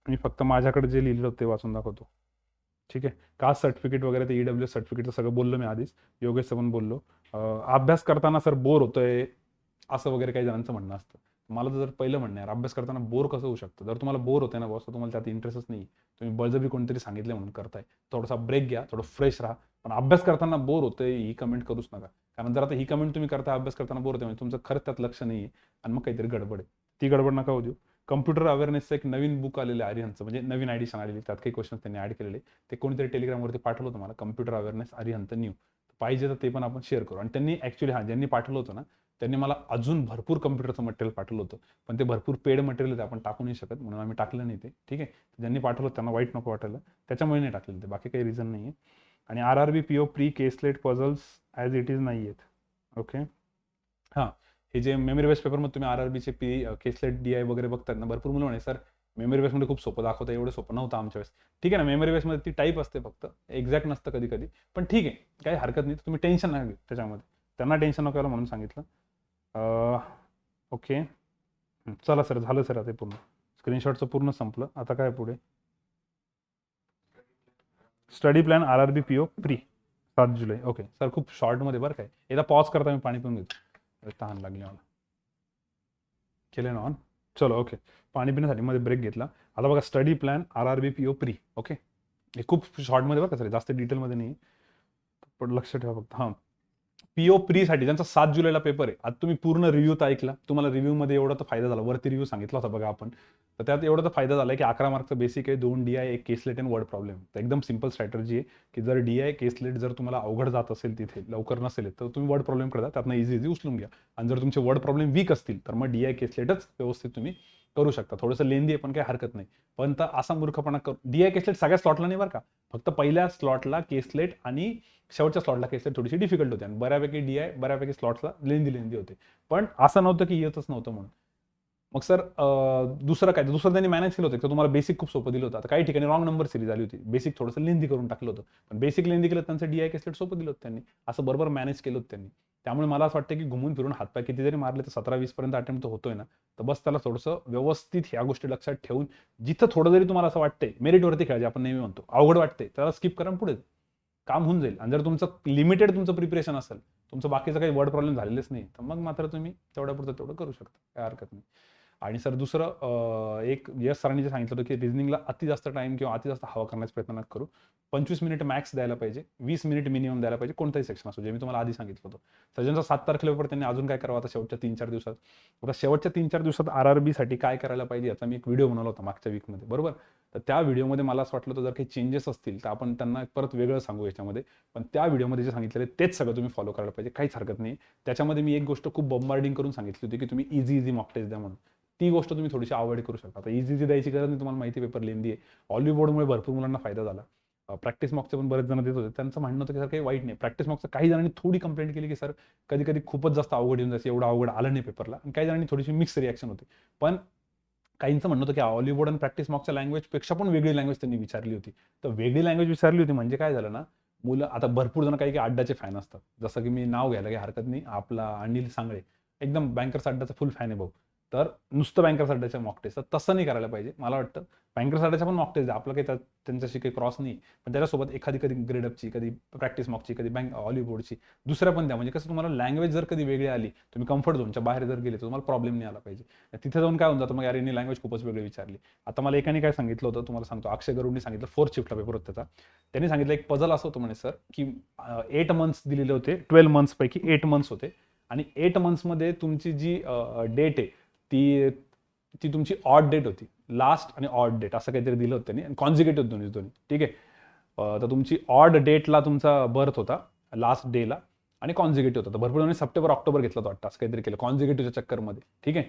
मी फक्त माझ्याकडे जे लिहिलं होतं ते वाचून दाखवतो. ठीक आहे. कास्ट सर्टिफिकेट वगैरे ते EWS सर्टिफिकेटचं सगळं बोललो मी आधीच, योगेशचं पण बोललो. अभ्यास करताना सर बोर होतोय असं वगैरे काही जणांचं म्हणणं असतं. मला तर जर पहिलं म्हणणं आहे, अभ्यास करताना बोर कसं होऊ शकतं? जर तुम्हाला बोर होतंय ना बॉस, तर तुम्हाला त्यात इंटरेस्टच नाही. तुम्ही बळजबरी कोणतरी सांगितलं म्हणून करताय. थोडासा ब्रेक घ्या, थोडं फ्रेश राहा. पण अभ्यास करताना बोर होतंय ही कमेंट करूच नका. कारण जर आता ही कमेंट तुम्ही करताय अभ्यास करताना बोर होतंय म्हणजे तुमचं खरंच त्यात लक्ष नाही आहे आणि मग काहीतरी गडबड आहे. ती गडबड नका होऊ देऊ. कम्प्युटर अवेअरनेसचं एक नवीन बुक आलेलं आहे आर्यहंतचं, म्हणजे नवीन ॲडिशन आलेली, त्यात काही क्वेश्चन्स त्यांनी ॲड केलेले. ते कोणीतरी टेलिग्रामवरती पाठवलं होतं मला, कम्प्युटर अवेअरनेस आर्यहंत न्यू. पाहिजे तर ते पण आपण शेअर करू. आणि त्यांनी ॲक्च्युली ज्यांनी पाठवलं होतं ना, त्यांनी मला अजून भरपूर कम्प्युटरचं मटेरियल पाठवलं होतं. पण ते भरपूर पेड मटेरियल आपण टाकू नाही शकत, म्हणून आम्ही टाकलं नाही ते. ठीक आहे. ज्यांनी पाठवलं त्यांना वाईट नको वाटायला, त्याच्यामुळे नाही टाकलेलं ते, बाकी काही रिझन नाही आहे. आणि RRB PO pre caselet puzzles as it is नाही आहेत. ओके. हां, हे जे मेमरी बेस पेपरमध्ये तुम्ही RRBचे केसलेट DI वगैरे बघतात ना, भरपूर मुलं म्हणे सर मेमरी बेसमध्ये खूप सोपं दाखवतं, एवढं सोपं नव्हतं आमच्या वेळेस. ठीक आहे ना, मेमरी बेसमध्ये ती टाईप असते फक्त, एक्झॅक्ट नसतं कधी कधी, पण ठीक आहे, काही हरकत नाही. तुम्ही टेन्शन नका घेऊ त्याच्यामध्ये, त्यांना टेन्शन नको यायला म्हणून सांगितलं. ओके. चला सर, झालं सर आता पूर्ण. स्क्रीनशॉटचं पूर्ण संपलं. आता काय पुढे? Study plan RRB PO pre 7 जुलै. ओके सर, खूप शॉर्टमध्ये बरं काय. एकदा पॉज करता, मी पाणी पिऊन घेतो, तहान लागली मला. केले ना ऑन? चलो ओके. पाणी पिण्यासाठी मध्ये ब्रेक घेतला. आता बघा, study plan RRB PO pre. Okay. हे खूप शॉर्टमध्ये बरं का सर, जास्त डिटेलमध्ये नाही, पण लक्ष ठेवा फक्त. हां, PO प्रीसाठी ज्यांचा 7 जुलैला पेपर आहे, आता तुम्ही पूर्ण रिव्ह्यू तर ऐकला. तुम्हाला रिव्ह्यूमध्ये एवढा तर फायदा झाला. वरती रिव्ह्यू सांगितला होता बघा आपण. तर त्यात एवढा तर फायदा झाला की 11 मार्कचं बेसिक आहे, 2 DI, 1 केसलेट आणि वर्ड प्रॉब्लेम. तर एकदम सिंपल स्ट्रॅटर्जी आहे की जर DI केसलेट जर तुम्हाला अवघड जात असेल, तिथे लवकर नसेल तर तुम्ही वर्ड प्रॉब्लेम करता, त्यातनं इझी उचलून घ्या. आणि जर तुमचे वर्ड प्रॉब्लेम वीक असतील तर मग DI केसलेटच व्यवस्थित तुम्ही करू शकता. थोडंसं लेंदी आहे पण काही हरकत नाही. पण तर असा मूर्खपणा DI केसलेट सगळ्या स्लॉटला नाही बरं का, फक्त पहिल्या स्लॉटला केसलेट आणि शेवटच्या स्लॉटला केसलेट थोडीशी डिफिकल्ट होते, आणि बऱ्यापैकी DI बऱ्यापैकी स्लॉट्सला लेंदी होते. पण असं नव्हतं की येतच नव्हतं म्हणून. मग सर दुसरं काय, दुसरं त्यांनी मॅनेज केलं होतं तर तुम्हाला बेसिक खूप सोपं दिलं होतं. आता काही ठिकाणी रॉंग नंबर सिरीज आली होती, बेसिक थोडंसं लेंदी करून टाकलं होतं, पण बेसिक लेंदी केलं त्यांचं DI केसलेट सोपं दिलं होतं त्यांनी. असं बरोबर मॅनेज केलं होतं त्यांनी. त्यामुळे मला असं वाटतं की घुमून फिरून हातपाय किती जरी मारले तर 17-20 पर्यंत अटेम्प्ट होतोय ना, तर बस त्याला थोडंसं व्यवस्थित ह्या गोष्टी लक्षात ठेवून, जिथं थोडं जरी तुम्हाला असं वाटतंय मेरिटवरती खेळायचे, आपण नेहमी म्हणतो अवघड वाटतंय त्याला स्किप करा, पुढे काम होऊन जाईल. आणि जर तुमचं लिमिटेड तुमचं प्रिपरेशन असेल, तुमचं बाकीचं काही वर्ड प्रॉब्लेम झालेलेच नाही, तर मग मात्र तुम्ही तेवढ्यापुरतं तेवढं करू शकता, काय हरकत नाही. आणि सर दुसरं एक यश सरांनी जे सांगितलं होतं की रिझनिंगला अति जास्त टाइम किंवा अति जास्त हवा करण्याचा प्रयत्न नका करू. 25 मिनिट मॅक्स द्यायला पाहिजे, 20 मिनिट मिनिमम द्यायला पाहिजे, कोणताही सेक्शन असो, जे मी तुम्हाला आधी सांगितलं होतं. सज्जनचा 7 तारखेला पेपर, त्यांनी अजून काय करावं आता शेवटच्या 3-4 दिवसात. आता शेवटच्या 3-4 दिवसात RRBसाठी काय करायला पाहिजे याचा मी एक व्हिडिओ बनवला होता मागच्या वीकमध्ये, बरोबर. तर त्या व्हिडिओमध्ये मला असं वाटलं होतं जर काही चेंजेस असतील तर आपण त्यांना परत वेगळं सांगू याच्यामध्ये. पण त्या व्हिडिओमध्ये जे सांगितलेलं तेच सगळं तुम्ही फॉलो करायला पाहिजे, काहीच हरकत नाही. त्याच्यामध्ये मी एक गोष्ट खूप बॉम्बार्डिंग करून सांगितली होती की तुम्ही इझी मॉक टेस्ट द्या म्हणून. ती गोष्ट तुम्ही थोडीशी अवॉइड करू शकता. आता इझी द्यायची गरज नाही, तुम्हाला माहिती पेपर लेंदी आहे. ऑलिव्ह बोर्डमुळे भरपूर मुलांना फायदा झाला. प्रॅक्टिस मॉकचे पण बरेच जण देत होते, त्यांचं म्हणणं होतं की सर काही वाईट नाही. प्रॅक्टिस मॉकचं काही जणांनी थोडी कंप्लेंट केली की सर कधी कधी खूपच जास्त अवघड येऊन जायचं, एवढं अवघड आलं नाही पेपरला, आणि काही जणांनी थोडीशी मिक्स रिॲक्शन होती. पण काहींचं म्हणणं होतं की ऑलिव्ह बोर्ड आणि प्रॅक्टिस मॉकच्या लँग्वेजपेक्षा पण वेगळी लँग्वेज त्यांनी विचारली होती. तर वेगळी लँग्वेज विचारली होती म्हणजे काय झालं ना, मुलं आता भरपूर जण काही अड्डाचे फॅन असतात, जसं की मी नाव घ्यायला काही हरकत नाही, आपला अनिल सांगळे एकदम बँकर्स अड्डाचा फुल फॅन आहे भाऊ. तर नुसतं बँकर्स अड्डाच्या मॉक टेस्ट, तर तसं नाही करायला पाहिजे मला वाटतं. बँकर्स अड्डाच्या पण मॉक टेस्ट द्या, आपलं काही त्यांच्याशी काही क्रॉस नाही, पण त्याच्यासोबत एखादी कधी ग्रेडअपची, कधी प्रॅक्टिस मॉकची, कधी ऑलिव्ह बोर्डची दुसऱ्या पण द्या. म्हणजे कसं तुम्हाला लँग्वेज जर कधी वेगळी आली, तुम्ही कम्फर्ट झोनच्या बाहेर जर गेले तर तुम्हाला प्रॉब्लेम नाही आला पाहिजे. तिथे जाऊन काय होऊन जातं मग, यार यांनी लँग्वेज खूपच वेगळी विचारली. आता मला एकाने काय सांगितलं होतं तुम्हाला सांगतो, अक्षय गरुडनी सांगितलं, 4th शिफ्टला पेपर होता त्याचा. त्यांनी सांगितलं एक पझल असं होतं म्हणे सर की 8 मंथ्स दिलेले होते, 12 मंथ्स पैकी 8 मंथ्स होते, आणि 8 मंथ्समध्ये तुमची जी डेट आहे ती ती तुमची ऑड डेट होती, लास्ट आणि ऑड डेट असं काहीतरी दिलं होतं त्यांनी, कॉन्झिक्युटिव्ह दोन्ही. ठीक आहे. तर तुमची ऑड डेटला तुमचा बर्थ होता, लास्ट डेला, आणि कॉन्झिक्युटिव्ह होता. तर भरपूर जणांनी सप्टेंबर ऑक्टोबर घेतला होता वाटतं, असं काहीतरी केलं कॉन्झिक्युटिव्हच्या चक्करमध्ये. ठीक आहे.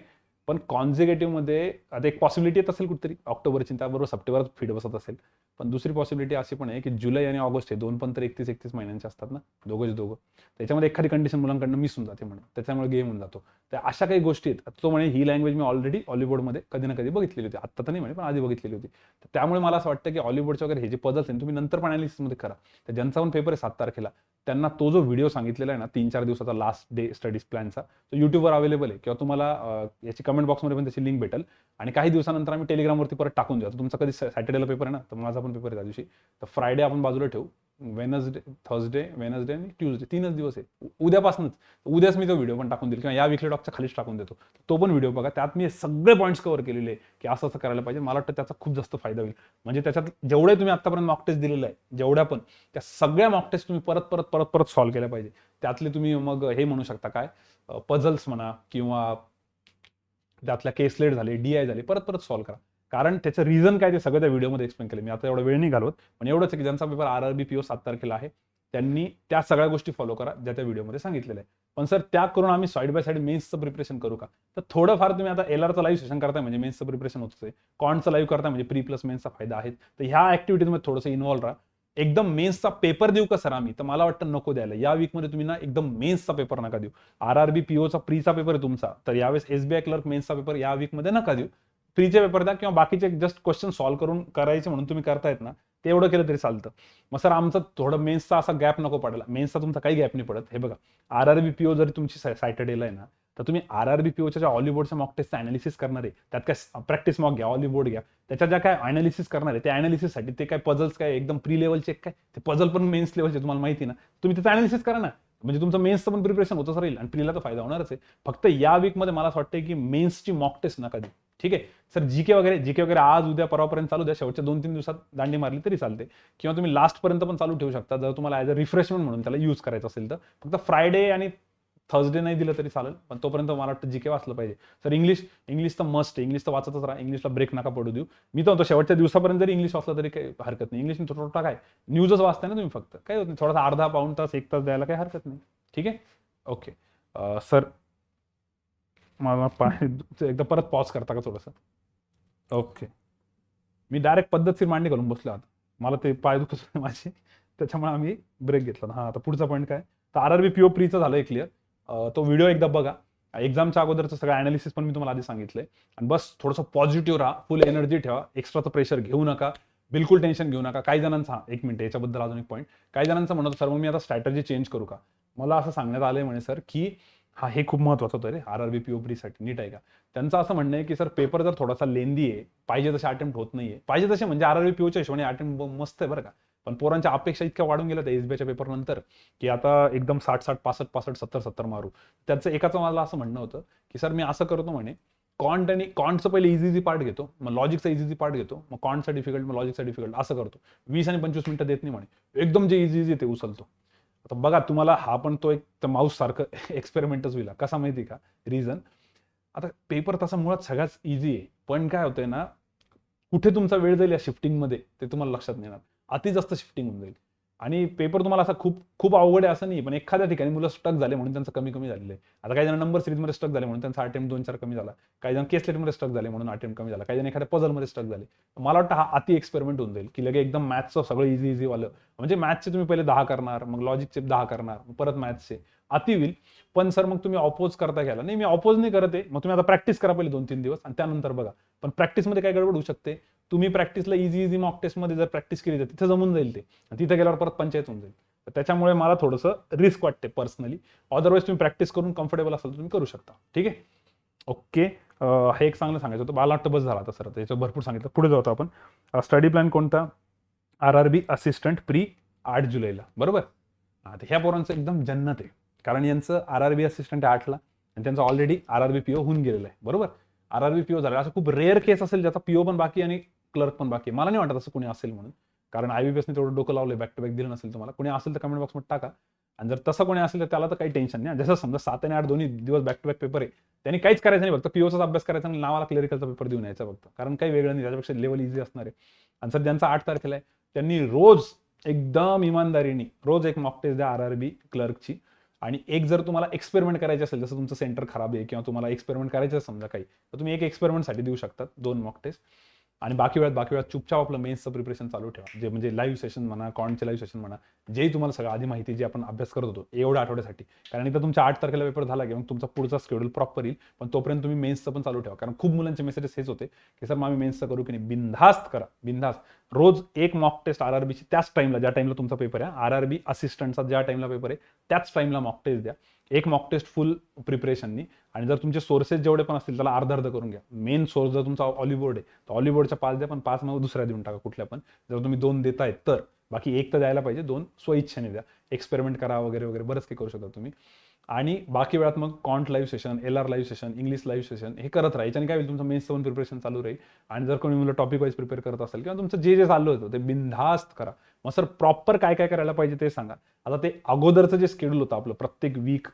पण कॉन्झिक्युटिव्ह मध्ये आता एक पॉसिबिलिटी येत असेल कुठेतरी ऑक्टोबरची, त्याबरोबर सप्टेंबरात फीड बसत असेल. पण दुसरी पॉसिबिलिटी अशी पण आहे की जुलै आणि ऑगस्ट हे दोन पण तर 31 महिन्यांचे असतात ना, दोघं. त्याच्यामध्ये एखादी कंडिशन मुलांकडनं मिस होऊन जाते म्हणे, त्याच्यामुळे गेम होऊन जातो. तर अशा काही गोष्टी आहेत. तो म्हणे ही लँग्वेज मी ऑलरेडी हॉलिवूडमध्ये कधी ना कधी बघितलेली होती, आत्ता तर नाही म्हणे पण आधी बघितलेली होती. तर त्यामुळे मला असं वाटतं की हॉलिवूडचे वगैरे हे जे पझल्स आहेत तुम्ही नंतर पण अनालिसिसमध्ये करा. तर ज्यांचा पण पेपर आहे 7 तारखेला, त्यांना तो जो व्हिडिओ सांगितलेला आहे ना 3-4 दिवसाचा लास्ट डे स्टडीज प्लॅनचा, तो युट्यूबवर अवेलेबल आहे, किंवा तुम्हाला याची कमेंट बॉक्समध्ये पण त्याची लिंक भेटेल. आणि काही दिवसानंतर आम्ही टेलिग्रामवरती परत टाकून देऊ. तुमचा कधी सॅटर्डेला पेपर आहे ना, तर माझा पण पेपर आहे त्या दिवशी. तर फ्रायडे आपण बाजूला ठेवू, वेनसडे, थर्सडे, वेनसडे आणि ट्यूजडे 3च दिवस आहे. उद्याच मी तो व्हिडिओ पण टाकून देईल, किंवा या वीकली टॉकच्या खालीच टाकून देतो. तो पण व्हिडिओ बघा, त्यात मी सगळे पॉईंट्स कव्हर केलेले आहे की असं असं करायला पाहिजे. मला वाटतं त्याचा खूप जास्त फायदा होईल. म्हणजे त्याच्यात जेवढे तुम्ही आतापर्यंत मॉक टेस्ट दिलेलं आहे, जेवढ्या पण त्या सगळ्या मॉक टेस्ट तुम्ही परत सॉल्व्ह केल्या पाहिजे. त्यातले तुम्ही मग हे म्हणू शकता काय, पझल्स म्हणा, किंवा त्यातल्या केसलेट झाले, DI झाले, परत सॉल्व्ह करा. कारण त्याचं रिझन काय ते सगळं त्या व्हिडिओमध्ये एक्सप्लेन केलं. मी आता एवढा वेळ नाही घालवत, पण एवढंच आहे की ज्यांचा पेपर RRB PO 7 तारखेला आहे, त्यांनी त्या सगळ्या गोष्टी फॉलो करा ज्या त्या व्हिडिओमध्ये सांगितलेल्या आहे. पण सर त्या करून आम्ही साईड बाय साईड मेन्सचं प्रिपरेशन करू का? तर थोडंफार तुम्ही आता LRचं लाईव्ह सेशन करताय म्हणजे मेन्सचं प्रिपरेशन होतच आहे. कॉन्टचं लाईव्ह करताय म्हणजे प्री प्लस मेन्सचा फायदा आहे. तर ह्या ऍक्टिव्हिटीजमध्ये थोडंसं इन्व्हॉल्व राहा. एकदम मेन्सचा पेपर देऊ का सर आम्ही? तर मला वाटतं नको द्यायला. या वीकमध्ये तुम्ही ना एकदम मेन्सचा पेपर नका देऊ. RRB POचा प्रीचा पेपर आहे तुमचा, तर यावेळेस SBI क्लर्क मेन्सचा पेपर या वीकमध्ये नका देऊ. प्रीचे पेपर द्या, किंवा बाकीचे जस्ट क्वेश्चन सॉल्व्ह करून करायचे म्हणून तुम्ही करतायत ना, ते एवढं केलं तरी चालतं. मग सर आमचं थोडं मेन्सचा असा गॅप नको पडायला. मेन्सचा तुमचा काही गॅप नाही पडत. हे बघा, RRB PO जरी तुमची सॅटर्डेला आहे ना, तर तुम्ही RRB POच्या ज्या हॉलिवूडच्या मॉक टेस्टचं अनालिसिस करणार आहे, त्यात काय प्रॅक्टिस मॉक घ्या, हॉलिवूड घ्या, त्याच्या ज्या काय अनालिसिस करणार आहे, त्या अनालिसिससाठी ते काय पझल्स काय एकदम प्री लेवलचे काय, ते पझल पण मेन्स लेवलचे तुम्हाला माहिती ना, तुम्ही त्याचं अनालिसिस करा ना. म्हणजे तुमचं मेन्सचं पण प्रिपरेशन होतच राहील आणि प्रीला तर फायदा होणारच आहे. फक्त या वीकमध्ये मला असं वाटतं की मेन्सची मॉक टेस्ट नका देऊ. ठीक आहे सर, जीके वगैरे आज उद्या परवापर्यंत चालू द्या, शेवटच्या 2-3 दिवसात दांडी मारली तरी चालते, किंवा तुम्ही लास्ट पर्यंत पण चालू ठेवू शकता जर तुम्हाला ॲज अ रिफ्रेशमेंट म्हणून त्याला यूज करायचं असेल तर. फक्त फ्रायडे आणि थर्सडे नाही दिलं तरी चालेल, पण तोपर्यंत मला वाटतं जीके वाचलं पाहिजे. सर इंग्लिश तर मस्ट आहे, इंग्लिश तर वाचतच राहा, इंग्लिशला ब्रेक नका पडू देऊ. मी तर म्हणतो शेवटच्या दिवसापर्यंत जरी इंग्लिश वाचलं तरी काही हरकत नाही. इंग्लिश थोडा काय न्यूजच वाचताय ना तुम्ही, फक्त काय होत नाही, थोडासा अर्धा पाऊण तास 1 तास द्यायला काही हरकत नाही. ठीक आहे, ओके. सर मला एकदा परत पॉज करता का थोडंसं? ओके, मी डायरेक्ट पद्धतशीर मांडणी घालून बसलो आता, मला ते पाय दुखत होते माझे, त्याच्यामुळे आम्ही ब्रेक घेतला. हा, आता पुढचा पॉईंट काय, तर RRB PO प्रीचं झालंय क्लिअर. तो व्हिडिओ एकदा बघा. एक्झामच्या अगोदरचं सगळं अनालिसिस पण मी तुम्हाला आधी सांगितलंय. आणि बस थोडंसं पॉझिटिव्ह राहा, फुल एनर्जी ठेवा, एक्स्ट्राचं प्रेशर घेऊ नका, बिलकुल टेन्शन घेऊ नका. काही जणांचा, एक मिनिट याच्याबद्दल अजून एक पॉईंट, काही जणांचं म्हणत सर मग मी आता स्ट्रॅटर्जी चेंज करू का? मला असं सांगण्यात आलंय म्हणे सर की हा, हे खूप महत्वाचं होतं रे RRB PO प्रीसाठी, नीट आहे का? त्यांचं असं म्हणणं आहे की सर पेपर जर थोडासा लेंदी आहे, पाहिजे तसे अटेम्प्ट होत नाहीये, पाहिजे तसे म्हणजे RRB POच्या हिशोबाने अटेम्प्ट मस्त आहे बरं का, पण पोरांच्या अपेक्षा इतक्या वाढून गेल्या त्या SBIच्या पेपर नंतर की आता एकदम 60-60, 65-65, 70-70 मारू. त्याचं एकाचं मला असं म्हणणं होतं की सर मी असं करतो म्हणे, कॉन्टचं पहिले इझी पार्ट घेतो, मग लॉजिकचा इझी पार्ट घेतो, मग कॉन्टचा डिफिकल्ट, मग लॉजिकचा डिफिकल्ट, असं करतो. 20 आणि 25 मिनिटं देत नाही म्हणे, एकदम जे इझी ते उचलतो. आता बघा, तुम्हाला हा पण तो एक माऊस सारखं एक्सपेरिमेंटच होईल. कसा माहिती का रिझन, आता पेपर तसा मुळात सगळ्याच इझी आहे, पण काय होतंय ना, कुठे तुमचा वेळ जाईल या शिफ्टिंगमध्ये ते तुम्हाला लक्षात नाही येणार. अति जास्त शिफ्टिंग होऊन जाईल आणि पेपर तुम्हाला असा खूप खूप अवघड आहे असं नाही, पण एखाद्या ठिकाणी मुलं स्टक झाले म्हणून त्यांचं कमी झालेलं आहे. आता काही जण नंबर सिरीजमध्ये स्टक झाले म्हणून त्यांचा अटेम्प्ट 2-4 कमी झाला, काही जण केसलेटमध्ये स्टक झाले म्हणून अटेम्प्ट कमी झाला, काही जण एखाद्या पझलमध्ये स्टक झाले. मला वाटतं हा अति एक्सपेरिमेंट होऊन जाईल की लगे एकदम मॅथ्सचं सगळं इझी वालं, म्हणजे मॅथ्सचे तुम्ही पहिले 10 करणार, मग लॉजिकचे 10 करणार, परत मॅथ्सचे, अति होईल. पण सर मग तुम्ही ऑपोज करता घ्यायला नाही, मी ऑपोज नाही करत आहे, मग तुम्ही आता प्रॅक्टिस करा पहिले 2-3 दिवस आणि त्यानंतर बघा. पण प्रॅक्टिसमध्ये काय गडबड होऊ शकते, तुम्ही प्रॅक्टिसला इझी मॉक टेस्टमध्ये जर प्रॅक्टिस केली तर तिथे जमून जाईल ते, तिथे गेल्यावर परत पंचायत होऊन जाईल. तर त्याच्यामुळे मला थोडंसं रिस्क वाटते पर्सनली. अदरवाईज तुम्ही प्रॅक्टिस करून कम्फर्टेबल असाल तर तुम्ही करू शकता. ठीक आहे, ओके. हे एक चांगलं सांगायचं होतं, मला वाटतं बस झाला आता सर, त्याचं भरपूर सांगितलं. पुढे जातो आपण. स्टडी प्लॅन कोणता, RRB असिस्टंट प्री 8 जुलैला, बरोबर. आता ह्या पोरांचं एकदम जन्नत आहे, कारण यांचं RRB असिस्टंट आहे 8ला आणि त्यांचं ऑलरेडी RRB PO होऊन गेलेलं आहे, बरोबर. RRB PO झालं, असं खूप रेअर केस असेल ज्याचा PO पण बाकी आणि क्लर्क पण बाकी. मला नाही वाटत असं कोणी असेल म्हणून, कारण IBPSने तेवढं डोकं लावलंय, बॅक टू बॅक दिलं नसेल तुम्हाला. कोणी असेल तर कमेंट बॉक्समध्ये टाका, आणि जर तसं कोणी असेल तर त्याला तर काही टेन्शन नाही. जसं समजा 7 आणि 8 दोन्ही दिवस बॅक टू बॅक पेपर आहे, त्यांनी काहीच करायचं नाही, फक्त POचाच अभ्यास करायचा आणि नावाला क्लरिकलचा पेपर देऊन यायचा फक्त, कारण काही वेगळं नाही, त्याच्यापेक्षा लेवल इझी असणार आहे. आणि सर ज्यांचा 8 तारखेला आहे त्यांनी रोज एकदम इमानदारीने रोज एक मॉक टेस्ट द्या RRB क्लर्कची, आणि एक जर तुम्हाला एक्सपेरिमेंट करायचे असेल, जसं तुमचं सेंटर खराब आहे किंवा तुम्हाला एक्सपेरिमेंट करायचं आहे समजा काही, तर तुम्ही एक एक्सपेरिमेंटसाठी देऊ शकतात 2 मॉक टेस्ट. आणि बाकी वेळात चुपचाप आपलं मेन्सचं प्रिपरेशन चालू ठेवा. जे म्हणजे लाईव्ह सेशन म्हणा, कॉन्टचे लाईव्ह सेशन म्हणा, जे तुम्हाला सगळं आधी माहिती जी आपण अभ्यास करत होतो एवढ्या आठवड्यासाठी. कारण एकदा तुमच्या 8 तारखेला पेपर झाला की मग तुमचा पुढचा शेड्यूल प्रॉपर येईल. पण तोपर्यंत तुम्ही मेन्सचं पण चालू ठेवा. कारण खूप मुलांचे मेसेजेस हेच होते की सर आम्ही मेन्सचं करू की नाही. बिनधास्त करा, बिनधास्त. रोज एक मॉक टेस्ट आरआरबीची त्याच टाइमला, ज्या टाइमला तुमचा पेपर आहे, आरआरबी असिस्टंटचा ज्या टाइमला पेपर आहे त्याच टाइमला मॉक टेस्ट द्या. एक मॉक टेस्ट फुल प्रिपरेशननी. आणि जर तुमचे सोर्सेस जेवढे पण असतील त्याला अर्ध करून घ्या. मेन सोर्स जर तुमचा ऑलिबोर्ड आहे तर ऑलिबोर्डच्या 5 द्या, पण 5 मग दुसऱ्या देऊन टाका कुठल्या पण. जर तुम्ही 2 देताय तर बाकी 1 तर द्यायला पाहिजे, 2 स्वइच्छेने द्या. एक्सपेरिमेंट करा वगैरे वगैरे बरंच काही करू शकता तुम्ही. आणि बाकी वेळात मग कॉन्ट live session, LR live session, English live session हे करत राहा. याच्याने काय होईल, तुमचं मेन्सचं पण प्रिपरेशन चालू राहील. आणि जर कोणी मुलं टॉपिक वाईज प्रिपेअर करत असेल किंवा तुमचं जे जे चालू होतं ते बिनधास्त करा. मग सर प्रॉपर काय काय करायला पाहिजे ते सांगा. आता ते अगोदरचं जे शेड्यूल होतं आपलं प्रत्येक वीक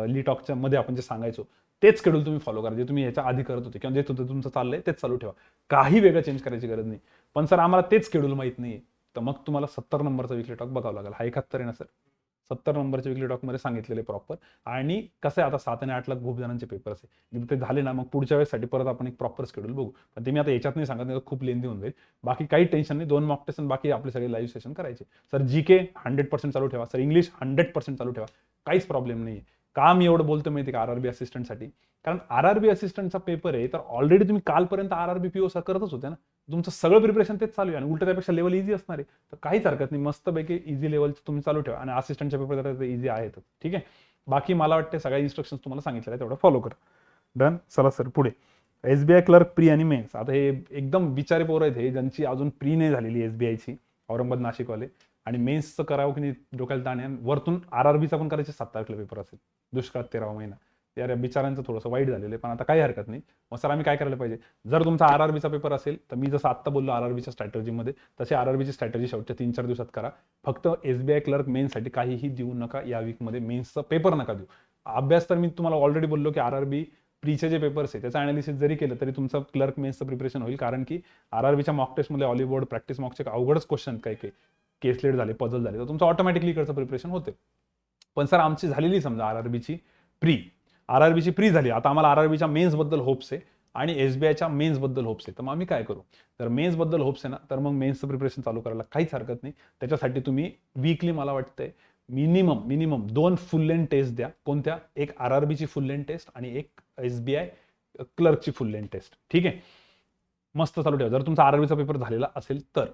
लीटॉकच्या मध्ये आपण जे सांगायचो तेच शेड्यूल तुम्ही फॉलो करा, जे तुम्ही याच्या आधी करत होते किंवा जे तुमचं चाललंय तेच चालू ठेवा. काही वेगळं चेंज करायची गरज नाही. पण सर आम्हाला तेच शेड्यूल माहित नाहीये, तर मग तुम्हाला 70 नंबरचा वीकली टॉक बघावं लागेल. हा 71 आहे ना सर, 70 नंबरच्या वीकली टॉकमध्ये सांगितलेले प्रॉपर. आणि कसं आहे, आता 7 आणि 8 ला खूप जणांचे पेपर्स आहे. ते झाले ना, मग पुढच्या वेळेसाठी परत आपण एक प्रॉपर शेड्यूल बघू. पण ते मी आता याच्यात नाही सांगत, नाही खूप लेंदी होऊन जाईल. बाकी काही टेन्शन नाही. 2 मॉक टेस्ट आणि बाकी आपले सगळे लाईव्ह सेशन करायचे. सर जीके 100% चालू ठेवा. सर इंग्लिश 100% चालू ठेवा. काहीच प्रॉब्लेम नाही. का मी एवढं बोलतो माहिती का आरआरबी असिस्टंटसाठी? कारण आरआरबी असिस्टंटचा पेपर आहे, तर ऑलरेडी तुम्ही कालपर्यंत आरआरबी पीओ करतच होते ना. तुमचं सगळं प्रिपरेशन तेच चालू आहे आणि उलट त्यापेक्षा लेवल इझी असणार आहे. तर काहीच हरकत नाही, मस्तपैकी इझी लेवलचं तुम्ही चालू ठेवा. आणि असिस्टंटच्या पेपर तर इझी आहेतच. ठीक आहे. बाकी मला वाटते सगळ्या इन्स्ट्रक्शन्स तुम्हाला सांगितलेल्या आहेत, तेवढं फॉलो करा. डन. चला सर पुढे. SBI क्लर्क प्री आणि मेन्स. आता हे एकदम बिचारे पोरं आहेत हे, ज्यांची अजून प्री नाही झालेली SBIची, औरंगाबाद नाशिकवाले. आणि मेन्सचं करावं की नाही डोक्याला ताण आहे. वरतून आरआरबीचा पण करायचे 7 तारखेला पेपर असेल, दुष्काळात 13वा महिना. यार बिचारांचं थोडंसं वाईट झालेलं आहे, पण आता काही हरकत नाही. मग सर आम्ही काय करायला पाहिजे? जर तुमचा आरआरबीचा पेपर असेल तर मी जसं आत्ता बोललो आरआरबीच्या स्ट्रॅटर्जीमध्ये, तशी आरआरबीची स्ट्रॅटर्जी शेवटच्या 3-4 दिवसात करा. फक्त SBI क्लर्क मेन्ससाठी काहीही देऊ नका या वीकमध्ये. मेन्सचा पेपर नका देऊ. अभ्यास तर मी तुम्हाला ऑलरेडी बोललो की आरआरबी प्रीचे जे पेपर्स आहे त्याचं अनालिसिस जरी केलं तरी तुमचं क्लर्क मेन्सचं प्रिपरेशन होईल. कारण की आरआरबीच्या मॉक टेस्टमध्ये ऑलिबोर्ड प्रॅक्टिस मॉकचे अवघडच क्वेश्चन काही काही केसलेट झाले, पझल झाले, तर तुमचं ऑटोमॅटिकली इकडचं प्रिपरेशन होते. पण सर आमची झालेली समजा आरआरबीची प्री झाली, आता आम्हाला आरआरबीच्या मेन्स बद्दल होप्स आहे आणि SBIच्या मेन्स बद्दल होप्स आहे. तर मग आम्ही काय करू? तर मेन्स बद्दल होप्स आहे ना, तर मग मेन्सचं प्रिपरेशन चालू करायला काहीच हरकत नाही. त्याच्यासाठी तुम्ही वीकली मला वाटतंय मिनिमम 2 फुल लेंथ टेस्ट द्या. कोणत्या? एक आरआरबीची फुल लेंथ टेस्ट आणि एक SBI क्लर्कची फुल लेंथ टेस्ट. ठीक आहे. मस्त चालू ठेवा. जर तुमचा आरआरबीचा पेपर झालेला असेल तर,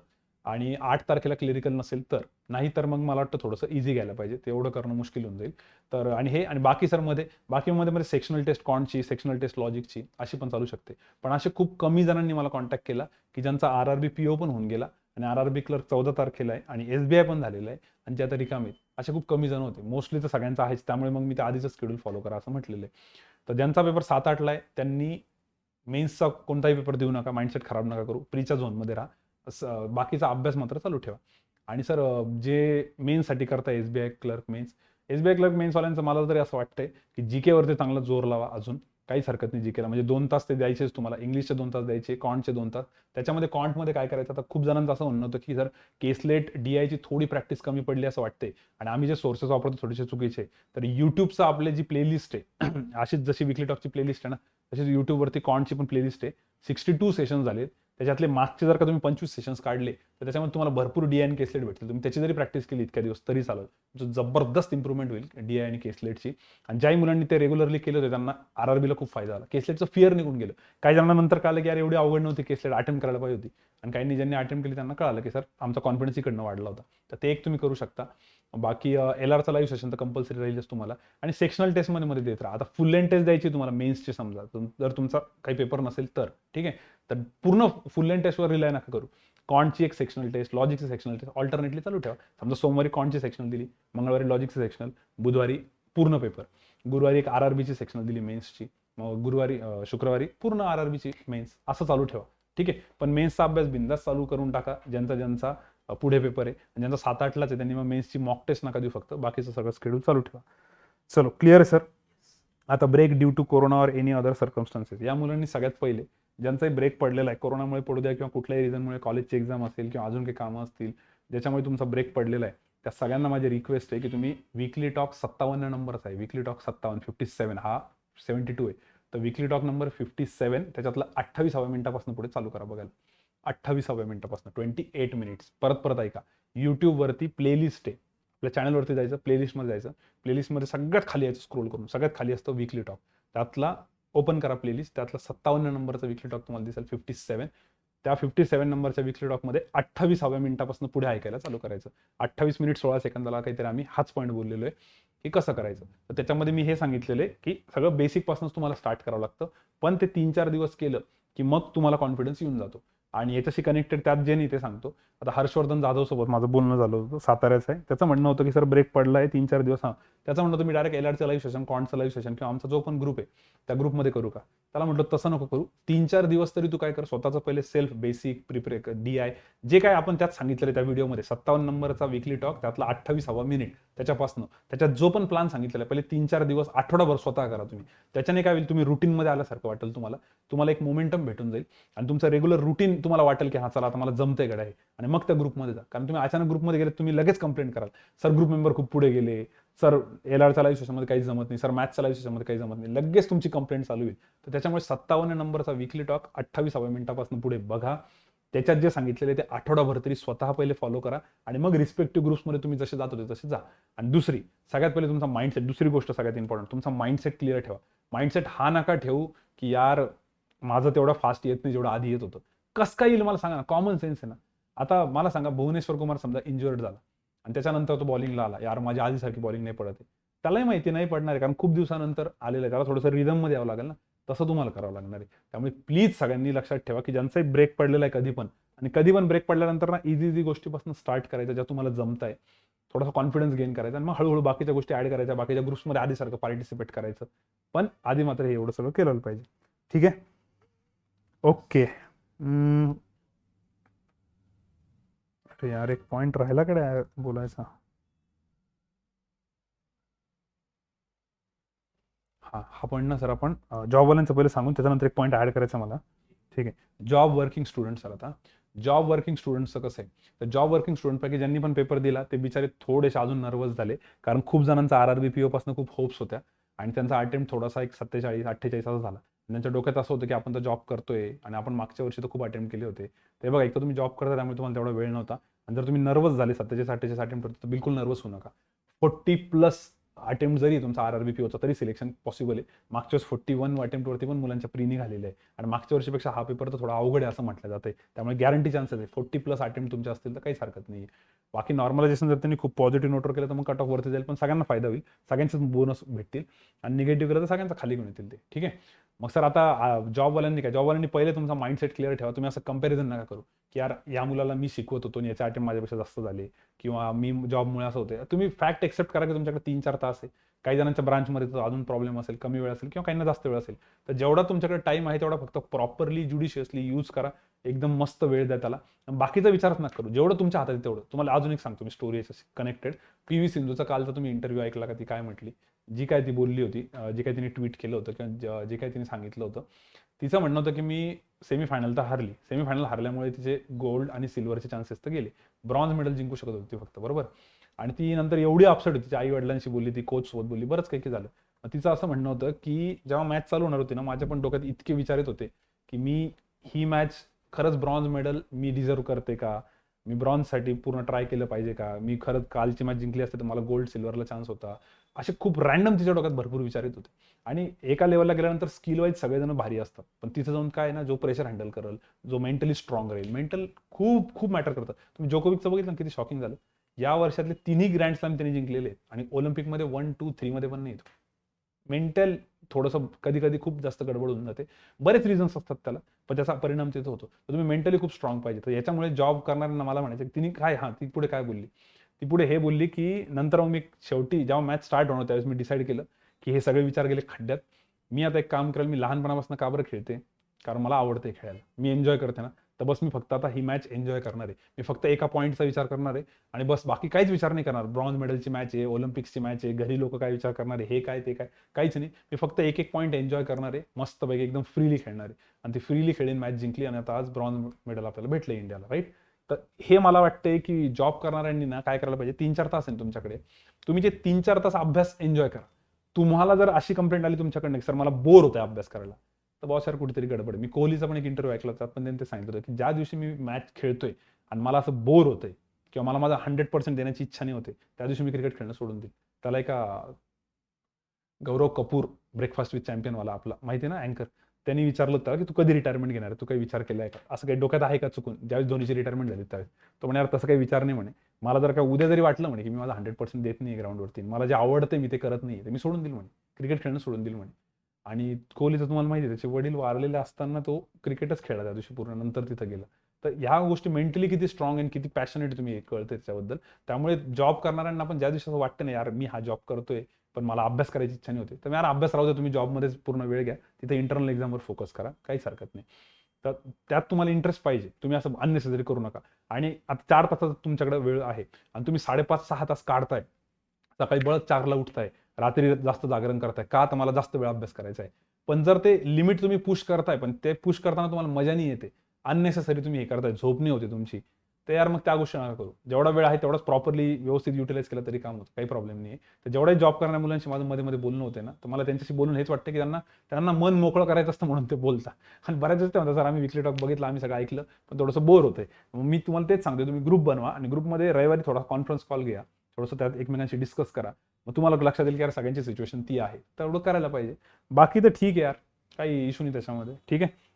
आणि 8 तारखेला क्लिरिकल नसेल तर. नाही तर मग मला वाटतं थोडंसं इझी घ्यायला पाहिजे, तेवढं करणं मुश्किल होऊन जाईल. तर आणि हे आणि बाकी सर मध्ये सेक्शनल टेस्ट कॉन्टची, सेक्शनल टेस्ट लॉजिकची अशी पण चालू शकते. पण असे खूप कमी जणांनी मला कॉन्टॅक्ट केला की ज्यांचा आरआरबी पीओ पण होऊन गेला आणि आरआरबी क्लर्क 14 तारखेला आहे आणि SBI पण झालेलं आहे आणि जे आता रिकामे आहेत. असे खूप कमी जण होते. मोस्टली तर सगळ्यांचा आहेच, त्यामुळे मग मी त्या आधीच शेड्यूल फॉलो करा असं म्हटलेलं आहे. तर ज्यांचा पेपर 7-8ला आहे त्यांनी मेन्सचा कोणताही पेपर देऊ नका, माइंडसेट खराब नका करू, प्रीच्या झोनमध्ये राहा. बाकीचा अभ्यास मात्र चालू ठेवा. आणि सर जे मेन्ससाठी करता SBI क्लर्क मेन्सवाल्यांचं मला तरी असं वाटतंय की जीके वरती चांगला जोर लावा. अजून काहीच हरकत नाही जीकेला. म्हणजे 2 तास ते द्यायचेच तुम्हाला. इंग्लिशचे 2 तास द्यायचे, कॉन्टचे 2 तास. त्याच्यामध्ये कॉन्टमध्ये काय करायचं, आता खूप जणांचं असं म्हणणं होतं की सर केसलेट DIची थोडी प्रॅक्टिस कमी पडली असं वाटते आणि आम्ही जे सोर्सेस वापरतो थोडेसे चुकीचे. तर युट्यूबचं आपले जी प्लेलिस्ट आहे अशीच जशी वीकली टॉकची प्लेलिस्ट आहे ना, तशीच युट्यूबवरती कॉन्टची पण प्लेलिस्ट आहे. 62 सेशन झालेत. त्याच्यातले मागचे जर का तुम्ही 25 सेशन्स काढले तर त्याच्यामध्ये तुम्हाला भरपूर DI आणि केसलेट भेटतील. तुम्ही त्याची जरी प्रॅक्टिस केली इतक्या दिवस तरी चालेल. जबरदस्त इम्प्रूव्हमेंट होईल DI आणि केसलेटची. आणि ज्याही मुलांनी ते रेग्युलरली केलं होते त्यांना आरआरबीला खूप फायदा झाला. केसलेटचं फिअर निघून गेलं. काही जणांना नंतर कळलं की यार एवढी अवघड नव्हती केसलेट, अटेम्प्ट करायला पाहिजे होती. आणि काहींनी ज्यांनी अटेम्प्ट केली त्यांना कळालं की सर आमचा कॉन्फिडन्स इकडनं वाढला होता. तर ते एक तुम्ही करू शकता. बाकी LRचा लाईव्ह सेशन तर कंपल्सरी राहीलच तुम्हाला. आणि सेक्शनल टेस्टमध्ये देत राहा. आता फुल लेंथ टेस्ट द्यायची तुम्हाला मेन्सची समजा, जर तुमचा काही पेपर नसेल तर. ठीक आहे. तर पूर्ण फुल लेंथ टेस्टवर रिलाय नका करू. कॉन्टची एक सेक्शनल टेस्ट, लॉजिकची सेक्शनल टेस्ट ऑल्टरनेटली चालू ठेवा. समजा सोमवारी कॉन्टची सेक्शनल दिली, मंगळवारी लॉजिकची सेक्शनल, बुधवारी पूर्ण पेपर, गुरुवारी एक आरआरबीची सेक्शनल दिली मेन्सची, मग शुक्रवारी पूर्ण आरआरबीची मेन्स, असं चालू ठेवा. ठीक आहे. पण मेन्सचा अभ्यास बिंदास चालू करून टाका. ज्यांचा पुढे पेपर आहे आणि ज्यांचा 7-8लाच आहे त्यांनी मग मेन्सची मॉक टेस्ट नका देऊ, फक्त बाकीचं सगळं शेड्यूल चालू ठेवा. चलो क्लिअर आहे सर. आता ब्रेक ड्यू टू कोरोना और एनी अदर सर्कमस्टान्सेस. या मुलांनी सगळ्यात पहिले ज्यांचाही ब्रेक पडलेला आहे, कोरोनामुळे पडू द्या किंवा कुठल्याही रिझनमुळे, कॉलेजची एक्झाम असेल किंवा अजून काही कामं असतील ज्याच्यामुळे तुमचा ब्रेक पडलेला आहे, त्या सगळ्यांना माझी रिक्वेस्ट आहे की तुम्ही विकली टॉक 57 नंबरचा आहे, विकली टॉक 57, 57 हा 72 आहे, तर विकली टॉक नंबर 57 त्याच्यातलं 28व्या मिनिटापासून पुढे चालू करा बघायला. 28व्या मिनिटापासून 28 मिनिट्स. परत परत ऐका. यूट्यूबवरती प्लेलिस्ट आहे, आपल्या चॅनलवरती जायचं, प्लेलिस्टमध्ये जायचं, प्लेलिस्टमध्ये सगळ्यात खाली यायचं स्क्रोल करून, सगळ्यात खाली असतं विकली टॉक, त्यातला ओपन करा प्लेलिस्ट, त्यातला 57 नंबरचा विकली टॉक तुम्हाला दिसेल 57. त्या 57 नंबरच्या विकली टॉकमध्ये 28व्या मिनिटापासून पुढे ऐकायला चालू करायचं. 28 मिनिट 16 सेकंदाला काहीतरी आम्ही हाच पॉईंट बोललेलो आहे की कसं करायचं. तर त्याच्यामध्ये मी हे सांगितलेलं आहे की सगळं बेसिकपासूनच तुम्हाला स्टार्ट करावं लागतं, पण ते 3-4 दिवस केलं की मग तुम्हाला कॉन्फिडन्स येऊन जातो. आणि याच्याशी कनेक्टेड त्यात जे नाही ते सांगतो. आता हर्षवर्धन जाधव सोबत माझं बोलणं झालं होतं, साताऱ्याचं आहे. त्याचं म्हणणं होतं की सर ब्रेक पडला आहे 3-4 दिवस. हां, त्याचं म्हणणं होतं मी डायरेक्ट LRचं लाईव्ह सेशन, कॉन्टचं लाईव्ह सेशन किंवा आमचा जो पण ग्रुप आहे त्या ग्रुपमध्ये करू का. त्याला म्हटलं तसं नको करू, 3-4 दिवस तरी तू काय कर, स्वतःचं पहिले सेल्फ बेसिक प्रिपेअर DI जे काय आपण त्यात सांगितलेलं त्या व्हिडिओमध्ये 57 नंबरचा विकली टॉक, त्यातला 28वां मिनिट, त्याच्यापासून त्याच्यात जो पण प्लॅन सांगितलेला पहिले 3-4 दिवस आठवडाभर स्वतः करा तुम्ही. त्याच्याने काय होईल, तुम्ही रुटीनमध्ये आल्यासारखं वाटेल, तुम्हाला एक मोमेंटम भेटून जाईल आणि तुमचं रेग्युलर रुटीन तुम्हाला वाटेल की हा चला आता मला जमतंय गड्या हे. आणि मग त्या ग्रुपमध्ये जा, कारण तुम्ही अचानक ग्रुपमध्ये गेले तुम्ही लगेच कंप्लेंट कराल, सर ग्रुप मेंबर खूप पुढे गेले, सर LRच्या लाईव्ह सेशनमध्ये काही जमत नाही, सर मॅथ्सच्या लाईव्ह सेशनमध्ये काही जमत नाही, लगेच तुमची कंप्लेंट चालू होईल. तर त्याच्यामुळे 57 नंबरचा विकली टॉक 28व्या मिनिटापासून पुढे बघा. त्याच्यात जे सांगितलेले ते आठवडाभर तरी स्वतः पहिले फॉलो करा आणि मग रिस्पेक्टिव्ह ग्रुप्समध्ये तुम्ही जसे जात होते तसे जा. आणि दुसरी सगळ्यात पहिले तुमचा माइंडसेट, दुसरी गोष्ट सगळ्यात इम्पॉर्टंट, तुमचा माइंडसेट क्लिअर ठेवा. माइंडसेट हा नका ठेवू की यार माझं तेवढं फास्ट येत नाही जेवढं आधी येत होतं. कसं काय येईल मला सांगा ना, कॉमन सेन्स आहे ना. आता मला सांगा, भुवनेश्वर कुमार समजा इंज्युअर्ड झाला आणि त्याच्यानंतर तो बॉलिंगला आला, यार माझी आधीसारखी बॉलिंग नाही पडत आहे. त्यालाही माहिती नाही पडणार आहे, कारण खूप दिवसानंतर आलेलं आहे, त्याला थोडंसं रिदममध्ये यावं लागेल ना. तसं तुम्हाला करावं लागणार आहे. त्यामुळे प्लीज सगळ्यांनी लक्षात ठेवा की ज्यांचाही ब्रेक पडलेला आहे कधी पण, आणि कधी पण ब्रेक पडल्यानंतर ना इझी गोष्टीपासून स्टार्ट करायचं ज्या तुम्हाला जमत आहे, थोडासा कॉन्फिडन्स गेन करायचा आणि मग हळूहळू बाकीच्या गोष्टी ऍड करायच्या, बाकीच्या ग्रुप्समध्ये आधीसारखं पार्टिसिपेट करायचं. पण आधी मात्र हे एवढं सगळं केलं पाहिजे. ठीक आहे, ओके. अरे यार एक पॉइंट राहिला कडे बोलायचा. हा पॉईंट ना सर आपण जॉबवाल्यांचं पहिले सांगून त्याच्यानंतर एक पॉईंट ऍड करायचा मला. ठीक आहे, जॉब वर्किंग स्टुडंट सर. आता जॉब वर्किंग स्टुडंटचं कसं आहे, तर जॉब वर्किंग स्टुडंटपैकी ज्यांनी पण पेपर दिला ते बिचारे थोडेसे अजून नर्वस झाले, कारण खूप जणांचा RRB PO पासून खूप होप्स होत्या आणि त्यांचा अटेम्प्ट थोडासा एक 47-48 असा झाला. त्यांच्या डोक्यात असं होतं की आपण तर जॉब करतोय आणि आपण मागच्या वर्षी तर खूप अटेम्प्ट केले होते. ते बघा, एक तर तुम्ही जॉब करता त्यामुळे तुम्हाला तेवढा वेळ नव्हता, आणि जर तुम्ही नर्वस झाले 47-48 अटेम्प्ट होते तर बिलकुल नर्वस होऊ नका. 40+ अटेम्प्ट जरी तुमचा RRB POचा तरी सिलेक्शन पॉसिबल आहे. मागच्या वेळेस 41 अटेम्प्टवरती पण मुलांच्या प्री निघालेले आहे आणि मागच्या वर्षीपेक्षा हा पेपर तर थोडा अवघड आहे असं म्हटलं जातंय. त्यामुळे गॅरंटी चान्सेस आहे 40+ अटेम्प्ट तुमचे असतील तर काहीच हरकत नाही. बाकी नॉर्मलायझेशन जर त्यांनी खूप पॉझिटिव्ह नोटवर केलं तर मग कट ऑफ वरती जाईल, पण सगळ्यांना फायदा होईल, सगळ्यांचेच बोनस भेटतील, आणि निगेटिव्ह केलं तर सगळ्यांचा खाली घेऊन येतील ते. ठीक आहे, मग सर आता जॉबवाल्यांनी पहिले तुमचा माइंडसेट क्लिअर ठेवा. तुम्ही असं कंपॅरिझन नका करू की यार या मुलाला मी शिकवत होतो आणि याच्या अटेम्प्ट माझ्यापेक्षा जास्त झाले, किंवा मी जॉबमुळे असं होते. तुम्ही फॅक्ट एक्सेप्ट करा की तुमच्याकडे 3-4 तास आहे. काही जणांच्या ब्रांचमध्ये तर अजून प्रॉब्लेम असेल, कमी वेळ असेल, किंवा काहींना जास्त वेळ असेल. तर जेवढा तुमच्याकडे टाइम आहे तेवढा फक्त प्रॉपरली ज्युडिशियसली यूज करा. एकदम मस्त वेळ द्या त्याला. बाकीचा विचारच नका करू, जेवढं तुमच्या हातात आहे तेवढं. तुम्हाला अजून एक सांगतो मी स्टोरी कनेक्टेड. PV सिंधूचा कालचा तुम्ही इंटरव्ह्यू ऐकला का, ती काय म्हटली, जी काय ती बोलली होती, जे काही तिने ट्विट केलं होतं किंवा जे काही तिने सांगितलं होतं, तिचं म्हणणं होतं की मी सेमीफायनल तर हारली, सेमीफायनल हारल्यामुळे तिचे गोल्ड आणि सिल्वरचे चान्सेस तर गेले, ब्रॉन्झ मेडल जिंकू शकत होती फक्त, बरोबर. आणि ती नंतर एवढी अपसेट होती, तिच्या आई वडिलांशी बोलली, ती कोच सोबत बोलली, बरंच काही झालं. तिचं असं म्हणणं होतं की जेव्हा मॅच चालू होणार होती ना, माझ्या पण डोक्यात इतके विचार येत होते की मी ही मॅच खरंच ब्रॉन्झ मेडल मी डिझर्व करते का, मी ब्रॉन्झसाठी पूर्ण ट्राय केलं पाहिजे का, मी खरंच कालची मॅच जिंकली असते तर मला गोल्ड सिल्वरला चान्स होता. असे खूप रॅन्डम तिच्या डोक्यात भरपूर विचार येत होते. आणि एका लेवलला गेल्यानंतर स्किल वाईज सगळेजण भारी असतात, पण तिथं जाऊन काय ना, जो प्रेशर हँडल करेल, जो मेंटली स्ट्रॉंग राहील, मेंटल खूप खूप मॅटर करतं. तुम्ही जोकोविकचं बघितलं किती शॉकिंग झालं, या वर्षातले 3 ग्रँड स्लॅम त्यांनी जिंकलेले आहेत आणि ऑलिम्पिकमध्ये 1, 2, 3 मध्ये पण नाही. मेंटल थोडंसं कधी कधी खूप जास्त गडबड होऊन जाते, बरेच रिझन्स असतात त्याला, पण त्याचा परिणाम तिथं होतो. तर तुम्ही मेंटली खूप स्ट्रॉंग पाहिजे. तर याच्यामुळे जॉब करणाऱ्यांना मला म्हणायचं, तिने काय, ती पुढे काय बोलली, ती पुढे हे बोलली की नंतर मग मी शेवटी जेव्हा मॅच स्टार्ट होणार त्यावेळेस मी डिसाईड केलं की हे सगळे विचार गेले खड्ड्यात. मी आता एक काम करेल, मी लहानपणापासून का बरं खेळते, कारण मला आवडते खेळायला, मी एन्जॉय करते ना, तर बस मी फक्त आता ही मॅच एन्जॉय करणार आहे. मी फक्त एका पॉईंटचा विचार करणार आहे आणि बस, बाकी काहीच विचार नाही करणार. ब्रॉन्झ मेडलची मॅच आहे, ऑलिम्पिक्सची मॅच आहे, घरी लोक काय विचार करणार आहे, हे काय ते काय, काहीच नाही. मी फक्त एक एक पॉईंट एन्जॉय करणार आहे, मस्तपैकी एकदम फ्रीली खेळणार आहे. आणि ती फ्रीली खेळीन, मॅच जिंकली आणि आता आज ब्रॉन्झ मेडल आपल्याला भेटलं इंडियाला, राईट. तर हे मला वाटतंय की जॉब करणाऱ्यांनी ना काय करायला पाहिजे, 3-4 तास आहे तुमच्याकडे, तुम्ही जे 3-4 तास अभ्यास एन्जॉय करा. तुम्हाला जर अशी कंप्लेंट आली तुमच्याकडनं की सर मला बोर होतंय अभ्यास करायला, तर बॉस यार कुठेतरी गडबड आहे. मी कोहलीचा पण एक इंटरव्ह्यू ऐकला होता, पण त्यांनी ते सांगितलं होतं की ज्या दिवशी मी मॅच खेळतोय आणि मला असं बोर होतंय किंवा मला माझा 100% देण्याची इच्छा नाही होते, त्या दिवशी मी क्रिकेट खेळणं सोडून देईन. त्याला एका गौरव कपूर, ब्रेकफास्ट विथ चॅम्पियनवाला आपला माहिती आहे ना अँकर, त्यांनी विचारलं होतं की तू कधी रिटायरमेंट घेणार आहे, तू काही विचार केलाय का, असं काही डोक्यात आहे का चुकून, ज्यावेळेस धोनीची रिटायरमेंट झाली त्यावेळेस. तो म्हणे यार तसं काही विचार नाही म्हणे, मला जर का उद्या जरी वाटलं म्हणे की मी माझा 100% देत नाही ग्राउंडवरती, मला जे आवडतं मी ते करत नाही, तर मी सोडून देईल म्हणे, क्रिकेट खेळणं सोडून देईल म्हणे. आणि कोहलीचं तुम्हाला माहिती आहे, त्याचे वडील वारलेले असताना तो क्रिकेटच खेळला त्या दिवशी पूर्ण, नंतर तिथं गेला. तर ह्या गोष्टी मेंटली किती स्ट्रॉंग आणि किती पॅशनेट तुम्ही कळते त्याच्याबद्दल. त्यामुळे जॉब करणाऱ्यांना पण ज्या दिवशी असं वाटतं ना यार मी हा जॉब करतोय पण मला अभ्यास करायची इच्छा नाही होती, तर यार अभ्यास राहू द्या, तुम्ही जॉबमध्येच पूर्ण वेळ घ्या, तिथे इंटरनल एक्झामवर फोकस करा, काहीच हरकत नाही. तर त्यात तुम्हाला इंटरेस्ट पाहिजे, तुम्ही असं अननेसेसरी करू नका. आणि आता 4 तासाचा तुमच्याकडे वेळ आहे आणि तुम्ही 5.5-6 तास काढताय, सकाळी बळत 4ला उठताय, रात्री जास्त जागरण करताय, का तर मला जास्त वेळ अभ्यास करायचा आहे. पण जर ते लिमिट तुम्ही पुश करताय, पण ते पुश करताना तुम्हाला मजा नाही येते, अननेसेसरी तुम्ही हे करताय, झोप नाही होते तुमची, तर यार मग त्या गोष्टी नका करू. जेवढा वेळ आहे तेवढाच प्रॉपरली व्यवस्थित युटिलाइज केला तरी काम होतं, काही प्रॉब्लेम नाही आहे. तर जेवढाही जॉब करणाऱ्या मुलांशी माझं मध्ये-मध्ये बोलणं होते ना, तर मला त्यांच्याशी बोलून हेच वाटतं की त्यांना त्यांना मन मोकळं करायचं असतं म्हणून ते बोलतात. आणि बऱ्याच वेळेस ते म्हणतात, "सर आम्ही विकली टॉक बघितला, आम्ही सगळं ऐकलं, पण थोडंसं बोर होतंय." मग मी तुम्हाला तेच सांगतोय, तुम्ही ग्रुप बनवा आणि ग्रुपमध्ये रविवारी थोडा कॉन्फरन्स कॉल घ्या. थोडंसं त्यात एकमेकांशी डिस्कस करा. मग तुम्हाला लक्षात येईल की यार सगळ्यांची सिच्युएशन ती आहे. तेवढं करायला पाहिजे. बाकी तर ठीक आहे यार, काही इश्यू नाही त्याच्यामध्ये. ठीक आहे.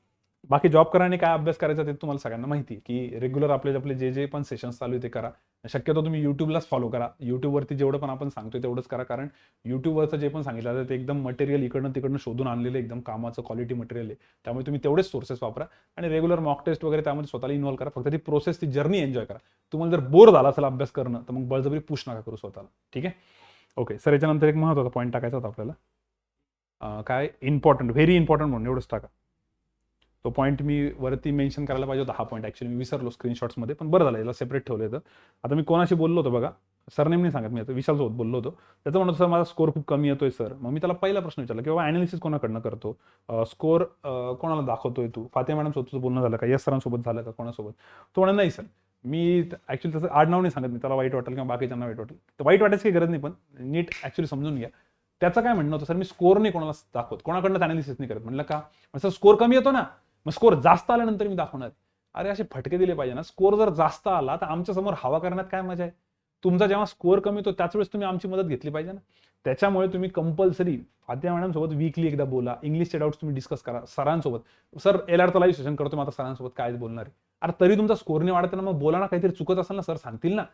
बाकी जॉब करा आणि काय अभ्यास करायचा ते तुम्हाला सगळ्यांना माहिती आहे, की रेग्युलर आपले आपले जे पण सेशन्स चालू आहे ते करा. शक्यतो तुम्ही YouTubeलाच फॉलो करा. YouTubeवरती जेवढं पण आपण सांगतोय तेवढंच करा. कारण YouTubeवरचं जे पण सांगितलं जातं ते एकदम मटेरियल इकडनं-तिकडनं शोधून आणलेलं एकदम कामाचं क्वालिटी मटेरियल आहे. त्यामुळे तुम्ही तेवढेच सोर्सेस वापरा आणि रेग्युलर मॉक टेस्ट वगैरे त्यामध्ये स्वतःला इन्व्हॉल्व करा. फक्त ती प्रोसेस, ती जर्नी एन्जॉय करा. तुम्हाला जर बोर झाला असेल अभ्यास करणं, तर मग बळजबरी पुश नका करू स्वतःला. ठीक आहे? ओके. सर याच्यानंतर एक महत्त्वाचा पॉईंट टाकायचा होता आपल्याला. काय इम्पॉर्टंट, व्हेरी इम्पॉर्टंट म्हणून एवढंच टाका. तो पॉईंट मी वरती मेन्शन करायला पाहिजे होता, हा पॉईंट ॲक्च्युअली मी विसरलो स्क्रीनशॉट्समध्ये, पण बरं झालं याला सेपरेट ठेवलं होतं. आता मी कोणाशी बोललो होतो बघा, सरनेम नाही सांगत मी, आता विशालसोबत बोललो होतो. त्याचं म्हणत सर माझा स्कोर खूप कमी येतोय सर. मग मी त्याला पहिला प्रश्न विचारला की बाबा ॲनालिसिस कोणाकडनं करतो, स्कोर कोणाला दाखवतोय तू, फातिमा मॅडम सोबत बोलणं झालं का, यस सरांसोबत झालं का, कोणासोबत. तो म्हणा नाही सर, मी ॲक्च्युअली तसं आडनाव नाही सांगत मी, त्याला वाईट वाटेल किंवा बाकीच्यांना वाईट वाटेल, तर वाईट वाटायची काही गरज नाही, पण नीट ॲक्च्युअली समजून घ्या. त्याचं काय म्हणणं होतं, सर मी स्कोर नाही कोणाला दाखवत, कोणाकडनं ॲनालिसिस नाही करत. म्हणलं का, सर स्कोर कमी येतो ना, मग स्कोर जास्त आल्यानंतर मी दाखवणार. अरे असे फटके दिले पाहिजे ना, स्कोर जर जास्त आला तर आमच्या समोर हवा करण्यात काय मजा आहे. तुमचा जेव्हा स्कोर कमी येतो त्याच वेळेस तुम्ही आमची मदत घेतली पाहिजे ना. त्याच्यामुळे तुम्ही कंपल्सरी फातिमा मॅडम सोबत वीकली एकदा बोला, इंग्लिशचे डाऊट्स तुम्ही डिस्कस करा सरांसोबत. सर एलआर तर लाईव्ह सेशन करतो, मग आता सरांसोबत काय बोलणार आहे. अरे तरी तुमचा स्कोर नाही वाढत ना, मग बोला ना, काहीतरी चुकत असेल ना, सर सांगतील ना.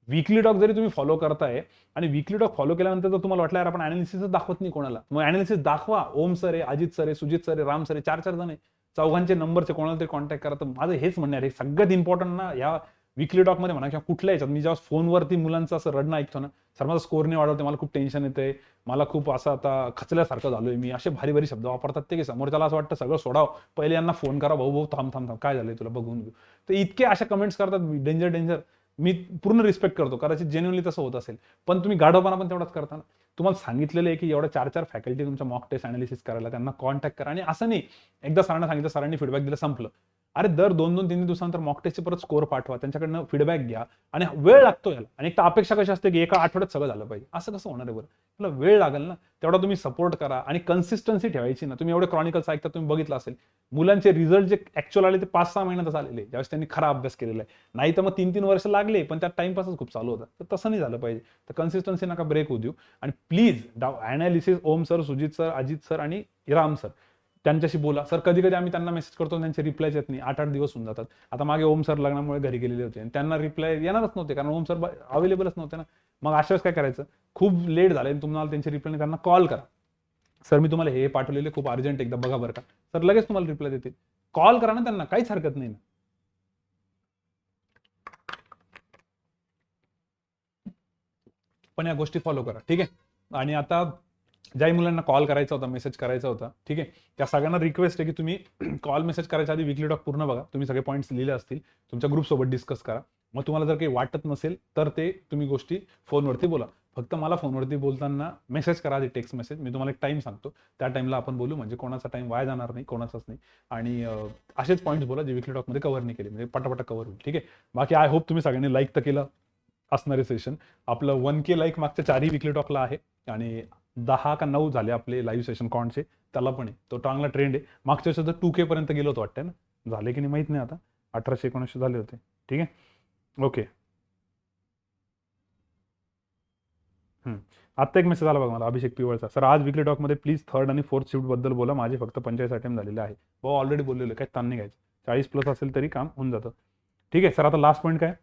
वीकली टॉक जरी तुम्ही फॉलो करताय आणि वीकली टॉक फॉलो केल्यानंतर जर तुम्हाला वाटलं यार आपण अनालिसिसच दाखवत नाही कोणाला, मग अनालिसिस दाखवा. ओम सर आहे, अजित सर आहे, सुजित सर आहे, राम सर आहे, 4-4 जण आहे, चौघांचे नंबरचे कोणाला तरी कॉन्टॅक्ट करा. तर माझं हेच म्हणणं आहे, सगळ्यात इम्पॉर्टंट ना या वीकली टॉकमध्ये म्हणा किंवा कुठल्या याच्यात मी जेव्हा फोनवरती मुलांचं असं रडणं ऐकतो ना, सर माझा स्कोर नाही वाढवते, मला खूप टेन्शन येते, मला खूप असं आता खचल्यासारखं झालोय मी, असे भारी भारी शब्द वापरतात ते, की समोरच्याला असं वाटतं सगळं सोडाव, पहिले यांना फोन करा, भाऊ भाऊ थांब थांब थांब, काय झालंय तुला बघून घेऊ. तर इतके अशा कमेंट्स करतात, डेंजर डेंजर. मी पूर्ण रिस्पेक्ट करतो, कदाचित जेन्युअनली तसं होत असेल, पण तुम्ही गाढवपणा पण तेवढाच करता ना. तुम्हाला सांगितलेलं आहे की एवढ्या 4-4 फॅकल्टी तुमच्या मॉक टेस्ट अनालिसिस करायला, त्यांना कॉन्टॅक्ट करा. आणि असं नाही एकदा सरांना सांगितलं, सरांनी फीडबॅक दिला, संपलं. अरे दर 2-2, 3 दिवसानंतर मॉक टेस्टचे परत स्कोर पाठवा, त्यांच्याकडनं फीडबॅक घ्या. आणि वेळ लागतो याला. आणि एक तर अपेक्षा कशी असते की एका आठवड्यात सगळं झालं पाहिजे, असं कसं होणार आहे बरं. त्याला वेळ लागेल ना, तेवढा तुम्ही सपोर्ट करा आणि कन्सिस्टन्सी ठेवायची ना. तुम्ही एवढे क्रॉनिकल्स ऐकता, तुम्ही बघितलं असेल मुलांचे रिझल्ट जे ऍक्च्युअल आले ते 5-6 महिन्यातच आलेले, ज्यावेळेस त्यांनी खरा अभ्यास केलेला आहे. नाही तर मग 3-3 वर्ष लागले, पण त्यात टाइमपासच खूप चालू होता. तर तसं नाही झालं पाहिजे. तर कन्सिस्टन्सी नका ब्रेक होऊ देऊ. आणि please analysis Om sir, Sujit sir, Ajit sir आणि राम सर त्यांच्याशी बोला. सर कधी कधी आम्ही त्यांना मेसेज करतो, त्यांचे रिप्लायच येत नाही, 8-8 दिवस होऊन जातात. आता मागे ओम सर लग्नामुळे घरी गेलेले होते आणि त्यांना रिप्लाय येणारच नव्हते, कारण ओम सर अवेलेबलच नव्हते ना. मग अशा वेळेस काय करायचं, खूप लेट झालंय तुम्हाला त्यांचे रिप्लाय नाही, त्यांना कॉल करा. सर मी तुम्हाला हे पाठवलेले खूप अर्जंट, एकदा बघा बरं का. सर लगेच तुम्हाला रिप्लाय देतील. कॉल करा ना त्यांना, काहीच हरकत नाही ना. पण या गोष्टी फॉलो करा, ठीक आहे. आणि आता ज्याही मुलांना कॉल करायचा होता, मेसेज करायचा होता, ठीक आहे, त्या सगळ्यांना रिक्वेस्ट आहे की तुम्ही कॉल मेसेज करायच्या आधी वीकली टॉक पूर्ण बघा. तुम्ही सगळे पॉईंट्स लिहिले असतील, तुमच्या ग्रुपसोबत डिस्कस करा. मग तुम्हाला जर काही वाटत नसेल तर ते तुम्ही गोष्टी फोनवरती बोला. फक्त मला फोनवरती बोलताना मेसेज करा, आधी टेक्स्ट मेसेज, मी तुम्हाला एक टाइम सांगतो, त्या टाइमला आपण बोलू, म्हणजे कोणाचा टाइम वाया जाणार नाही, कोणाचाच नाही. आणि असेच पॉईंट्स बोला जे विकली टॉकमध्ये कव्हर नाही केले, म्हणजे पटापटा कव्हर होईल. ठीक आहे. बाकी आय होप तुम्ही सगळ्यांनी लाईक तर केलं असणारे सेशन. आपलं 1K लाईक मागच्या 4ही विकली टॉकला आहे आणि 10 का 9 झाले आपले लाईव्ह सेशन कॉनचे, त्याला पण आहे. तो चांगला ट्रेंड आहे. मागच्या वर्षी तर 2K पर्यंत गेलो होतो वाटतं ना, झाले की नाही माहित नाही आता. 1800-1900 झाले होते. ठीक आहे. ओके. आत्ता एक मेसेज आला बघा मला, अभिषेक पिवळचा. सर आज विकली टॉकमध्ये प्लीज 3rd आणि 4th शिफ्ट बद्दल बोला, माझे फक्त 45 अटेम्प्ट झालेले आहे. भाऊ ऑलरेडी बोललेलो, काही ताण नाही घ्यायचं, 40+ असेल तरी काम होऊन जातं. ठीक आहे. सर आता लास्ट पॉईंट काय,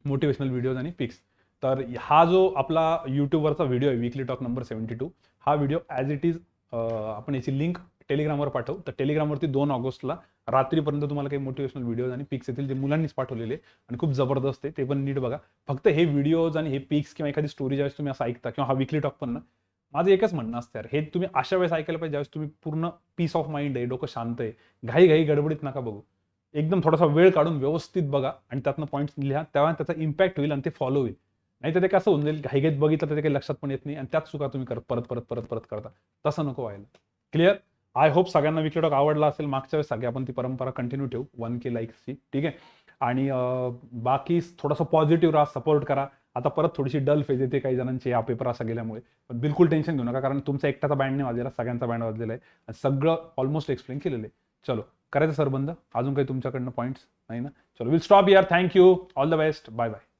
मोटिवेशनल व्हिडिओज आणि पिक्स. तर हा जो आपला यूट्यूबवरचा व्हिडिओ आहे विकली टॉक नंबर 72, हा व्हिडिओ ॲज इट इज आपण याची लिंक टेलिग्रामवर पाठवू. तर टेलिग्रामवरती 2 ऑगस्टला रात्रीपर्यंत तुम्हाला काही मोटिवेशनल व्हिडिओज आणि पिक्स येतील, जे मुलांनीच पाठवलेले आणि खूप जबरदस्त आहे, ते पण नीट बघा. फक्त हे व्हिडिओज आणि हे पिक्स किंवा एखादी स्टोरी ज्यावेळेस तुम्ही असं ऐकता, किंवा हा विकली टॉक पण ना, माझं एकच म्हणणं असतं यार, हे तुम्ही अशा वेळेस ऐकायला पाहिजे ज्यावेळेस तुम्ही पूर्ण पीस ऑफ माइंड आहे, डोकं शांत आहे. घाई गडबडीत नका बघू. एकदम थोडासा वेळ काढून व्यवस्थित बघा आणि त्यातनं पॉईंट्स लिहा, तेव्हा त्याचा इम्पॅक्ट होईल आणि ते फॉलो होईल. नाही तर ते कसं होऊन जाईल, घाईघाईत बघितलं तर ते काही लक्षात पण येत नाही आणि त्याच चुका तुम्ही परत परत परत परत करता. तसं नको व्हायला. क्लिअर. आय होप सगळ्यांना विकली टॉक आवडला असेल. मागच्या वेळेस सगळे आपण ती परंपरा कंटिन्यू ठेवू 1K लाईक्सची. ठीक आहे. आणि बाकी थोडंसं पॉझिटिव्ह राहा, सपोर्ट करा. आता परत थोडीशी डल फेज येते काही जणांची हा पेपर असा गेल्यामुळे, पण बिलकुल टेन्शन घेऊ नका, कारण तुमचा एकटाचा बँड नाही वाजलेला, सगळ्यांचा बँड वाजलेला आहे आणि सगळं ऑलमोस्ट एक्सप्लेन केलेलं आहे. चलो करायचं सर बंद. अजून काही तुमच्याकडनं पॉईंट्स नाही ना? चलो will stop here. Thank you. All the best. Bye bye.